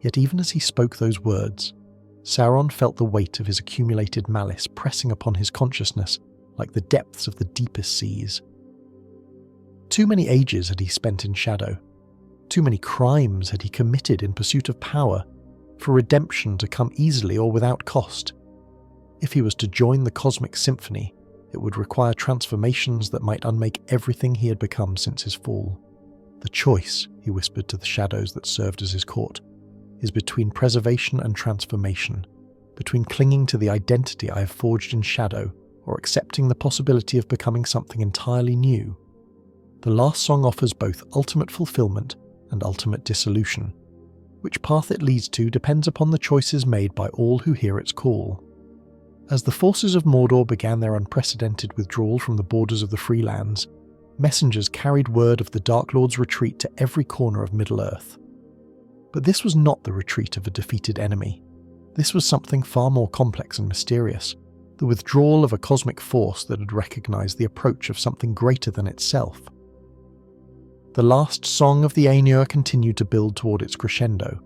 Yet even as he spoke those words, Sauron felt the weight of his accumulated malice pressing upon his consciousness like the depths of the deepest seas. Too many ages had he spent in shadow. Too many crimes had he committed in pursuit of power, for redemption to come easily or without cost. If he was to join the cosmic symphony, it would require transformations that might unmake everything he had become since his fall. "The choice," he whispered to the shadows that served as his court, "is between preservation and transformation, between clinging to the identity I have forged in shadow or accepting the possibility of becoming something entirely new. The last song offers both ultimate fulfillment and ultimate dissolution. Which path it leads to depends upon the choices made by all who hear its call." As the forces of Mordor began their unprecedented withdrawal from the borders of the Freelands, messengers carried word of the Dark Lord's retreat to every corner of Middle-earth. But this was not the retreat of a defeated enemy. This was something far more complex and mysterious, the withdrawal of a cosmic force that had recognized the approach of something greater than itself. The last song of the Ainur continued to build toward its crescendo,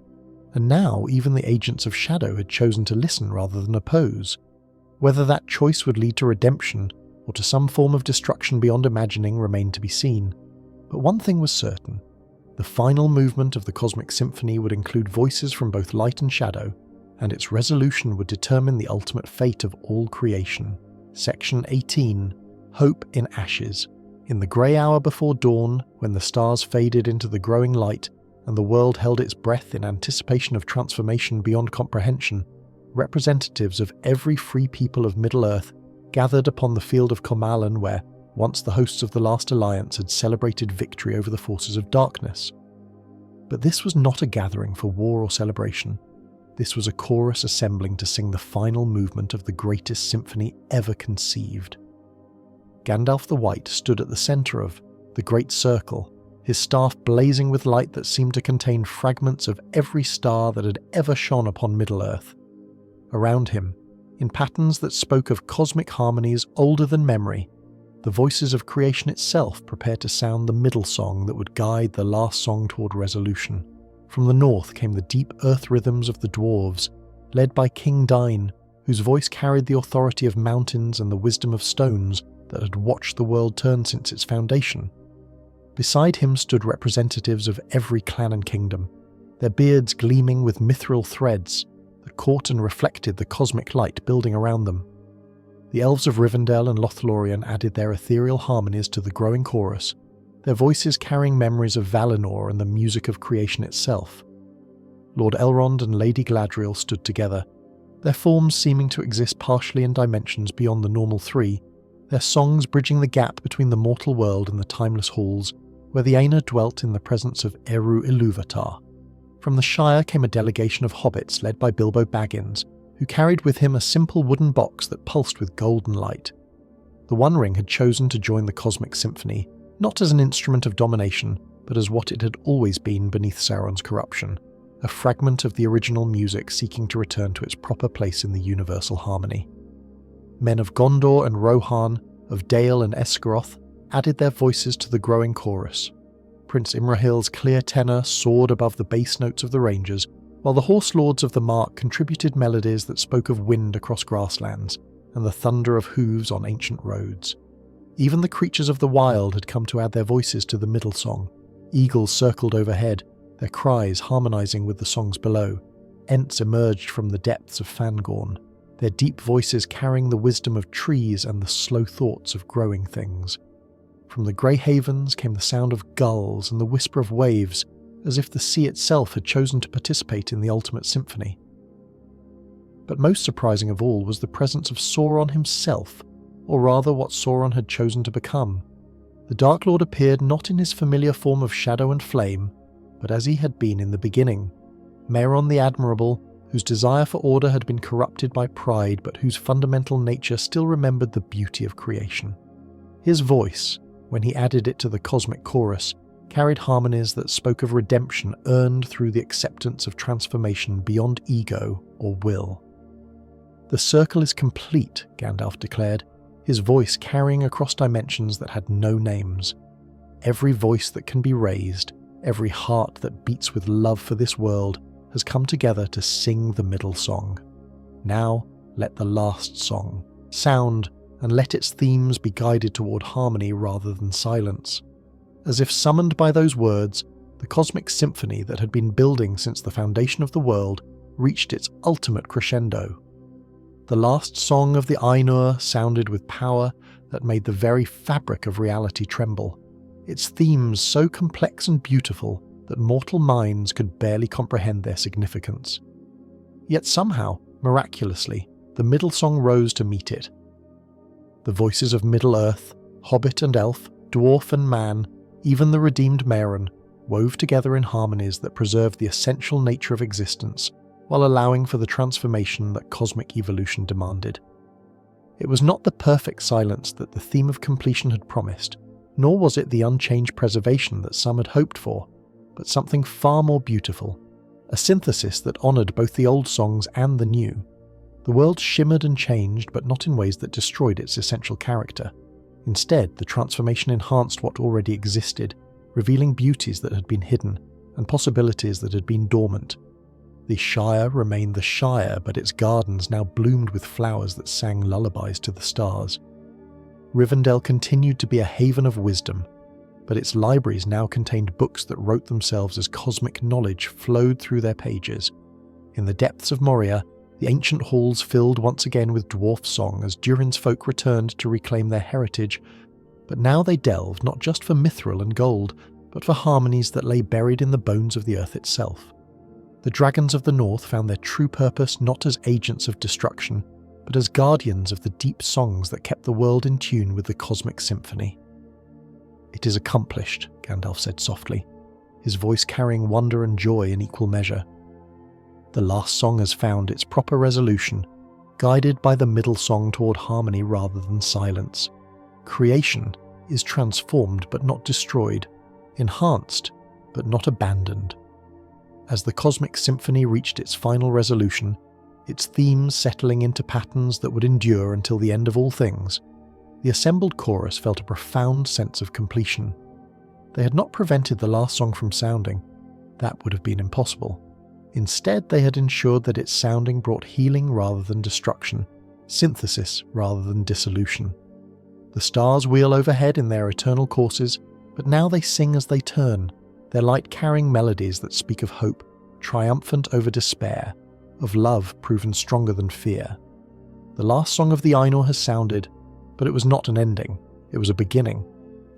and now even the agents of Shadow had chosen to listen rather than oppose. Whether that choice would lead to redemption or to some form of destruction beyond imagining remained to be seen. But one thing was certain. The final movement of the Cosmic Symphony would include voices from both light and shadow, and its resolution would determine the ultimate fate of all creation. Section 18. Hope in Ashes. In the grey hour before dawn, when the stars faded into the growing light and the world held its breath in anticipation of transformation beyond comprehension, representatives of every free people of Middle-earth gathered upon the field of Comalan where once the hosts of the Last Alliance had celebrated victory over the forces of darkness. But this was not a gathering for war or celebration. This was a chorus assembling to sing the final movement of the greatest symphony ever conceived. Gandalf the White stood at the centre of the Great Circle, his staff blazing with light that seemed to contain fragments of every star that had ever shone upon Middle-earth. Around him, in patterns that spoke of cosmic harmonies older than memory, the voices of creation itself prepared to sound the middle song that would guide the last song toward resolution. From the north came the deep earth rhythms of the dwarves, led by King Dain, whose voice carried the authority of mountains and the wisdom of stones that had watched the world turn since its foundation. Beside him stood representatives of every clan and kingdom, their beards gleaming with mithril threads that caught and reflected the cosmic light building around them. The Elves of Rivendell and Lothlorien added their ethereal harmonies to the growing chorus, their voices carrying memories of Valinor and the music of creation itself. Lord Elrond and Lady Galadriel stood together, their forms seeming to exist partially in dimensions beyond the normal three, their songs bridging the gap between the mortal world and the timeless halls where the Ainur dwelt in the presence of Eru Ilúvatar. From the Shire came a delegation of hobbits led by Bilbo Baggins, who carried with him a simple wooden box that pulsed with golden light. The One Ring had chosen to join the Cosmic Symphony, not as an instrument of domination, but as what it had always been beneath Sauron's corruption, a fragment of the original music seeking to return to its proper place in the universal harmony. Men of Gondor and Rohan, of Dale and Esgaroth, added their voices to the growing chorus. Prince Imrahil's clear tenor soared above the bass notes of the Rangers, while the Horse Lords of the Mark contributed melodies that spoke of wind across grasslands and the thunder of hooves on ancient roads. Even the creatures of the wild had come to add their voices to the middle song. Eagles circled overhead, their cries harmonizing with the songs below. Ents emerged from the depths of Fangorn, their deep voices carrying the wisdom of trees and the slow thoughts of growing things. From the grey havens came the sound of gulls and the whisper of waves, as if the sea itself had chosen to participate in the ultimate symphony. But most surprising of all was the presence of Sauron himself, or rather what Sauron had chosen to become. The Dark Lord appeared not in his familiar form of shadow and flame, but as he had been in the beginning, Mehron the Admirable, whose desire for order had been corrupted by pride but whose fundamental nature still remembered the beauty of creation. His voice, when he added it to the cosmic chorus, carried harmonies that spoke of redemption earned through the acceptance of transformation beyond ego or will. "The circle is complete," Gandalf declared, his voice carrying across dimensions that had no names. "Every voice that can be raised, every heart that beats with love for this world, has come together to sing the middle song. Now let the last song sound, and let its themes be guided toward harmony rather than silence." As if summoned by those words, the cosmic symphony that had been building since the foundation of the world reached its ultimate crescendo. The last song of the Ainur sounded with power that made the very fabric of reality tremble, its themes so complex and beautiful that mortal minds could barely comprehend their significance. Yet somehow, miraculously, the middle song rose to meet it. The voices of Middle-earth, hobbit and elf, dwarf and man, even the redeemed Mehron, wove together in harmonies that preserved the essential nature of existence, while allowing for the transformation that cosmic evolution demanded. It was not the perfect silence that the theme of completion had promised, nor was it the unchanged preservation that some had hoped for, but something far more beautiful, a synthesis that honoured both the old songs and the new. The world shimmered and changed, but not in ways that destroyed its essential character. Instead, the transformation enhanced what already existed, revealing beauties that had been hidden, and possibilities that had been dormant. The Shire remained the Shire, but its gardens now bloomed with flowers that sang lullabies to the stars. Rivendell continued to be a haven of wisdom, but its libraries now contained books that wrote themselves as cosmic knowledge flowed through their pages. In the depths of Moria, the ancient halls filled once again with dwarf song as Durin's folk returned to reclaim their heritage, but now they delved not just for mithril and gold, but for harmonies that lay buried in the bones of the earth itself. The dragons of the north found their true purpose not as agents of destruction, but as guardians of the deep songs that kept the world in tune with the cosmic symphony. "It is accomplished," Gandalf said softly, his voice carrying wonder and joy in equal measure. The last song has found its proper resolution, guided by the middle song toward harmony rather than silence. Creation is transformed but not destroyed, enhanced but not abandoned. As the cosmic symphony reached its final resolution, its themes settling into patterns that would endure until the end of all things, the assembled chorus felt a profound sense of completion. They had not prevented the last song from sounding. That would have been impossible. Instead, they had ensured that its sounding brought healing rather than destruction, synthesis rather than dissolution. The stars wheel overhead in their eternal courses, but now they sing as they turn, their light carrying melodies that speak of hope, triumphant over despair, of love proven stronger than fear. The last song of the Ainur has sounded, but it was not an ending, it was a beginning,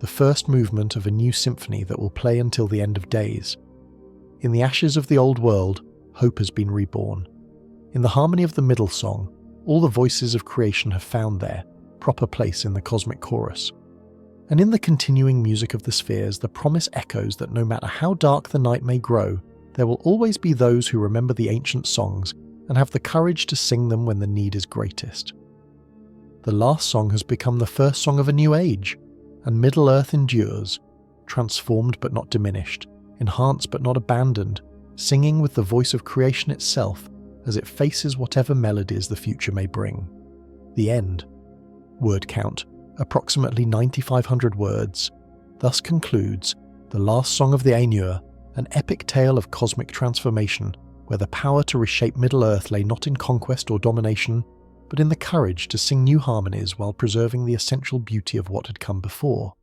the first movement of a new symphony that will play until the end of days. In the ashes of the old world, hope has been reborn. In the harmony of the middle song, all the voices of creation have found their proper place in the cosmic chorus. And in the continuing music of the spheres, the promise echoes that no matter how dark the night may grow, there will always be those who remember the ancient songs and have the courage to sing them when the need is greatest. The last song has become the first song of a new age, and Middle-earth endures, transformed but not diminished, enhanced but not abandoned, singing with the voice of creation itself as it faces whatever melodies the future may bring. The end. Word count, approximately 9,500 words, thus concludes the last song of the Ainur, an epic tale of cosmic transformation, where the power to reshape Middle-earth lay not in conquest or domination, but in the courage to sing new harmonies while preserving the essential beauty of what had come before.